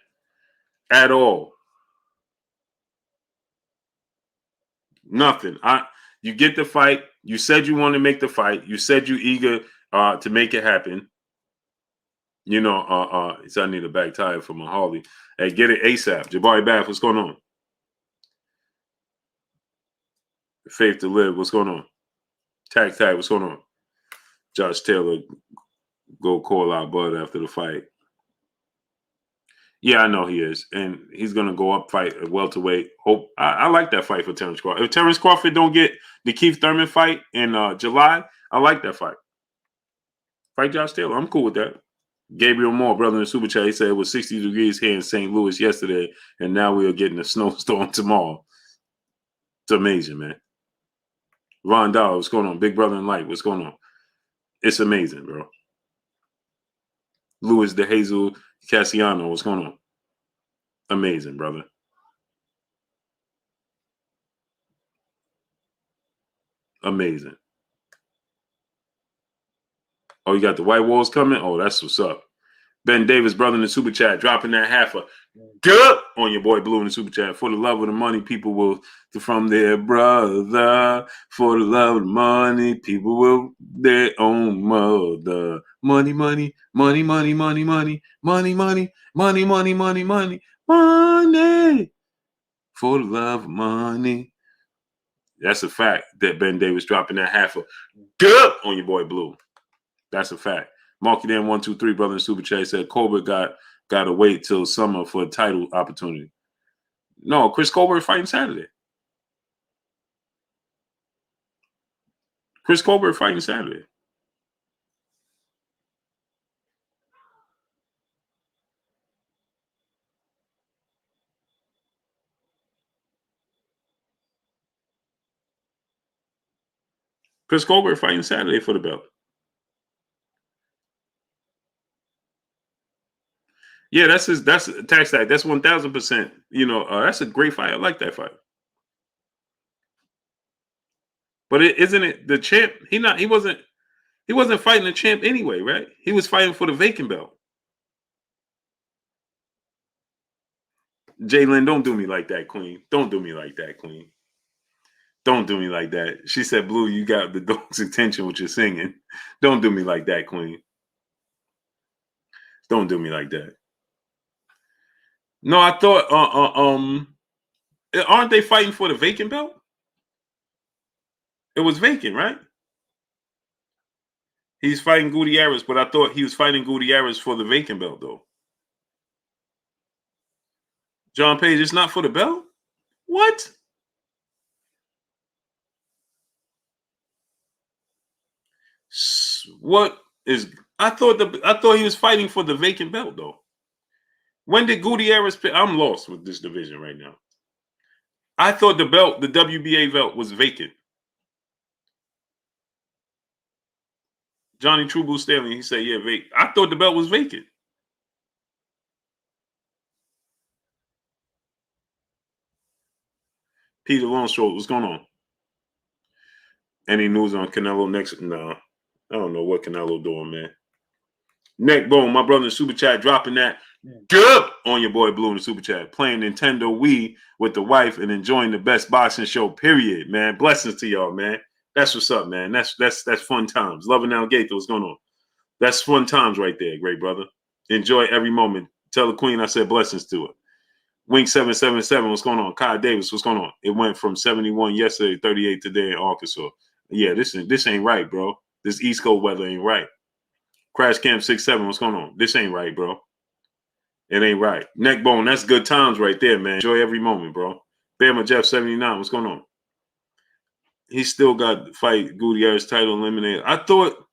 At all. Nothing. You get the fight. You said you want to make the fight. You said you eager to make it happen. You know, so I need a back tire for my Harley. Hey, get it ASAP. Jabari Bath, what's going on? Faith to Live, what's going on? Tag, what's going on? Josh Taylor, go call out Bud after the fight. Yeah, I know he is. And he's going to go up fight at welterweight. Hope I like that fight for Terrence Crawford. If Terrence Crawford don't get the Keith Thurman fight in July, I like that fight. Fight Josh Taylor. I'm cool with that. Gabriel Moore, brother in the super chat, he said it was 60 degrees here in St. Louis yesterday, and now we are getting a snowstorm tomorrow. It's amazing, man. Ron Dollar, what's going on? Big brother in light, what's going on? It's amazing, bro. Louis De Hazel Cassiano, what's going on? Amazing, brother. Amazing. Oh, you got the white walls coming? Oh, that's what's up. Ben Davis, brother in the super chat, dropping that half a dub on your boy Blue in the super chat. For the love of the money, people will from their brother. For the love of the money, people will their own mother. Money, money, money, money, money, money, money, money, money, money, money, money, money. For the love of money. That's a fact that Ben Davis dropping that half a good on your boy Blue. That's a fact. Marky Dan 123 brother in Super Chat said Colbert got to wait till summer for a title opportunity. No, Chris Colbert fighting Saturday. Chris Colbert fighting Saturday. Chris Colbert fighting Saturday for the belt. Yeah, that's tax tag. That's 1,000%. That's a great fight. I like that fight. But isn't it the champ? He wasn't fighting the champ anyway, right? He was fighting for the vacant belt. Jalen, don't do me like that, Queen. Don't do me like that, Queen. Don't do me like that. She said, Blue, you got the dog's attention with your singing. Don't do me like that, Queen. Don't do me like that. No, I thought aren't they fighting for the vacant belt? It was vacant, right? He's fighting Gutierrez, but I thought he was fighting Gutierrez for the vacant belt, though. John Page, it's not for the belt? What? What is? I thought he was fighting for the vacant belt, though. When did Gutierrez pick? I'm lost with this division right now. I thought the WBA belt was vacant. Johnny True Blue Stanley, he said, yeah, vacant. I thought the belt was vacant. Peter Longshore, what's going on? Any news on Canelo next? No, I don't know what Canelo doing, man. Neck Bone, my brother in Super Chat, dropping that good on your boy Blue in the Super Chat. Playing Nintendo Wii with the wife and enjoying the best boxing show, period, man. Blessings to y'all, man. That's what's up, man. That's fun times. Loving Alligator, what's going on? That's fun times right there, great brother. Enjoy every moment. Tell the queen I said blessings to her. Wink 777, what's going on? Kai Davis, what's going on? It went from 71 yesterday, 38 today in Arkansas. Yeah, this ain't right, bro. This East Coast weather ain't right. Crash Camp 67, what's going on? This ain't right, bro. It ain't right. Neckbone, that's good times right there, man. Enjoy every moment, bro. Bama Jeff 79, what's going on? He still got the fight Gutierrez title eliminated. I thought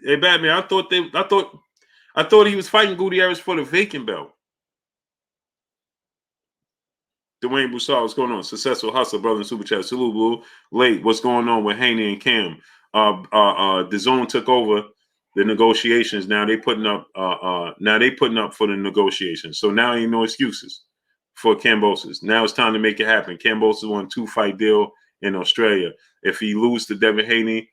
hey Batman, I thought he was fighting Gutierrez for the vacant belt. Dwayne Broussard, what's going on? Successful hustler, brother in Super Chat. Salute, Blue. Late, what's going on with Haney and Cam? The zone took over the negotiations. Now they putting up for the negotiations. So now ain't no excuses for Kambosos. Now it's time to make it happen. Kambosos won a 2-fight deal in Australia. If he loses to Devin Haney,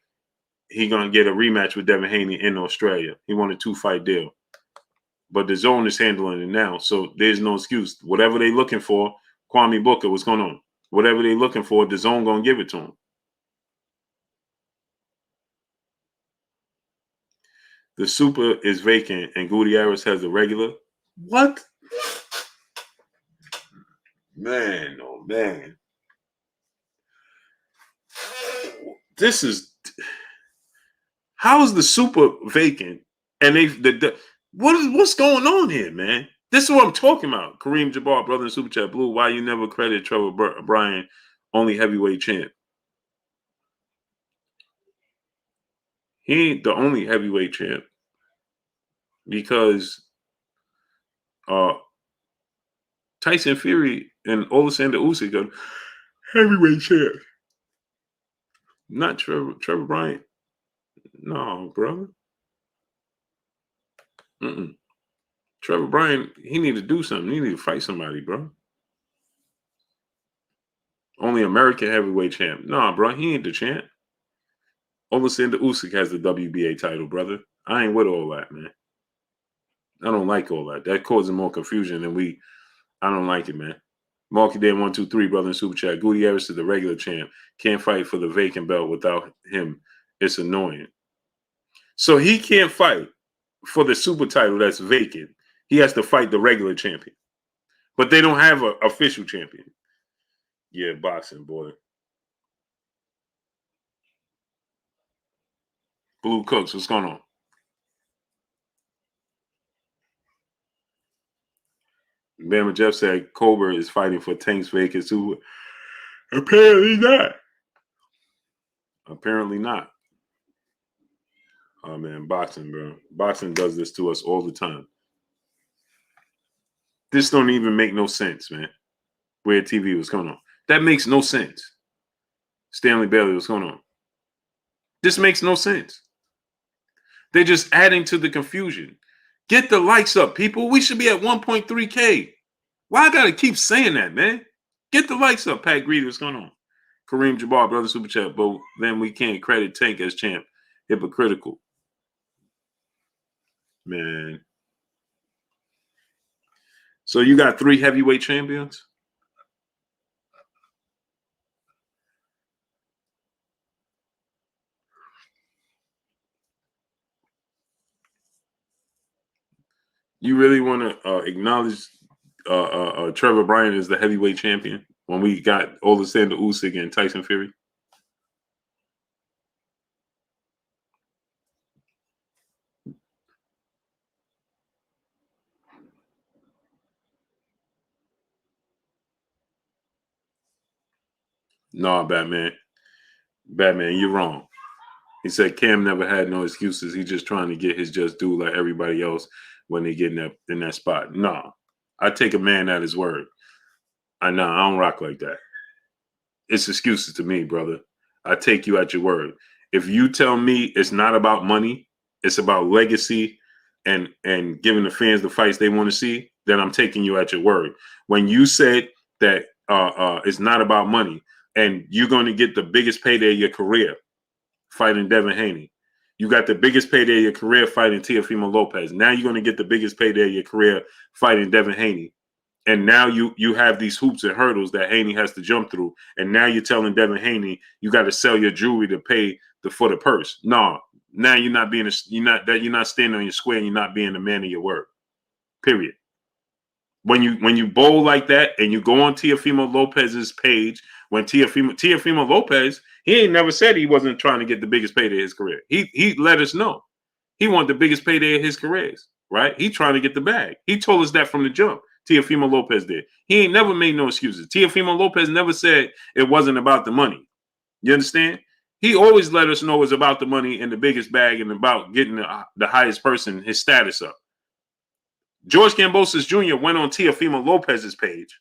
he gonna get a rematch with Devin Haney in Australia. He won a 2-fight deal. But the zone is handling it now. So there's no excuse. Whatever they looking for, Kwame Booker, what's going on? Whatever they looking for, the zone gonna give it to him. The super is vacant and Gutierrez has the regular. What? Man, oh man. This is how is the super vacant? And what's going on here, man? This is what I'm talking about. Kareem Jabbar, brother in Super Chat Blue. Why you never credit Trevor Bryan, only heavyweight champ? He ain't the only heavyweight champ because Tyson Fury and Alexander Usyk are heavyweight champ. Not Trevor Bryan. No, brother. Trevor Bryan, he need to do something. He need to fight somebody, bro. Only American heavyweight champ. Nah, bro, he ain't the champ. Alexander Usyk has the WBA title, brother. I ain't with all that, man. I don't like all that. That causes more confusion than I don't like it, man. Marky Dan 123, brother in Super Chat. Gutierrez is the regular champ. Can't fight for the vacant belt without him. It's annoying. So he can't fight for the super title that's vacant. He has to fight the regular champion. But they don't have an official champion. Yeah, boxing, boy. Blue Cooks, what's going on? Bama Jeff said Cobra is fighting for Tank's vacancy. Who apparently not. Apparently not. Oh man, boxing, bro. Boxing does this to us all the time. This don't even make no sense, man. Where TV was going on. That makes no sense. Stanley Bailey, what's going on? This makes no sense. They're just adding to the confusion. Get the likes up, people. We should be at 1.3K. Why I gotta keep saying that, man? Get the likes up, Pat Greedy. What's going on? Kareem Jabbar, brother super chat, but then we can't credit Tank as champ. Hypocritical. Man. So you got 3 heavyweight champions? You really want to acknowledge Trevor Bryan as the heavyweight champion when we got Alexander Usyk and Tyson Fury? No, Batman. Batman, you're wrong. He said Cam never had no excuses. He's just trying to get his just due like everybody else when they get in that spot. No, I take a man at his word. I know I don't rock like that. It's excuses to me, brother. I take you at your word. If you tell me it's not about money, it's about legacy and giving the fans the fights they want to see, then I'm taking you at your word. When you said that it's not about money and you're going to get the biggest payday of your career fighting Devin Haney, you got the biggest payday of your career fighting Teofimo Lopez. Now you're going to get the biggest payday of your career fighting Devin Haney. And now you have these hoops and hurdles that Haney has to jump through. And now you're telling Devin Haney you got to sell your jewelry to pay for the purse. No, now you're not standing on your square and you're not being a man of your word. Period. When you bowl like that and you go on Teofimo Lopez's page, when Teofimo Lopez, he ain't never said he wasn't trying to get the biggest payday of his career. He let us know he wanted the biggest payday of his careers, right? He trying to get the bag. He told us that from the jump. Teofimo Lopez did. He ain't never made no excuses. Teofimo Lopez never said it wasn't about the money. You understand? He always let us know it's about the money and the biggest bag and about getting the highest person, his status up. George Kambosos Jr. went on Teofimo Lopez's page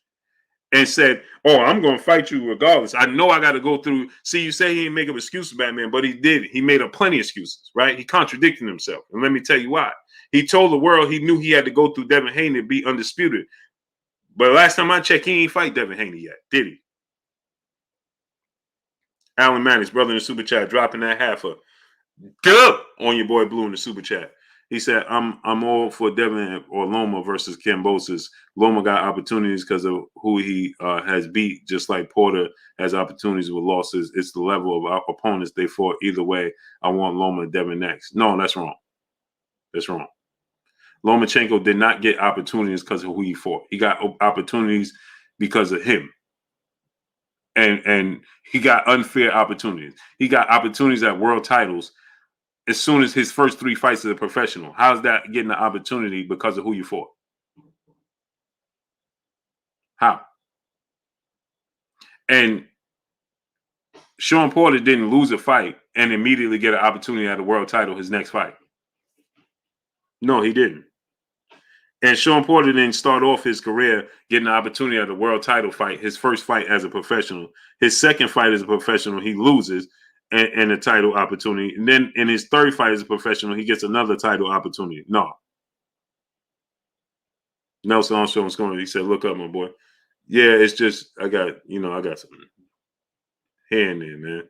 and said, "Oh, I'm going to fight you regardless. I know I got to go through." See, you say he didn't make up excuses, Batman, but he did. He made up plenty of excuses, right? He contradicted himself. And let me tell you why. He told the world he knew he had to go through Devin Haney to be undisputed. But last time I checked, he ain't fight Devin Haney yet, did he? Alan Mannix, brother in the super chat, dropping that half a dub on your boy Blue in the super chat. He said, I'm all for Devin or Loma versus Kambosos. Loma got opportunities because of who he has beat, just like Porter has opportunities with losses. It's the level of opponents they fought. Either way, I want Loma and Devin next. No, that's wrong. That's wrong. Lomachenko did not get opportunities because of who he fought. He got opportunities because of him. And he got unfair opportunities. He got opportunities at world titles as soon as his first 3 fights as a professional. How's that getting the opportunity because of who you fought? How? And Sean Porter didn't lose a fight and immediately get an opportunity at a world title his next fight. No, he didn't. And Sean Porter didn't start off his career getting an opportunity at a world title fight, his first fight as a professional. His second fight as a professional, he loses and a title opportunity. And then in his third fight as a professional, he gets another title opportunity. No. Nelson Armstrong's going. He said, "Look up, my boy." Yeah, it's just I got some hair in there, man.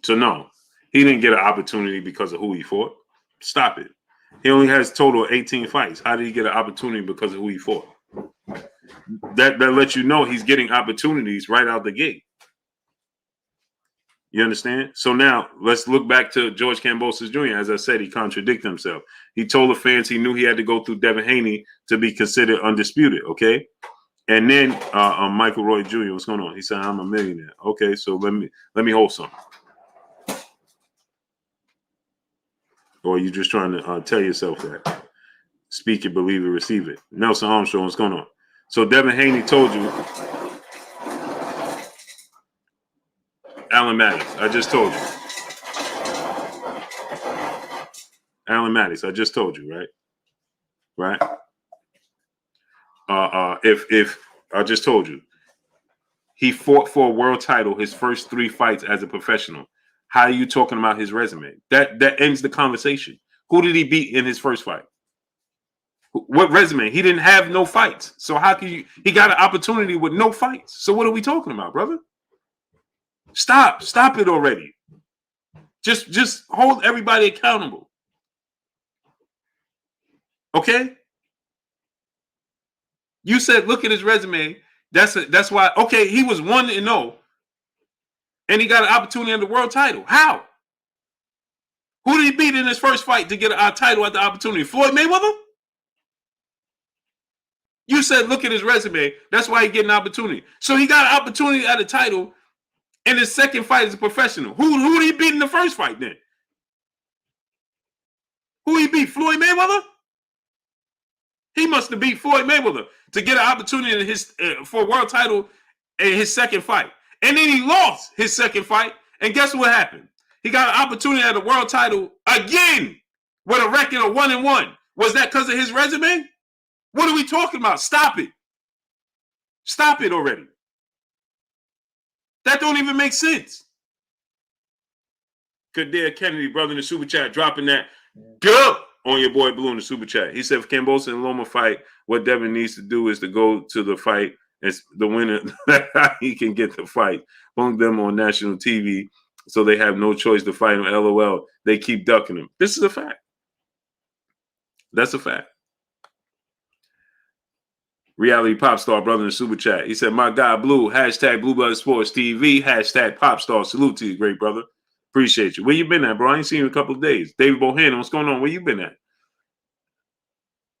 So no, he didn't get an opportunity because of who he fought. Stop it. He only has total 18 fights. How did he get an opportunity because of who he fought? That lets you know he's getting opportunities right out the gate. You understand? So now let's look back to George Kambosos Jr. As I said, he contradicted himself. He told the fans he knew he had to go through Devin Haney to be considered undisputed. Okay. And then Michael Roy Jr., what's going on? He said, I'm a millionaire. Okay, so let me hold something. Or you just trying to tell yourself that. Speak it, believe it, receive it. Nelson Armstrong, what's going on? So Devin Haney told you. Alan Maddox, I just told you. Alan Maddox, I just told you, right? Right? If I just told you, he fought for a world title his first 3 fights as a professional. How are you talking about his resume? That ends the conversation. Who did he beat in his first fight? What resume? He didn't have no fights. So how can you? He got an opportunity with no fights. So what are we talking about, brother? Stop it already. Just hold everybody accountable. Okay? You said look at his resume. That's why. Okay, he was 1-0, and he got an opportunity at the world title. How? Who did he beat in his first fight to get a title at the opportunity? Floyd Mayweather? You said look at his resume. That's why he get an opportunity. So he got an opportunity at a title in his second fight as a professional. Who did he beat in the first fight then? Who he beat? Floyd Mayweather? He must have beat Floyd Mayweather to get an opportunity in his for a world title in his second fight. And then he lost his second fight. And guess what happened? He got an opportunity at a world title again with a record of 1-1. Was that because of his resume? What are we talking about? Stop it. Stop it already. That don't even make sense. Kadir Kennedy, brother in the super chat, dropping that duh on your boy Blue in the super chat. He said, if Kambosos and Loma fight, what Devin needs to do is to go to the fight and the winner, he can get the fight. Bunk them on national TV so they have no choice to fight him. LOL. They keep ducking him. This is a fact. That's a fact. Reality pop star, brother in the super chat. He said, my guy Blue, hashtag Blue Blood Sports TV, hashtag pop star. Salute to you, great brother. Appreciate you. Where you been at, bro? I ain't seen you in a couple of days. David Bohannon, what's going on? Where you been at?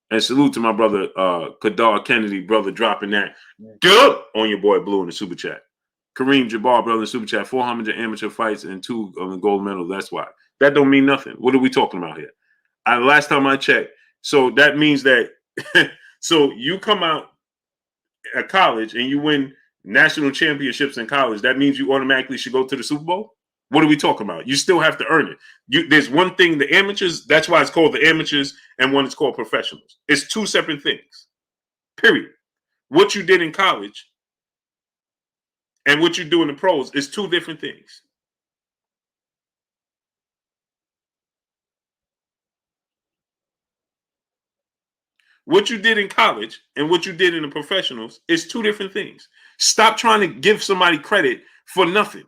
And salute to my brother, Kadar Kennedy, brother, dropping that duh on your boy Blue in the super chat. Kareem Jabbar, brother in the super chat, 400 amateur fights and 2 of the gold medals. That's why. That don't mean nothing. What are we talking about here? Last time I checked, so that means that so you come out at college and you win national championships in college. That means you automatically should go to the Super Bowl? What are we talking about? You still have to earn it. There's one thing, the amateurs, that's why it's called the amateurs, and one is called professionals. It's 2 separate things, period. What you did in college and what you do in the pros is 2 different things. What you did in college and what you did in the professionals is 2 different things. Stop trying to give somebody credit for nothing.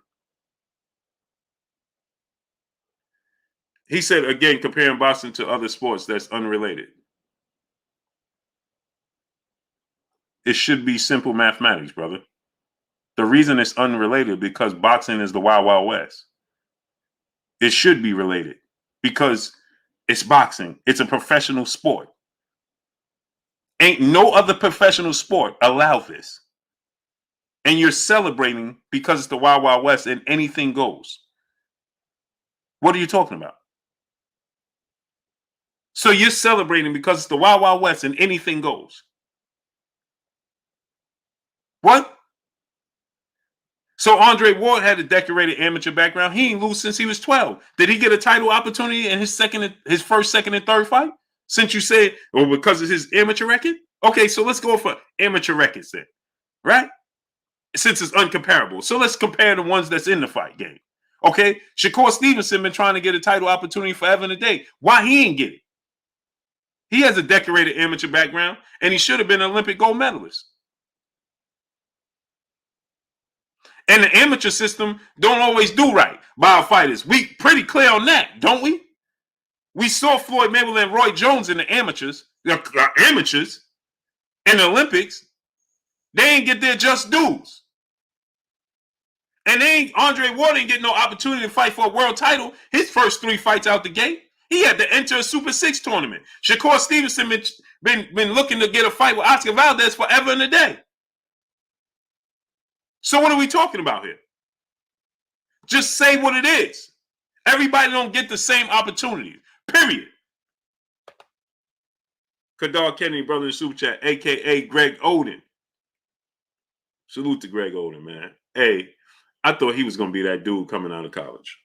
He said, again, comparing boxing to other sports, that's unrelated. It should be simple mathematics, brother. The reason it's unrelated because boxing is the Wild Wild West. It should be related because it's boxing. It's a professional sport. Ain't no other professional sport allow this. And you're celebrating because it's the Wild Wild West and anything goes. What are you talking about? So you're celebrating because it's the Wild Wild West and anything goes. What? So Andre Ward had a decorated amateur background. He ain't lose since he was 12. Did he get a title opportunity in his first, second, and third fight? Since you said, well, because of his amateur record? Okay, so let's go for amateur records then, right? Since it's uncomparable. So let's compare the ones that's in the fight game. Okay, Shakur Stevenson been trying to get a title opportunity forever and a day. Why he ain't get it? He has a decorated amateur background, and he should have been an Olympic gold medalist. And the amateur system don't always do right by our fighters. We pretty clear on that, don't we? We saw Floyd Mayweather and Roy Jones in the amateurs, in the Olympics. They ain't get their just dues. And Andre Ward ain't getting no opportunity to fight for a world title. His first 3 fights out the gate, he had to enter a Super 6 tournament. Shakur Stevenson been looking to get a fight with Oscar Valdez forever and a day. So what are we talking about here? Just say what it is. Everybody don't get the same opportunity. Period. Kadar Kennedy, brother in Super Chat, a.k.a. Greg Oden. Salute to Greg Oden, man. Hey, I thought he was going to be that dude coming out of college.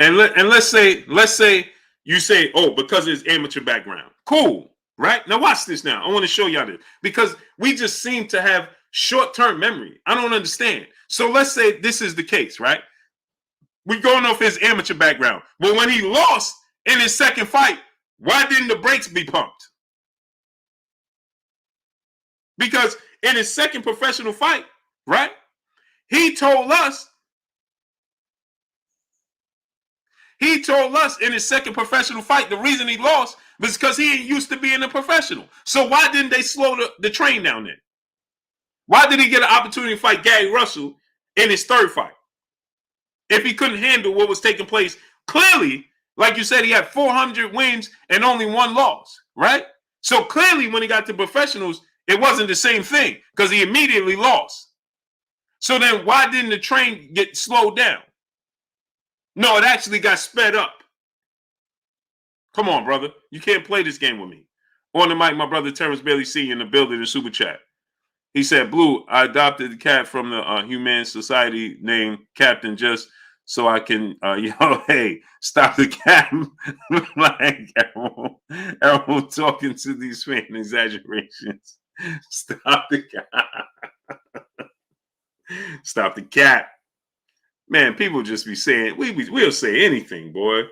And let's say you say, oh, because of his amateur background. Cool, right? Now watch this now. I want to show y'all this because we just seem to have short-term memory. I don't understand. So let's say this is the case, right? We're going off his amateur background. But when he lost in his second fight, why didn't the brakes be pumped? Because in his second professional fight, right, he told us in his second professional fight, the reason he lost was because he ain't used to being a professional. So why didn't they slow the train down then? Why did he get an opportunity to fight Gary Russell in his third fight? If he couldn't handle what was taking place, clearly, like you said, he had 400 wins and only 1 loss, right? So clearly when he got to professionals, it wasn't the same thing because he immediately lost. So then why didn't the train get slowed down? No, it actually got sped up. Come on, brother. You can't play this game with me. On the mic, my brother Terrence Bailey Sr. in the building in Super Chat. He said, Blue, I adopted the cat from the Humane Society named Captain just so I can, hey, stop the cat. Like, everyone talking to these fan exaggerations. Stop the cat. Stop the cat. Man, people just be saying, we'll say anything, boy.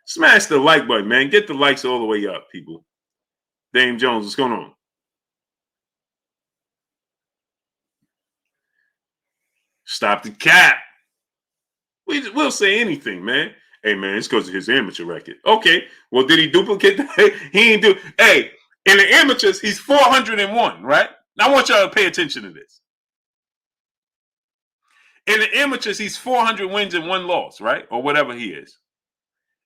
Smash the like button, man. Get the likes all the way up, people. Dame Jones, what's going on? Stop the cap. We'll say anything, man. Hey, man, it's because of his amateur record. Okay, well, did he duplicate that? He ain't do. Hey, in the amateurs, he's 401, right? Now, I want y'all to pay attention to this. In the amateurs, he's 400 wins and 1 loss, right? Or whatever he is.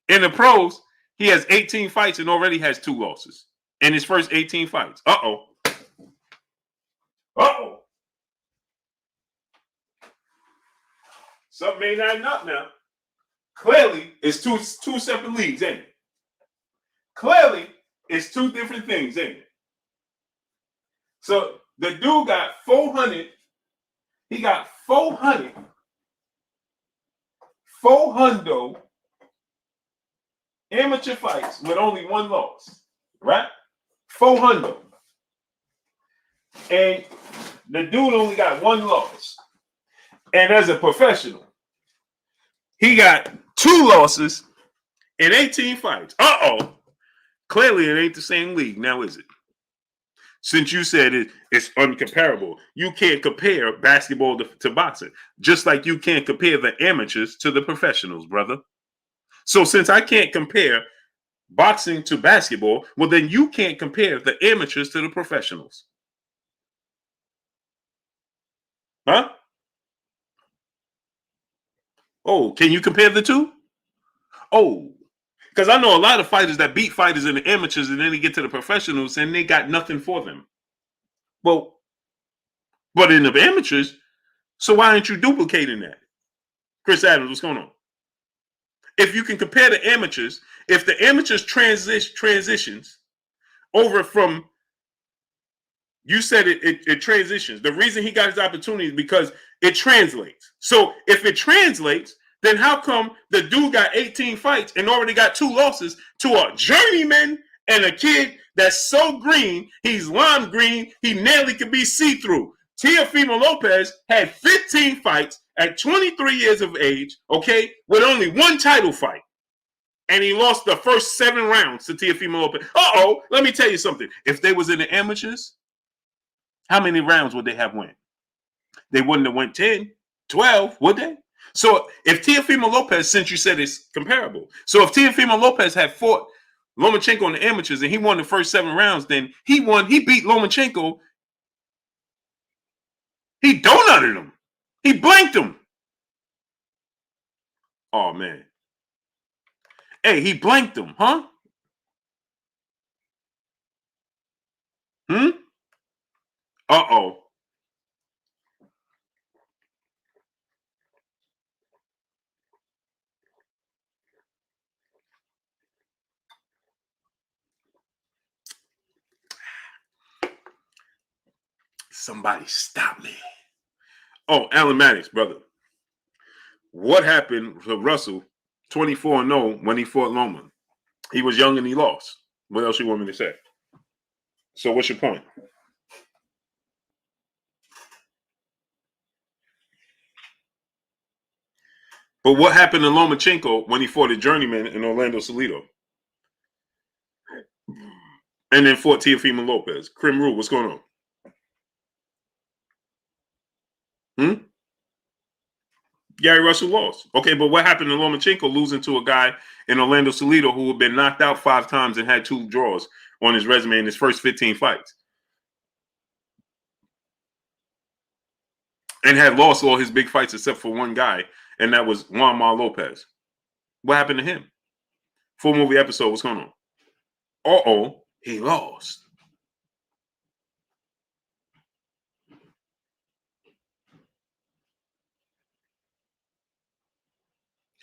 In the pros, he has 18 fights and already has 2 losses in his first 18 fights. Uh-oh. Uh-oh. Something ain't adding up now. Clearly, it's two separate leagues, ain't it? Clearly, it's 2 different things, ain't it? So the dude got 400. He got 400 amateur fights with only 1 loss, right? 400. And the dude only got 1 loss. And as a professional, he got 2 losses in 18 fights. Uh-oh. Clearly, it ain't the same league. Now, is it? Since you said it's uncomparable, you can't compare basketball to boxing, just like you can't compare the amateurs to the professionals, brother. So since I can't compare boxing to basketball, well, then you can't compare the amateurs to the professionals. Huh? Oh, can you compare the 2? Oh, because I know a lot of fighters that beat fighters in the amateurs and then they get to the professionals and they got nothing for them. Well, but in the amateurs, so why aren't you duplicating that? Chris Adams, what's going on? If you can compare the amateurs, if the amateurs transitions over from, you said it transitions. The reason he got his opportunity is because it translates. So if it translates, then how come the dude got 18 fights and already got 2 losses to a journeyman and a kid that's so green, he's lime green, he nearly could be see-through. Teofimo Lopez had 15 fights at 23 years of age, okay, with only 1 title fight. And he lost the first 7 rounds to Teofimo Lopez. Uh-oh, let me tell you something. If they was in the amateurs, how many rounds would they have won? They wouldn't have went 10, 12, would they? So if Teofimo Lopez, since you said it's comparable, so if Teofimo Lopez had fought Lomachenko in the amateurs, and he won the first 7 rounds. Then he won. He beat Lomachenko. He donutted him. He blanked him. Oh man. Hey, he blanked him, huh? Uh-oh. Somebody stop me. Oh, Alan Maddox, brother. What happened to Russell 24-0 when he fought Loma? He was young and he lost. What else you want me to say? So what's your point? But what happened to Lomachenko when he fought a journeyman in Orlando Salido? And then fought Teofimo Lopez. Krim Rue, what's going on? Gary Russell lost. Okay, but what happened to Lomachenko losing to a guy in Orlando Salido who had been knocked out 5 times and had 2 draws on his resume in his first 15 fights? And had lost all his big fights except for one guy, and that was Juan Mar Lopez. What happened to him? Full movie episode, what's going on? Uh-oh, he lost.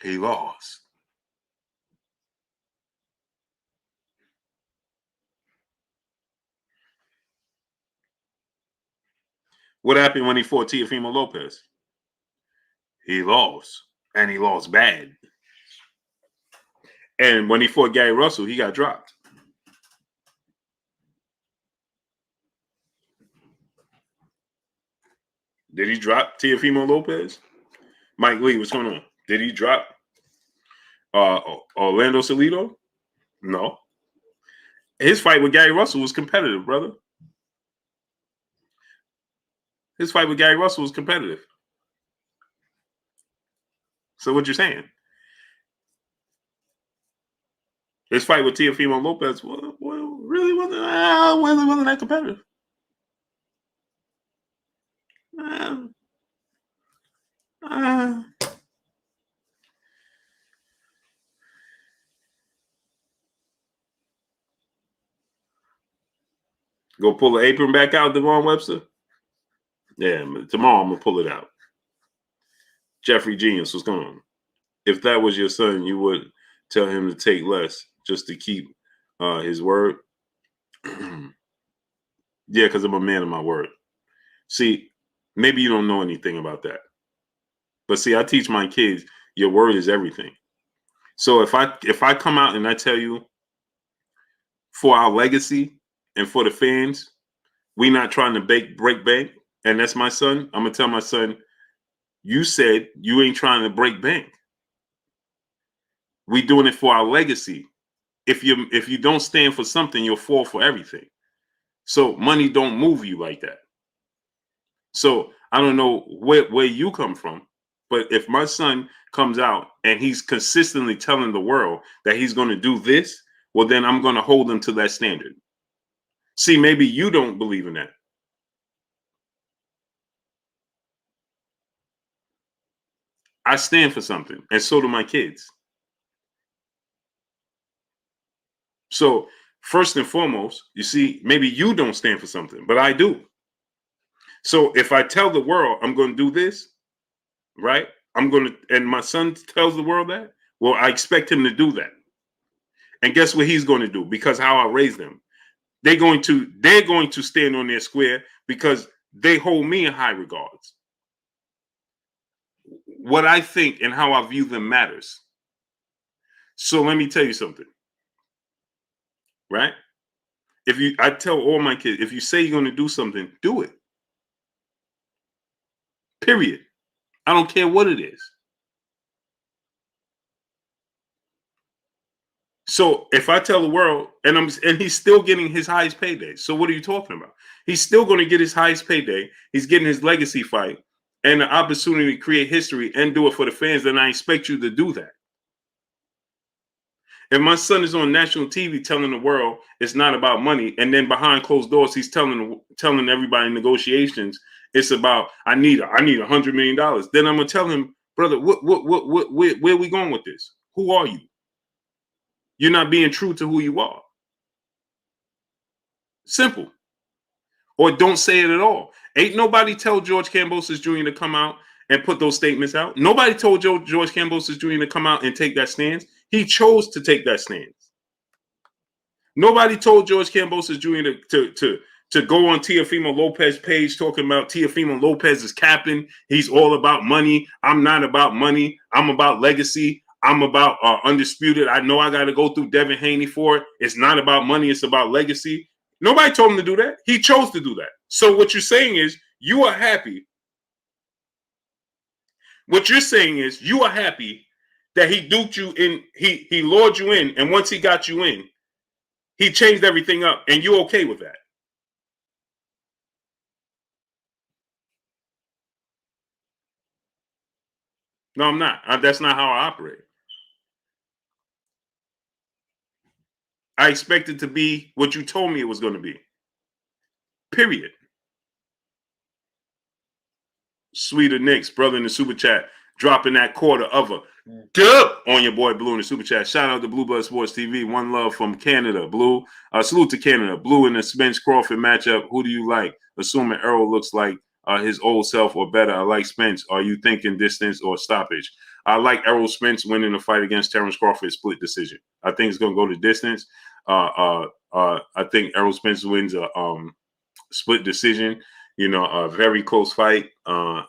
He lost. What happened when he fought Teofimo Lopez? He lost, and he lost bad. And when he fought Gary Russell, he got dropped. Did he drop Teofimo Lopez? Mike Lee, what's going on? Did he drop Orlando Salido? No. His fight with Gary Russell was competitive, brother. His fight with Gary Russell was competitive. So what you're saying? His fight with Teofimo Lopez really wasn't that competitive. Go pull the apron back out, Devon Webster? Yeah, tomorrow I'm going to pull it out. Jeffrey Genius, what's going on? If that was your son, you would tell him to take less just to keep his word? Yeah, because I'm a man of my word. See, maybe you don't know anything about that. But see, I teach my kids, your word is everything. So if I come out and I tell you, for our legacy and for the fans, we not trying to break bank, and that's my son, I'm going to tell my son, you said you ain't trying to break bank. We doing it for our legacy. If you don't stand for something, you'll fall for everything. So money don't move you like that. So I don't know where you come from, but if my son comes out and he's consistently telling the world that he's going to do this, well, then I'm going to hold him to that standard. See, maybe you don't believe in that. I stand for something, and so do my kids. So first and foremost, you see, maybe you don't stand for something, but I do. So if I tell the world I'm going to do this, right? And my son tells the world that, well, I expect him to do that. And guess what he's going to do? Because how I raised them. They're going to stand on their square because they hold me in high regards. What I think and how I view them matters. So let me tell you something. Right? I tell all my kids, if you say you're going to do something, do it. Period. I don't care what it is. So if I tell the world, and he's still getting his highest payday. So what are you talking about? He's still going to get his highest payday. He's getting his legacy fight and the opportunity to create history and do it for the fans. Then I expect you to do that. If my son is on national TV telling the world it's not about money, and then behind closed doors he's telling everybody in negotiations it's about I need $100 million, then I'm gonna tell him, brother, where are we going with this? Who are you? You're not being true to who you are. Simple. Or don't say it at all. Ain't nobody tell George Kambosos Jr. to come out and put those statements out. Nobody told George Kambosos Jr. to come out and take that stance. He chose to take that stance. Nobody told George Kambosos Jr. to go on Teofimo Lopez's page talking about Teofimo Lopez is capping. He's all about money. I'm not about money. I'm about legacy. I'm about undisputed. I know I got to go through Devin Haney for it. It's not about money. It's about legacy. Nobody told him to do that. He chose to do that. So what you're saying is you are happy. What you're saying is you are happy that he duped you in, he lured you in, and once he got you in, he changed everything up, and you're okay with that. No, I'm not. That's not how I operate. I expect it to be what you told me it was going to be. Period. Sweeter Nicks, brother in the super chat, dropping that quarter of a dub on your boy Blue in the super chat. Shout out to Blue Blood Sports TV. One love from Canada. Blue. Salute to Canada. Blue in the Spence Crawford matchup. Who do you like? Assuming Errol looks like his old self or better. I like Spence. Are you thinking distance or stoppage? I like Errol Spence winning the fight against Terrence Crawford split decision. I think it's going to go to distance. I think Errol Spence wins a split decision. You know, a very close fight,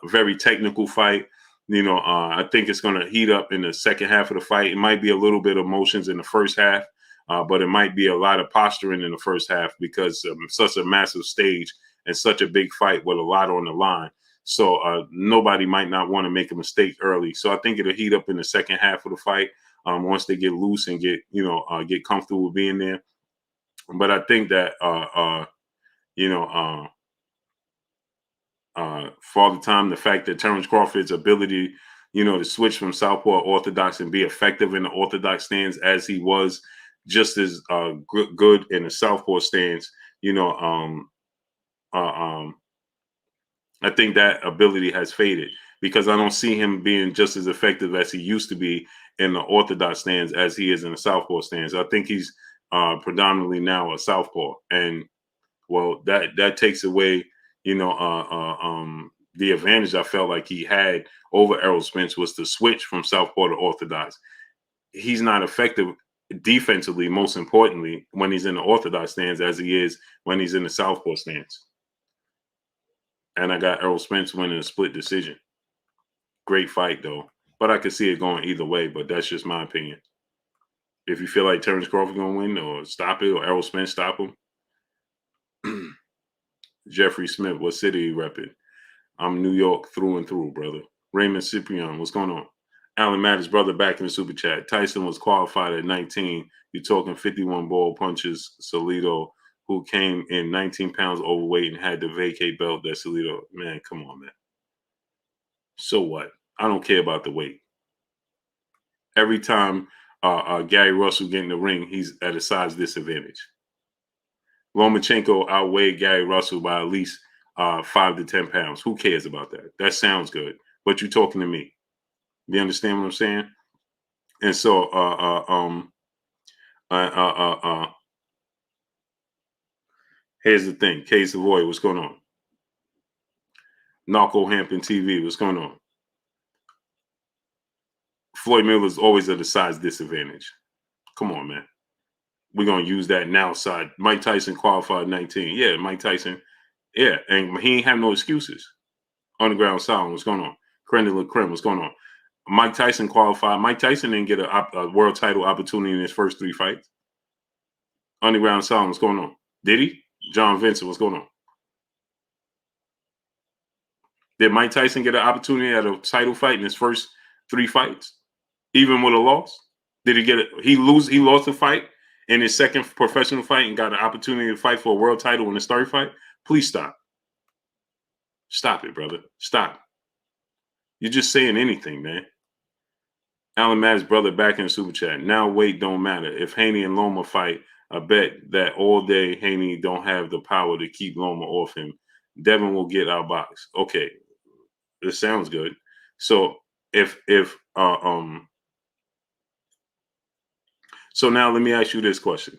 very technical fight. You know, I think it's going to heat up in the second half of the fight. It might be a little bit of emotions in the first half, but it might be a lot of posturing in the first half because of such a massive stage and such a big fight with a lot on the line. So nobody might not want to make a mistake early. So I think it'll heat up in the second half of the fight once they get loose and get comfortable with being there. But I think that Father Time, the fact that Terrence Crawford's ability, to switch from southpaw orthodox and be effective in the orthodox stance as he was just as good in the southpaw stance, I think that ability has faded because I don't see him being just as effective as he used to be in the orthodox stance as he is in the southpaw stance. I think he's predominantly now a southpaw, and well, that takes away, the advantage I felt like he had over Errol Spence was to switch from southpaw to orthodox. He's not effective defensively, most importantly, when he's in the orthodox stance as he is when he's in the southpaw stance. And I got Errol Spence winning a split decision. Great fight, though. But I could see it going either way, but that's just my opinion. If you feel like Terrence Crawford going to win or stop it or Errol Spence stop him, Jeffrey Smith, what city you repping? I'm New York through and through, brother. Raymond Ciprian, what's going on? Alan Mattis, brother, back in the super chat. Tyson was qualified at 19. You're talking 51 ball punches. Salido, who came in 19 pounds overweight and had the vacate belt. That Salido, man, come on, man. So what? I don't care about the weight. Every time Gary Russell get in the ring, he's at a size disadvantage. Lomachenko outweighed Gary Russell by at least 5 to 10 pounds. Who cares about that? That sounds good, but you're talking to me. You understand what I'm saying? And so, here's the thing. K Savoy, what's going on? Narco Hampton TV, what's going on? Floyd Miller's always at a size disadvantage. Come on, man. We're going to use that now side. Mike Tyson qualified 19. Yeah, Mike Tyson. Yeah, and he ain't have no excuses. Underground Sound, what's going on? Crendula Krim, what's going on? Mike Tyson qualified. Mike Tyson didn't get a world title opportunity in his first 3 fights. Underground Sound, what's going on? Did he? John Vincent, what's going on? Did Mike Tyson get an opportunity at a title fight in his first 3 fights, even with a loss? Did he get it? He lost a fight in his second professional fight and got an opportunity to fight for a world title in his 3rd fight? Please stop. Stop it, brother. Stop. You're just saying anything, man. Alan Matt's brother back in the super chat. Now weight don't matter. If Haney and Loma fight, I bet that all day Haney don't have the power to keep Loma off him. Devin will get our box. Okay, this sounds good. So so now let me ask you this question.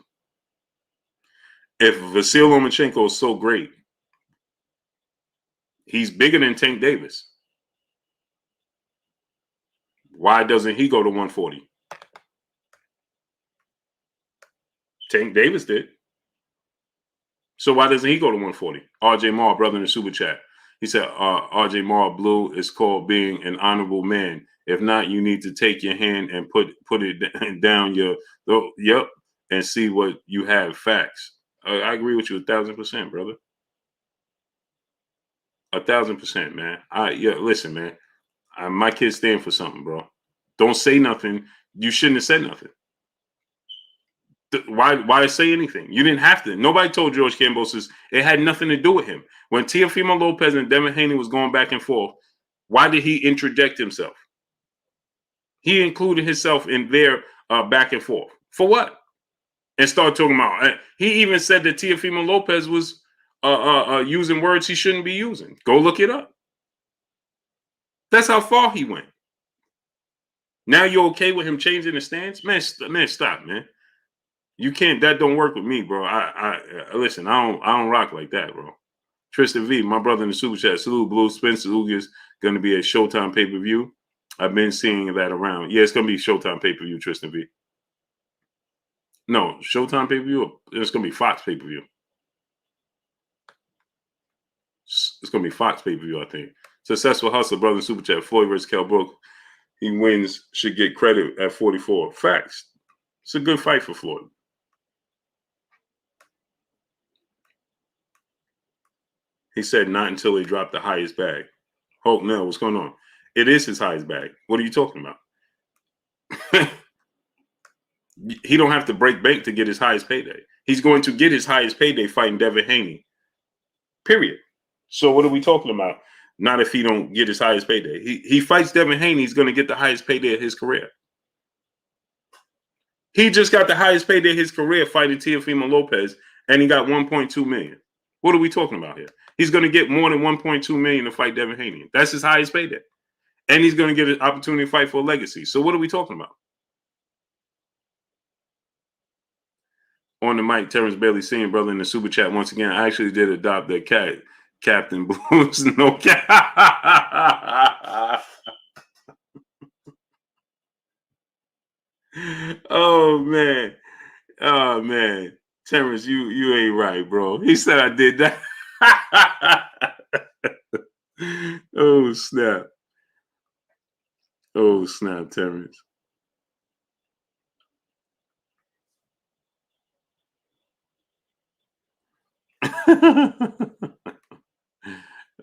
If Vasyl Lomachenko is so great, he's bigger than Tank Davis. Why doesn't he go to 140? Tank Davis did. So why doesn't he go to 140? RJ Maul, brother in the super chat. He said, RJ Maul, blue is called being an honorable man. If not, you need to take your hand and put it down yep, and see what you have. Facts. I agree with you 1,000%, brother. 1,000%, man. Listen, man. My kids stand for something, bro. Don't say nothing. You shouldn't have said nothing. Why say anything? You didn't have to. Nobody told George Kambosos. It had nothing to do with him. When Teofimo Lopez and Devin Haney was going back and forth, why did he interject himself? He included himself in their back and forth. For what? And started talking about. He even said that Teofimo Lopez was using words he shouldn't be using. Go look it up. That's how far he went. Now you're okay with him changing the stance? Man, stop, man. You can't. That don't work with me, bro. Listen. I don't rock like that, bro. Tristan V, my brother in the super chat. Salute, Blue. Spencer Ugas going to be a Showtime pay per view. I've been seeing that around. Yeah, it's going to be Showtime pay per view. Tristan V. No, Showtime pay per view. It's going to be Fox pay per view. It's going to be Fox pay per view, I think. Successful hustle, brother in super chat. Floyd versus Kell Brook. He wins. Should get credit at 44. Facts. It's a good fight for Floyd. He said not until he dropped the highest bag. Hulk, no, what's going on? It is his highest bag. What are you talking about? He don't have to break bank to get his highest payday. He's going to get his highest payday fighting Devin Haney. Period. So what are we talking about? Not if he don't get his highest payday. He fights Devin Haney, he's going to get the highest payday of his career. He just got the highest payday of his career fighting Teofimo Lopez, and he got 1.2 million. What are we talking about here? He's going to get more than 1.2 million to fight Devin Haney. That's his highest payday. And he's going to get an opportunity to fight for a legacy. So what are we talking about? On the mic, Terrence Bailey, seeing brother in the super chat once again. I actually did adopt that cat, Captain Blues. No cat. Oh man. Terrence, you ain't right, bro. He said I did that. Oh snap. Oh snap, Terrence.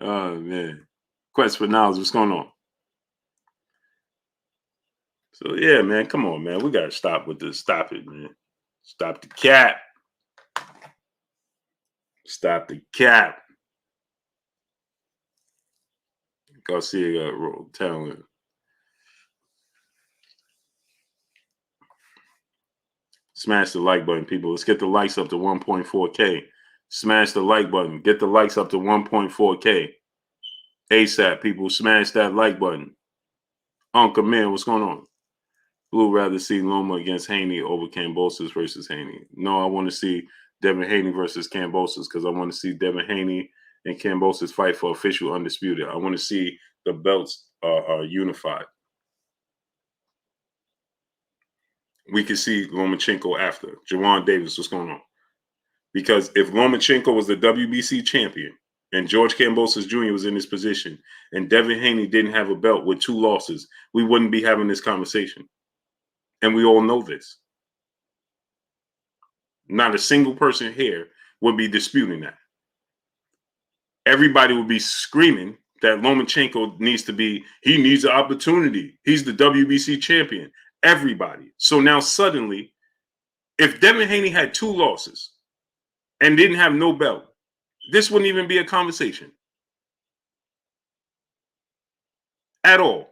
Oh man. Quest for knowledge, what's going on? So yeah, man, come on, man. We gotta stop with this. Stop it, man. Stop the cap. Stop the cap. Garcia got talent. Smash the like button, people. Let's get the likes up to 1.4K. Smash the like button. Get the likes up to 1.4K. ASAP, people. Smash that like button. Uncle Man, what's going on? Blue rather see Loma against Haney over Kambosos versus Haney. No, I want to see Devin Haney versus Kambosos because I want to see Devin Haney and Kambosos fight for official undisputed. I want to see the belts are unified. We can see Lomachenko after. Jawan Davis, what's going on? Because if Lomachenko was the WBC champion and George Kambosos Jr. was in this position and Devin Haney didn't have a belt with 2 losses, we wouldn't be having this conversation. And we all know this. Not a single person here would be disputing that. Everybody would be screaming that Lomachenko needs an opportunity. He's the WBC champion. Everybody. So now suddenly, if Devin Haney had 2 losses and didn't have no belt, this wouldn't even be a conversation. At all.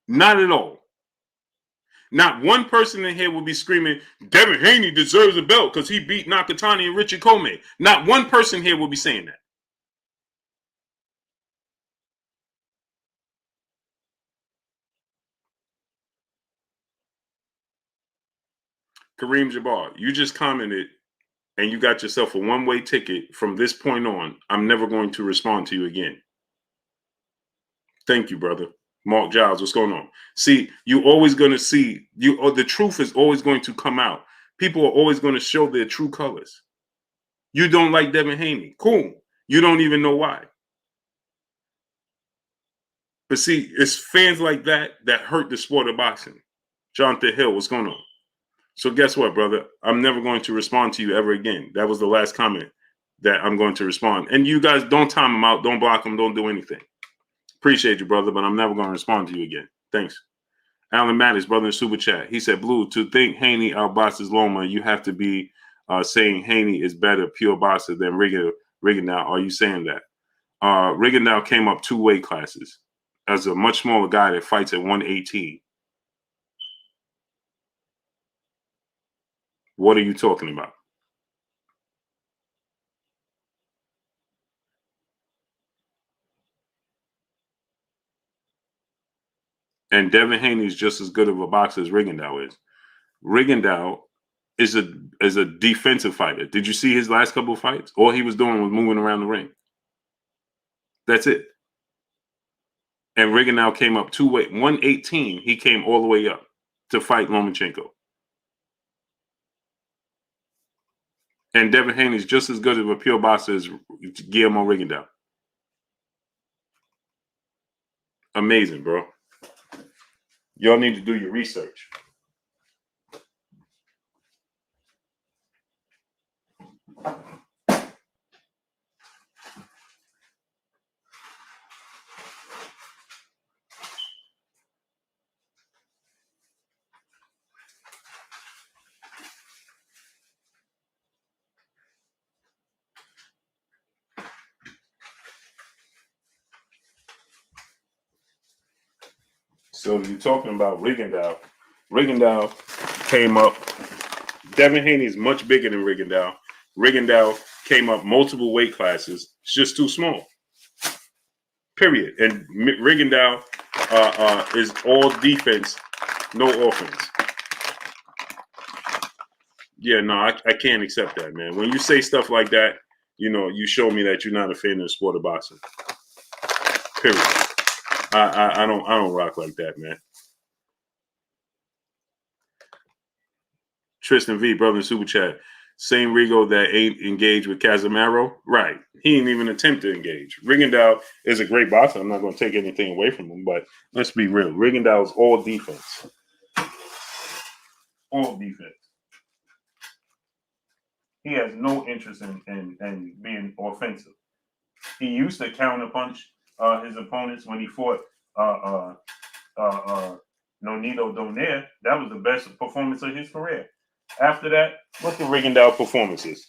Not at all. Not one person in here will be screaming, Devin Haney deserves a belt because he beat Nakatani and Richard Comey. Not one person here will be saying that. Kareem Jabbar, you just commented and you got yourself a one-way ticket. From this point on, I'm never going to respond to you again. Thank you, brother. Mark Giles, what's going on? See, you're always going to see, the truth is always going to come out. People are always going to show their true colors. You don't like Devin Haney. Cool. You don't even know why. But see, it's fans like that hurt the sport of boxing. Jonathan Hill, what's going on? So guess what, brother? I'm never going to respond to you ever again. That was the last comment that I'm going to respond. And you guys don't time them out. Don't block them. Don't do anything. Appreciate you, brother, but I'm never going to respond to you again. Thanks. Alan Mattis, brother in Super Chat. He said, Blue, to think Haney outboxes Loma, you have to be saying Haney is better pure boxer than Rigondeaux. Are you saying that? Rigondeaux came up 2 weight classes as a much smaller guy that fights at 118. What are you talking about? And Devin Haney is just as good of a boxer as Rigondeaux is. Rigondeaux is a defensive fighter. Did you see his last couple of fights? All he was doing was moving around the ring. That's it. And Rigondeaux came up 2 weight, 118. He came all the way up to fight Lomachenko. And Devin Haney is just as good of a pure boxer as Guillermo Rigondeaux. Amazing, bro. Y'all need to do your research. So you're talking about Rigondeaux. Rigondeaux came up. Devin Haney is much bigger than Rigondeaux. Rigondeaux came up multiple weight classes. It's just too small. Period. And Rigondeaux is all defense, no offense. Yeah, no, I can't accept that, man. When you say stuff like that, you show me that you're not a fan of the sport of boxing. Period. I don't rock like that, man. Tristan V, brother in Super Chat. Same Rigo that ain't engaged with Casemiro. Right. He didn't even attempt to engage. Rigondeaux is a great boxer. I'm not going to take anything away from him, but let's be real. Rigondeaux is all defense. All defense. He has no interest in being offensive. He used to counterpunch his opponents when he fought Nonito Donaire. That was the best performance of his career. After that, look at Rigondeaux performances.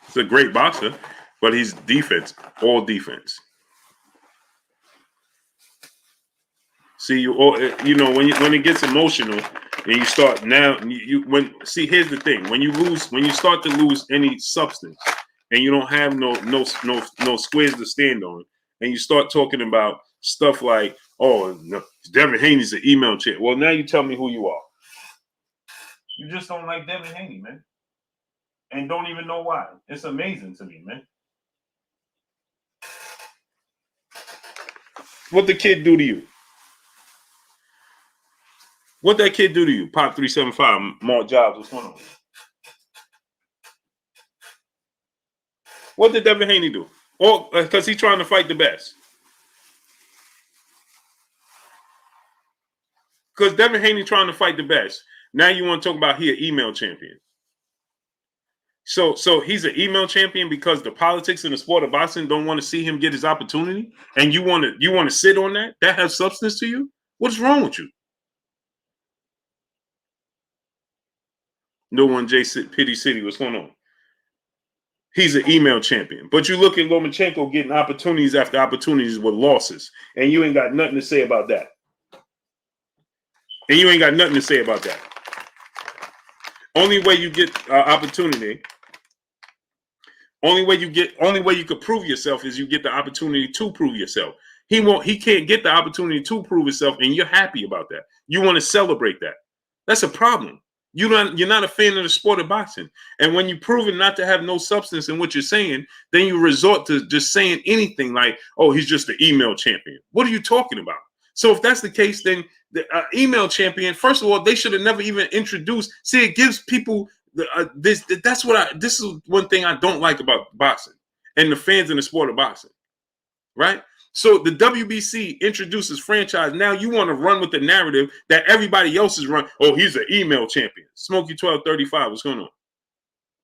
He's a great boxer, but he's defense, all defense. See, when it gets emotional and you start now, here's the thing: when you start to lose any substance and you don't have no squares to stand on, and you start talking about stuff like, oh, no, Devin Haney's an email chat. Well, now you tell me who you are. You just don't like Devin Haney, man. And don't even know why. It's amazing to me, man. What the kid do to you? What that kid do to you? Pop 375, Mark Jobs, what's going on? What did Devin Haney do? Or because he's trying to fight the best. Because Devin Haney trying to fight the best. Now you want to talk about he an email champion. So he's an email champion because the politics in the sport of boxing don't want to see him get his opportunity, and you want to sit on that? That has substance to you? What's wrong with you? No one, J Pity City, what's going on? He's an email champion. But you look at Lomachenko getting opportunities after opportunities with losses, and you ain't got nothing to say about that. And you ain't got nothing to say about that. Only way you get opportunity, only way you could prove yourself is you get the opportunity to prove yourself. He can't get the opportunity to prove himself, and you're happy about that. You want to celebrate that. That's a problem. You're not a fan of the sport of boxing. And when you're proven not to have no substance in what you're saying, then you resort to just saying anything like, oh, he's just an email champion. What are you talking about? So if that's the case, then the email champion, first of all, they should have never even introduced. See, it gives people this. This is one thing I don't like about boxing and the fans in the sport of boxing, right? So the WBC introduces franchise. Now you want to run with the narrative that everybody else is running. Oh, he's an email champion. Smokey 1235. What's going on?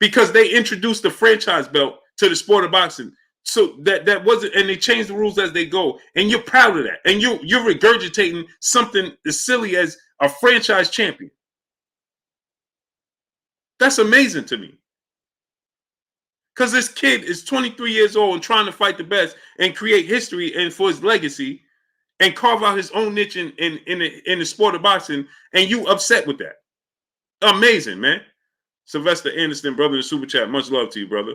Because they introduced the franchise belt to the sport of boxing. So that wasn't, and they changed the rules as they go. And you're proud of that. And you're regurgitating something as silly as a franchise champion. That's amazing to me. Because this kid is 23 years old and trying to fight the best and create history and for his legacy and carve out his own niche in the sport of boxing, and you upset with that. Amazing, man. Sylvester Anderson, brother in the super chat. Much love to you, brother.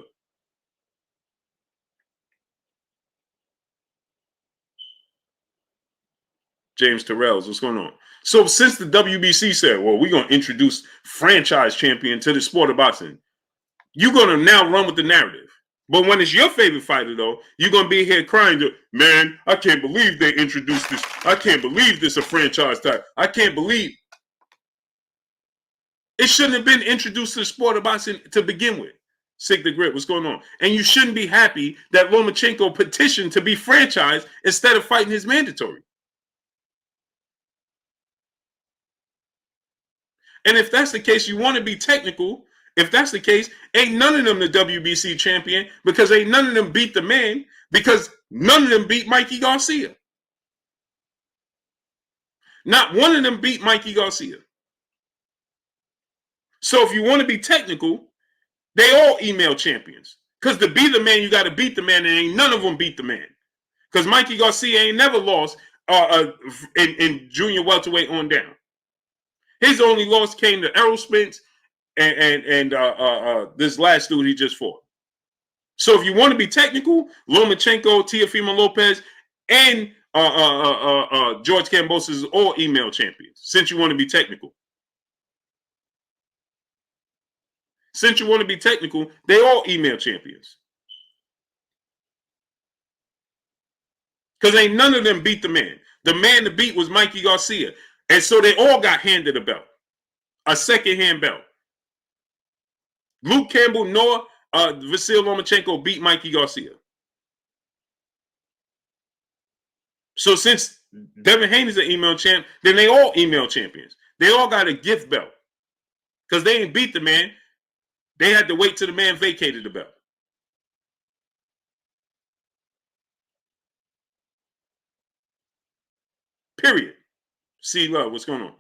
James Terrells, what's going on? So since the WBC said, well, we're going to introduce franchise champion to the sport of boxing, you're going to now run with the narrative. But when it's your favorite fighter, though, you're going to be here crying, man, I can't believe they introduced this. I can't believe this a franchise type. I can't believe. It shouldn't have been introduced to the sport of boxing to begin with. Sig the Grit, what's going on? And you shouldn't be happy that Lomachenko petitioned to be franchised instead of fighting his mandatory. And if that's the case, you want to be technical. If that's the case, ain't none of them the WBC champion because ain't none of them beat the man because none of them beat Mikey Garcia. Not one of them beat Mikey Garcia. So if you want to be technical, they all email champions. Because to be the man, you got to beat the man, and ain't none of them beat the man. Because Mikey Garcia ain't never lost in junior welterweight on down. His only loss came to Errol Spence and this last dude he just fought. So if you want to be technical, Lomachenko, Teofimo Lopez, and George Kambosos is all email champions. Since you want to be technical. Since you want to be technical, they all email champions. Because ain't none of them beat the man. The man to beat was Mikey Garcia. And so they all got handed a belt. A second-hand belt. Luke Campbell nor Vasyl Lomachenko beat Mikey Garcia. So since Devin Haney's an email champ, then they all email champions. They all got a gift belt. Because they ain't beat the man. They had to wait till the man vacated the belt. Period. C Love, what's going on?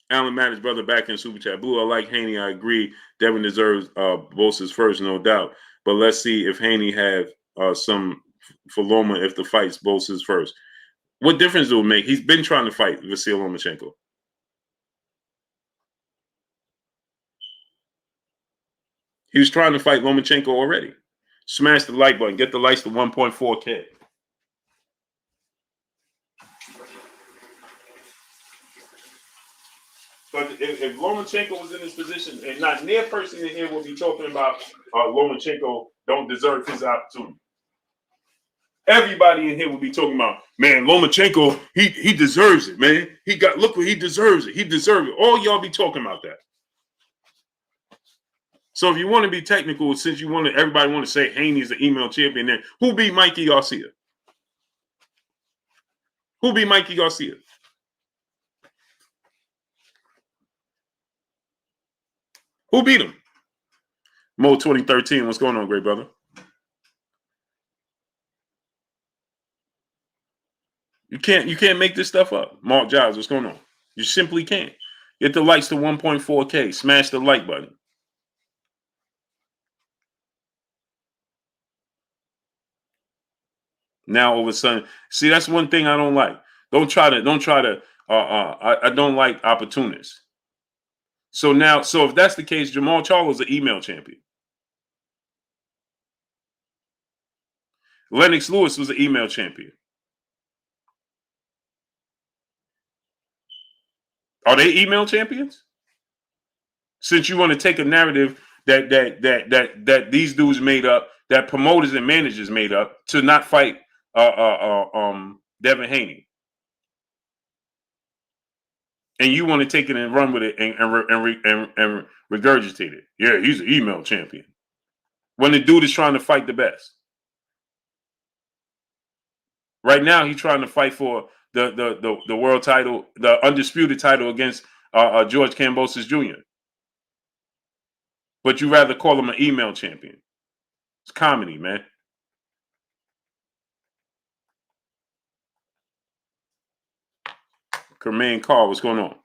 Alan Matters, brother, back in super chat. Blue, I like Haney. I agree. Devin deserves Bosa's first, no doubt. But let's see if Haney have some for Loma if the fight's Bosa's first. What difference do it make? He's been trying to fight Vasyl Lomachenko. He was trying to fight Lomachenko already. Smash the like button. Get the likes to 1.4K. But if Lomachenko was in this position, and not near person in here will be talking about Lomachenko don't deserve his opportunity. Everybody in here will be talking about, man, Lomachenko, he deserves it, man. Look what he deserves it. He deserves it. All y'all be talking about that. So if you want to be technical, since everybody want to say Haney's the email champion, then who beat Mikey Garcia? Who beat Mikey Garcia? Who beat him? Mo 2013. What's going on, great brother? You can't make this stuff up. Mark Giles, what's going on? You simply can't. Get the likes to 1.4K. Smash the like button. Now all of a sudden, see, that's one thing I don't like. Don't try to. I don't like opportunists. So now, so if that's the case, Jamal Charlo's an email champion. Lennox Lewis was an email champion. Are they email champions? Since you want to take a narrative that these dudes made up, that promoters and managers made up to not fight Devin Haney, and you want to take it and run with it and regurgitate it. Yeah, he's an email champion. When the dude is trying to fight the best. Right now, he's trying to fight for the world title, the undisputed title against George Kambosos Jr. But you rather call him an email champion. It's comedy, man. Kermaine Carr, what's going on?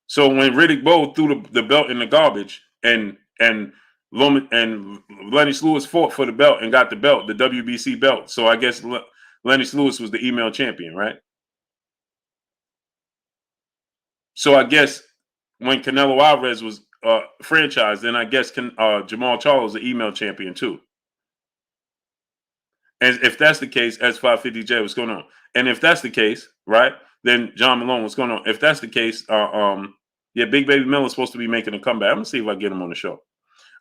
So when Riddick Bowe threw the belt in the garbage and Loman and Lennox Lewis fought for the belt and got the belt, the WBC belt. So I guess Lennox Lewis was the email champion, right? So I guess when Canelo Alvarez was franchised, then I guess Jamal Charlo is the email champion too. And if that's the case, S550J, what's going on? And if that's the case, right, then John Malone, what's going on? If that's the case, yeah, Big Baby Miller's supposed to be making a comeback. I'm gonna see if I get him on the show.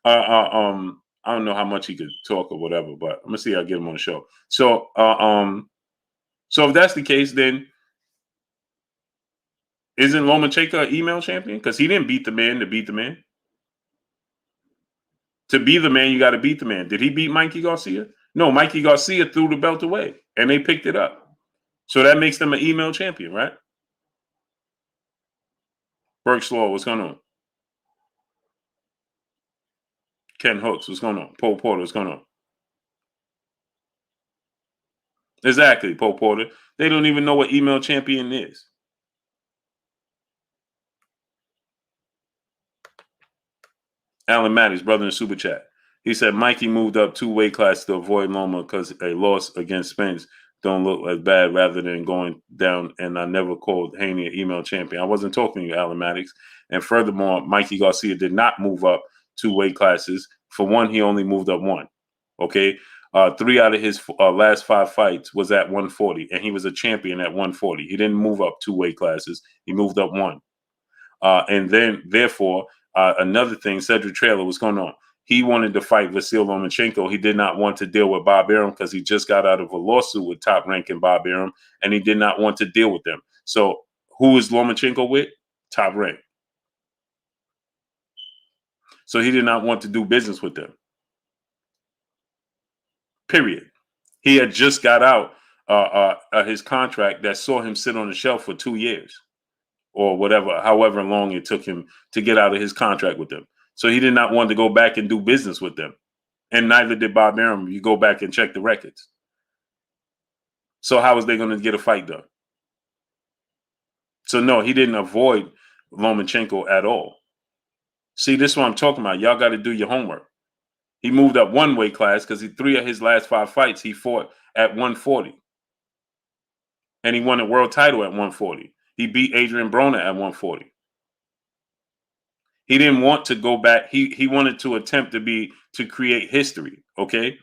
I don't know how much he could talk or whatever, but I'm gonna see if I get him on the show. So if that's the case, then isn't Lomachenko an email champion? Because he didn't beat the man to beat the man. To be the man, you got to beat the man. Did he beat Mikey Garcia? No, Mikey Garcia threw the belt away, and they picked it up. So that makes them an email champion, right? Burke Slow, what's going on? Ken Hooks, what's going on? Paul Porter, what's going on? Exactly, Paul Porter. They don't even know what email champion is. Alan Mattis, brother in Super Chat. He said Mikey moved up 2 weight classes to avoid Loma because a loss against Spence don't look as bad rather than going down. And I never called Haney an email champion. I wasn't talking to you, Alan Maddox. And furthermore, Mikey Garcia did not move up 2 weight classes. For one, he only moved up 1. Okay. 3 out of his last 5 fights was at 140, and he was a champion at 140. He didn't move up 2 weight classes. He moved up 1. And then, therefore, another thing, Cedric Traylor, what's going on? He wanted to fight Vasyl Lomachenko. He did not want to deal with Bob Arum because he just got out of a lawsuit with top-ranking Bob Arum, and he did not want to deal with them. So who is Lomachenko with? Top rank. So he did not want to do business with them. Period. He had just got out his contract that saw him sit on the shelf for 2 years or whatever, however long it took him to get out of his contract with them. So he did not want to go back and do business with them. And neither did Bob Arum. You go back and check the records. So how was they going to get a fight done? So no, he didn't avoid Lomachenko at all. See, this is what I'm talking about. Y'all got to do your homework. He moved up 1 weight class because 3 of his last 5 fights he fought at 140. And he won a world title at 140. He beat Adrian Broner at 140. He didn't want to go back. He wanted to attempt to create history. Okay.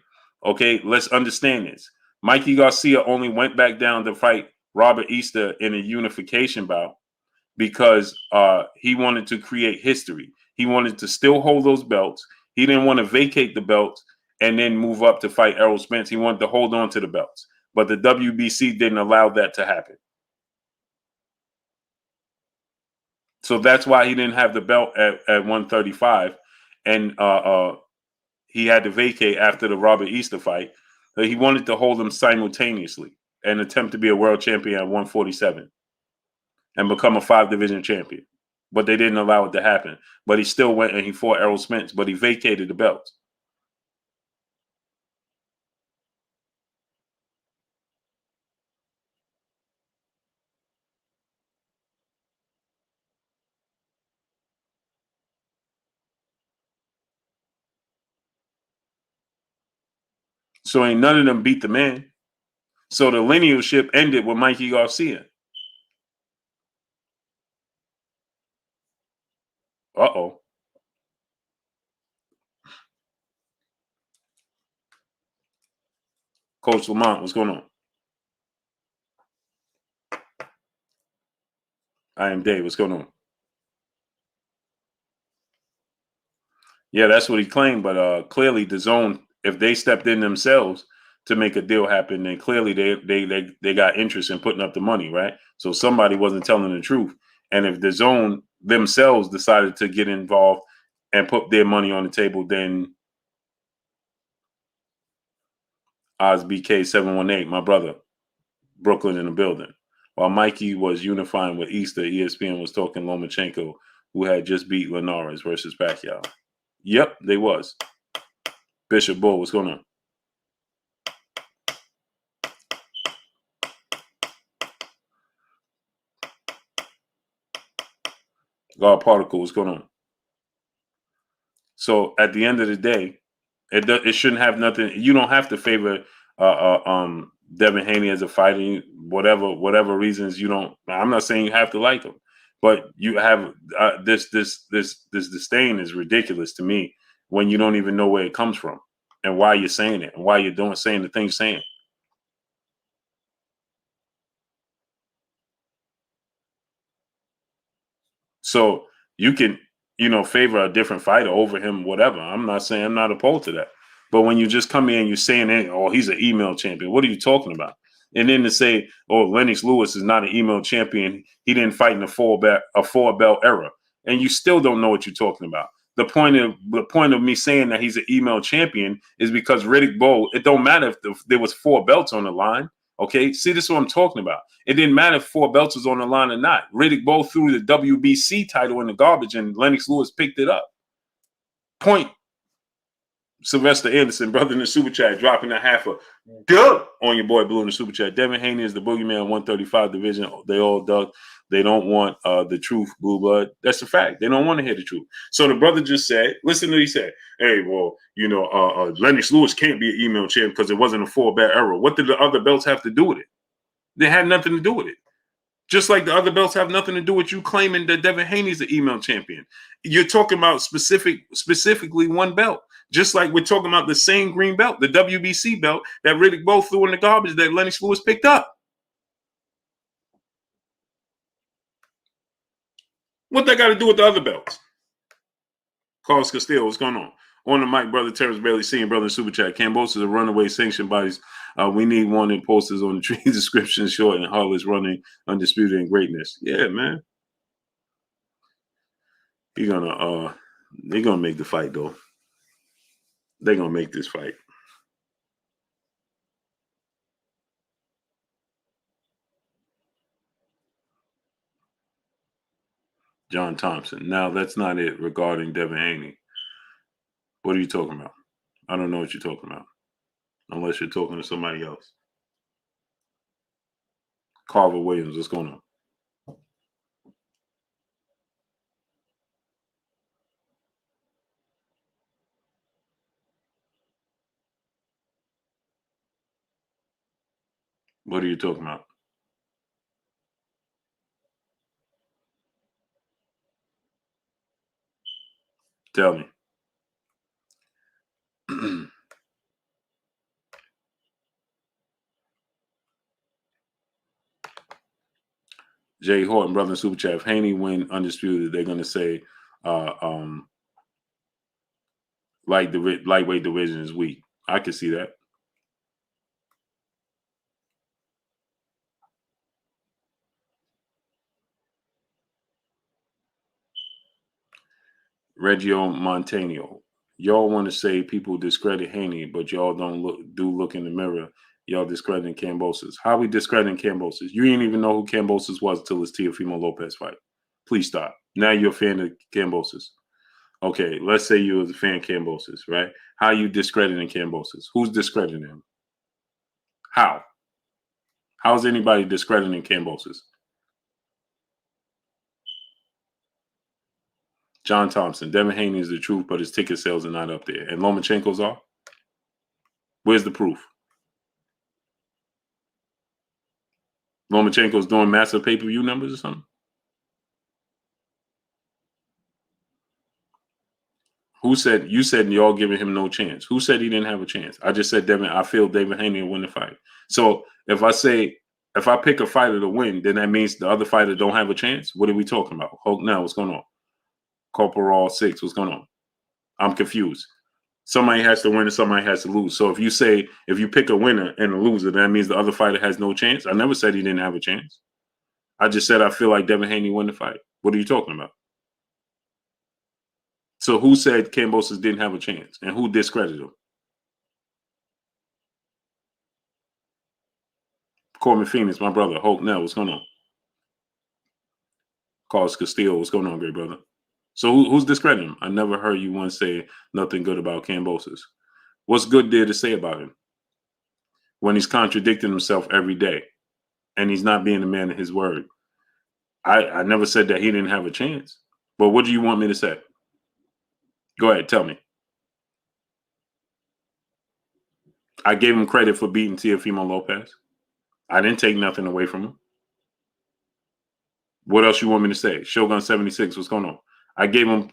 Let's understand this. Mikey Garcia only went back down to fight Robert Easter in a unification bout because he wanted to create history. He wanted to still hold those belts. He didn't want to vacate the belts and then move up to fight Errol Spence. He wanted to hold on to the belts. But the WBC didn't allow that to happen. So that's why he didn't have the belt at 135. And he had to vacate after the Robert Easter fight. He wanted to hold them simultaneously and attempt to be a world champion at 147 and become a 5-division champion. But they didn't allow it to happen. But he still went and he fought Errol Spence, but he vacated the belts. So ain't none of them beat the man. So the linealship ended with Mikey Garcia. Uh-oh. Coach Lamont, what's going on? I am Dave. What's going on? Yeah, that's what he claimed. But clearly, the zone, if they stepped in themselves to make a deal happen, then clearly they got interest in putting up the money, right? So somebody wasn't telling the truth. And if the zone themselves decided to get involved and put their money on the table, then OzBK718, my brother, Brooklyn in the building. While Mikey was unifying with Easter, ESPN was talking Lomachenko, who had just beat Linares versus Pacquiao. Yep, they was. Bishop Bull, what's going on? God Particle, what's going on? So at the end of the day, it shouldn't have nothing. You don't have to favor Devin Haney as a fighter, whatever reasons you don't. I'm not saying you have to like him, but you have this disdain is ridiculous to me when you don't even know where it comes from and why you're saying it and why you're saying the things saying. So you can, favor a different fighter over him, whatever. I'm not saying I'm not opposed to that. But when you just come in and you're saying, oh, he's an email champion, what are you talking about? And then to say, oh, Lennox Lewis is not an email champion, he didn't fight in a four belt era, and you still don't know what you're talking about. The point of me saying that he's an email champion is because Riddick Bowe. It don't matter if there was four belts on the line. Okay, see, this is what I'm talking about. It didn't matter if four belts was on the line or not. Riddick Bowe threw the WBC title in the garbage, and Lennox Lewis picked it up. Point. Sylvester Anderson, brother in the super chat, dropping a half a dub on your boy Blue in the super chat. Devin Haney is the boogeyman 135 division. They all dug. They don't want the truth, Blue Blood. That's a fact. They don't want to hear the truth. So the brother just said, listen to what he said. Hey, well, Lennox Lewis can't be an email champ because it wasn't a four-belt era. What did the other belts have to do with it? They had nothing to do with it. Just like the other belts have nothing to do with you claiming that Devin Haney's the email champion. You're talking about specifically one belt. Just like we're talking about the same green belt, the WBC belt that Riddick Bowe threw in the garbage that Lennox Lewis picked up. What that got to do with the other belts? Carlos Castillo, what's going on? On the mic, brother Terrence Bailey, seeing brother in Super Chat. Kambosos are runaway sanctioned bodies. We need wanted posters on the tree description, short and heartless, running undisputed in greatness. Yeah, man. They're gonna make the fight though. They're gonna make this fight. John Thompson. Now that's not it regarding Devin Haney. What are you talking about? I don't know what you're talking about. Unless you're talking to somebody else. Carver Williams, what's going on? What are you talking about? Tell me. Jay Horton, brother in Super Chat. If Haney win undisputed, they're going to say like the lightweight division is weak. I can see that. Reggio Montano. Y'all want to say people discredit Haney, but y'all don't look in the mirror. Y'all discrediting Kambosos. How we discrediting Kambosos? You didn't even know who Kambosos was until his Teofimo Lopez fight. Please stop. Now you're a fan of Kambosos. Okay, let's say you was a fan of Kambosos, right? How you discrediting Kambosos? Who's discrediting him? How? How is anybody discrediting Kambosos? John Thompson. Devin Haney is the truth, but his ticket sales are not up there. And Lomachenko's are? Where's the proof? Lomachenko's doing massive pay-per-view numbers or something? Who said you said y'all giving him no chance? Who said he didn't have a chance? I just said Devin. I feel David Haney will win the fight. So if I pick a fighter to win, then that means the other fighter don't have a chance. What are we talking about? Hulk now, what's going on? Corporal 6, what's going on? I'm confused. Somebody has to win and somebody has to lose. So if you pick a winner and a loser, that means the other fighter has no chance. I never said he didn't have a chance. I just said I feel like Devin Haney win the fight. What are you talking about? So who said Kambosos didn't have a chance and who discredited him? Corbin Phoenix, my brother. Hope now, what's going on? Carlos Castillo, what's going on, great brother? So who's discrediting him? I never heard you once say nothing good about Kambosos. What's good there to say about him when he's contradicting himself every day and he's not being a man of his word? I never said that he didn't have a chance. But what do you want me to say? Go ahead, tell me. I gave him credit for beating Teofimo Lopez. I didn't take nothing away from him. What else you want me to say? Shogun 76, what's going on? I gave him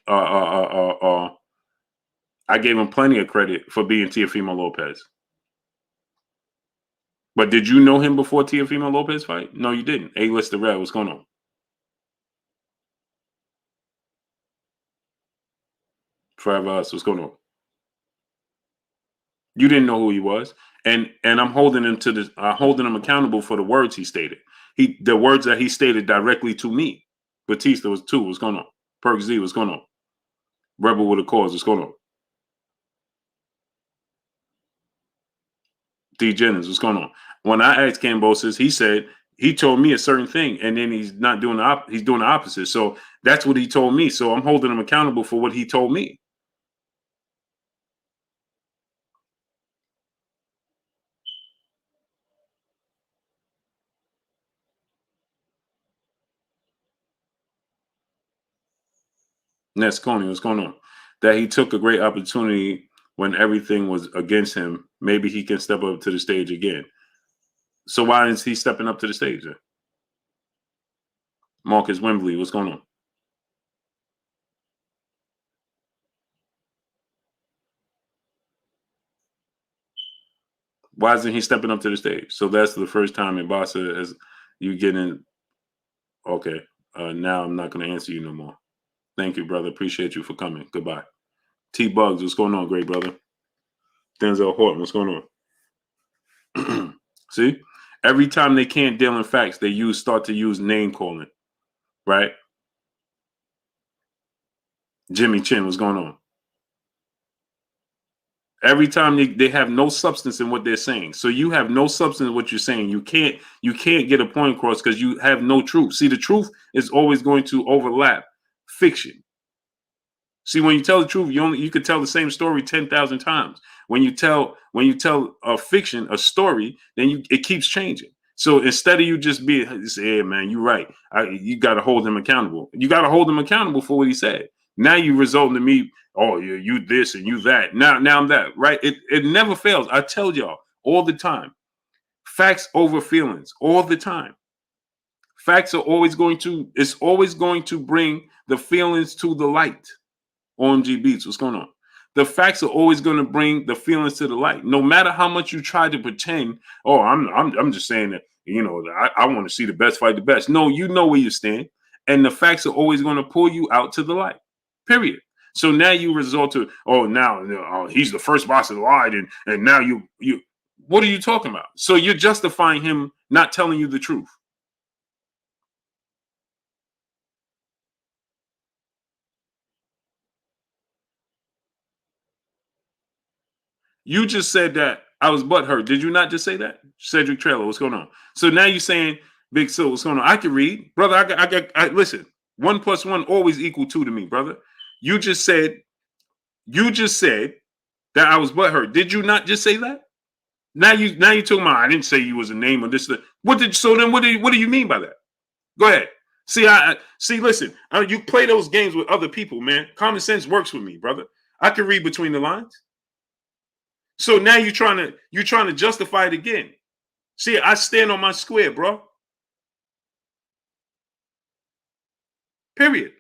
plenty of credit for beating Teofimo Lopez. But did you know him before Teofimo Lopez fight? No, you didn't. A-List the Red, what's going on? Forever Us, what's going on? You didn't know who he was. And I'm holding him accountable for the words he stated. The words that he stated directly to me. Batista was 2, what's going on? Perk Z, what's going on? Rebel with a cause, what's going on? D Jennings, what's going on? When I asked Kambosos, he told me a certain thing, and then he's not doing he's doing the opposite. So that's what he told me. So I'm holding him accountable for what he told me. Ness Coney, what's going on? That he took a great opportunity when everything was against him. Maybe he can step up to the stage again. So why is he stepping up to the stage then? Marcus Wembley, what's going on? Why isn't he stepping up to the stage? So that's the first time in Bossa as you get in. Okay. Now I'm not going to answer you no more. Thank you, brother. Appreciate you for coming. Goodbye. T Bugs, what's going on, great brother? Denzel Horton, what's going on? See? Every time they can't deal in facts, they start to use name calling. Right? Jimmy Chin, what's going on? Every time they have no substance in what they're saying. So you have no substance in what you're saying. You can't get a point across because you have no truth. See, the truth is always going to overlap fiction. See, when you tell the truth, you could tell the same story 10,000 times. When you tell a fiction, a story, then it keeps changing. So instead of you just say, "Hey, man, you're right," you got to hold him accountable. You got to hold him accountable for what he said. Now you result in me, oh, you this and you that. Now I'm that, right? It never fails. I tell y'all all the time, facts over feelings, all the time. Facts are always going to bring the feelings to the light. OMG Beats, what's going on? The facts are always going to bring the feelings to the light. No matter how much you try to pretend, oh, I'm just saying that, I want to see the best fight the best. No, you know where you stand. And the facts are always going to pull you out to the light. Period. So now you resort to, now he's the first boss that lied, and now you what are you talking about? So you're justifying him not telling you the truth. You just said that I was butthurt. Did you not just say that? Cedric Trailer, what's going on? So now you're saying, Big Sil, what's going on? I can read. Brother, I listen, 1 + 1 always equal 2 to me, brother. You just said that I was butthurt. Did you not just say that? Now you talking about I didn't say you was a name or this. What do you mean by that? Go ahead. See, listen, you play those games with other people, man. Common sense works with me, brother. I can read between the lines. So now you're trying to justify it again. See, I stand on my square, bro. Period.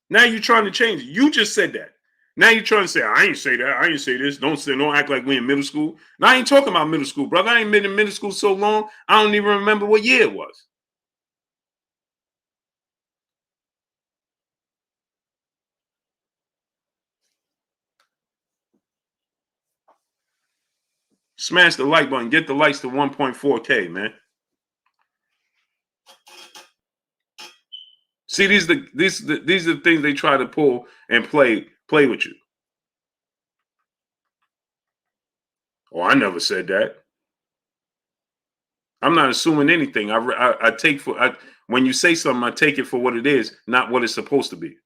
Now you're trying to change it. You just said that. Now you're trying to say, I ain't say that. I ain't say this. Don't act like we in middle school. Now I ain't talking about middle school, brother. I ain't been in middle school so long, I don't even remember what year it was. Smash the like button. Get the likes to 1.4K, man. See, these are the things they try to pull and play with you. Oh, I never said that. I'm not assuming anything. I take when you say something, I take it for what it is, not what it's supposed to be.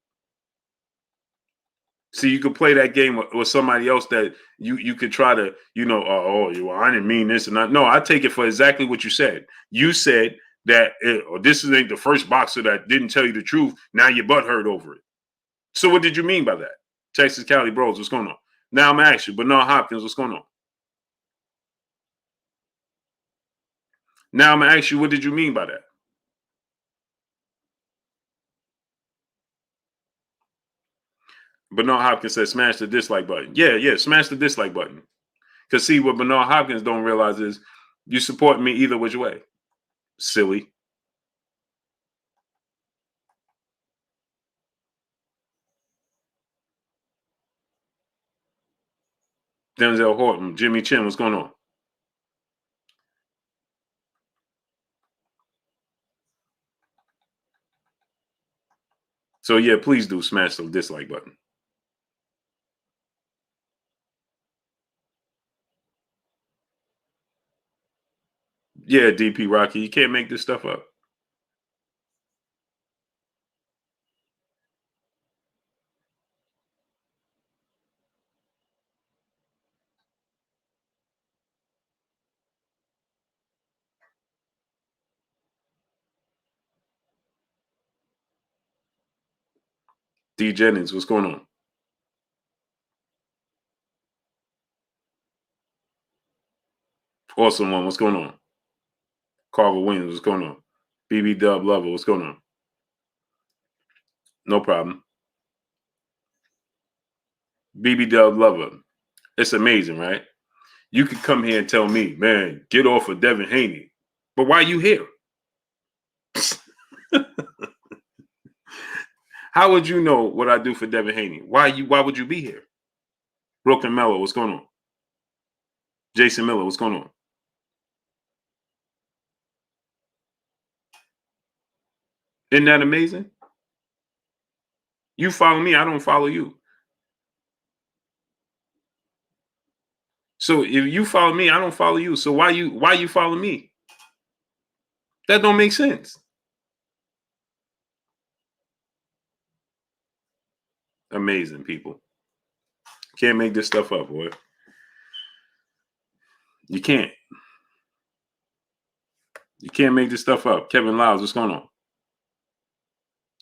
See, you could play that game with somebody else that you could try to, I didn't mean this and that. No, I take it for exactly what you said. You said that this ain't the first boxer that didn't tell you the truth. Now your butt hurt over it. So what did you mean by that? Texas Cali Bros, what's going on? Now I'm gonna ask you, Bernard Hopkins, what's going on? Now I'm gonna ask you, what did you mean by that? Bernard Hopkins said, smash the dislike button. Yeah, smash the dislike button. Because see, what Bernard Hopkins don't realize is you support me either which way. Silly. Denzel Horton, Jimmy Chin, what's going on? So yeah, please do smash the dislike button. Yeah, DP Rocky, you can't make this stuff up. D Jennings, what's going on? Awesome one, what's going on? Carver Williams, what's going on? BB Dub Lover, what's going on? No problem. BB Dub Lover, it's amazing, right? You could come here and tell me, man, get off of Devin Haney. But why are you here? How would you know what I do for Devin Haney? Why would you be here? Brook and Mello, what's going on? Jason Miller, what's going on? Isn't that amazing? You follow me, I don't follow you. So if you follow me, I don't follow you. So why you follow me? That don't make sense. Amazing people. Can't make this stuff up, boy. You can't. You can't make this stuff up. Kevin Lyles, what's going on?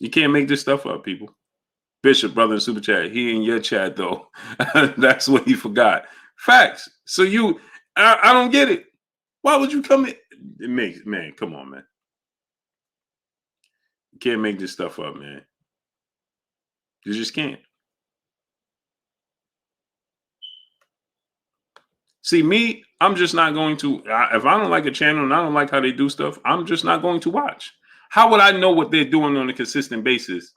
You can't make this stuff up, people. Bishop, brother in super chat. He in your chat though. That's what he forgot. Facts. So I don't get it. Why would you come in? It makes, man, come on, man. You can't make this stuff up, man. You just can't. See, me, I'm just not going to. If I don't like a channel and I don't like how they do stuff, I'm just not going to watch. How would I know what they're doing on a consistent basis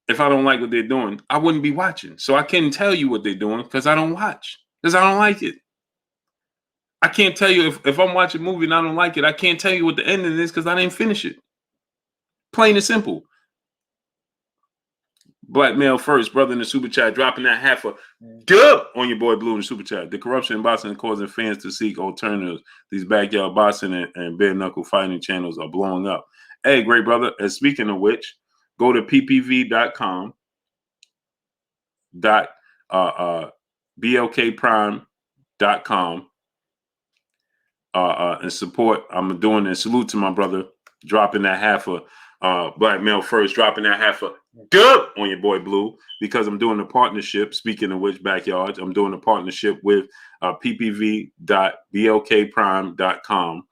if I don't like what they're doing? I wouldn't be watching. So I can't tell you what they're doing because I don't watch, because I don't like it. I can't tell you if I'm watching a movie and I don't like it, I can't tell you what the ending is because I didn't finish it. Plain and simple. Black male first, brother in the super chat, dropping that half a dub on your boy Blue in the super chat. The corruption in boxing is causing fans to seek alternatives. These backyard boxing and bare knuckle fighting channels are blowing up. Hey, great brother. And speaking of which, go to ppv.com blkprime.com and support. I'm doing a salute to my brother, dropping that half a black male first, dropping that half a Dub on your boy Blue, because I'm doing a partnership. Speaking of which, backyards, I'm doing a partnership with ppv.blkprime.com.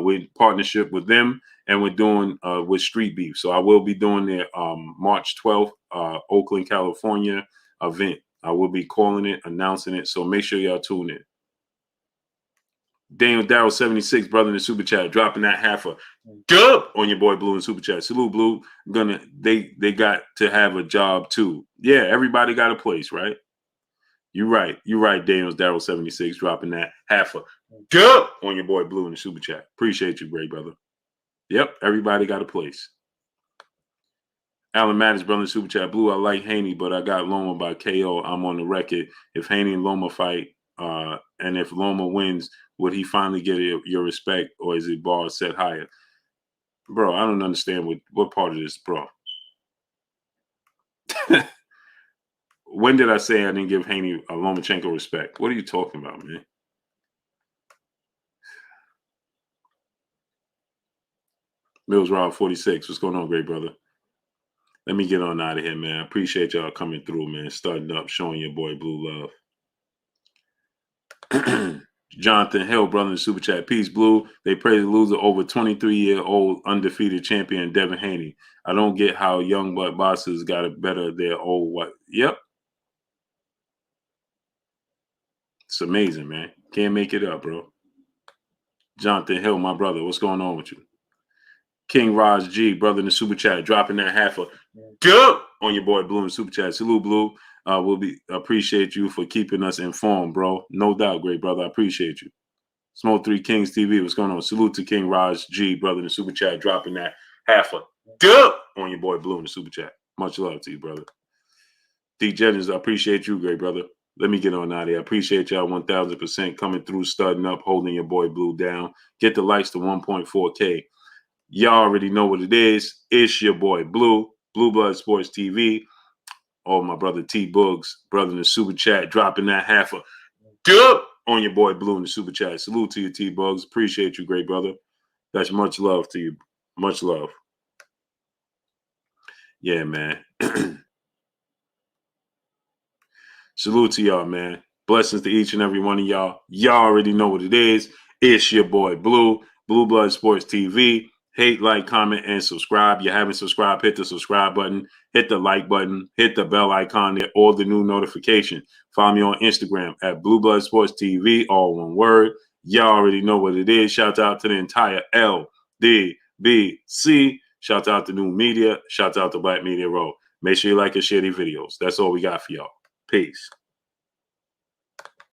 With partnership with them, and we're doing with Street Beef. So I will be doing their March 12th, Oakland, California event. I will be calling it, announcing it. So make sure y'all tune in. Daniel Darrell 76, brother in the super chat, dropping that half a dub on your boy Blue in super chat. Salute Blue. They got to have a job too. Yeah, everybody got a place, right? You're right. You're right, Daniel Darrell 76, dropping that half a dub on your boy Blue in the super chat. Appreciate you, great brother. Yep, everybody got a place. Alan Mattis, brother in super chat. Blue, I like Haney, but I got Loma by KO. I'm on the record. If Haney and Loma fight, and if Loma wins, would he finally get your respect, or is it bar set higher? Bro, I don't understand what part of this, bro. When did I say I didn't give Haney Lomachenko respect? What are you talking about, man? Mills Rob 46. What's going on, great brother? Let me get on out of here, man. I appreciate y'all coming through, man. Starting up, showing your boy Blue love. Jonathan Hill, brother in the super chat. Peace, Blue. They praise the loser over 23-year-old undefeated champion Devin Haney. I don't get how young buck bosses got it better their old what. Yep. It's amazing, man. Can't make it up, bro. Jonathan Hill, my brother. What's going on with you? King Raj G, brother in the super chat, dropping that half a dub on your boy Blue in the super chat. Salute, Blue. We'll appreciate you for keeping us informed, bro. No doubt, great brother. I appreciate you. Smoke 3 Kings TV. What's going on? Salute to King Raj G, brother in the super chat, dropping that half a dub on your boy Blue in the super chat. Much love to you, brother. D Jennings, I appreciate you, great brother. Let me get on out of here. I appreciate y'all 1,000% coming through, studding up, holding your boy Blue down. Get the likes to 1.4K. Y'all already know what it is. It's your boy Blue, Blue Blood Sports TV. Oh, my brother T Boogs, brother in the super chat, dropping that half a dub on your boy Blue in the super chat. Salute to you, T Bugs. Appreciate you, great brother. That's much love to you. Much love. Yeah, man. Salute to y'all, man. Blessings to each and every one of y'all. Y'all already know what it is. It's your boy Blue, Blue Blood Sports TV. Hate, like, comment, and subscribe. You haven't subscribed, hit the subscribe button, hit the like button, hit the bell icon there, or the new notification. Follow me on Instagram at Blue Blood Sports TV, all one word. Y'all already know what it is. Shout out to the entire LDBC. Shout out to New Media. Shout out to Black Media Row. Make sure you like and share these videos. That's all we got for y'all. Peace.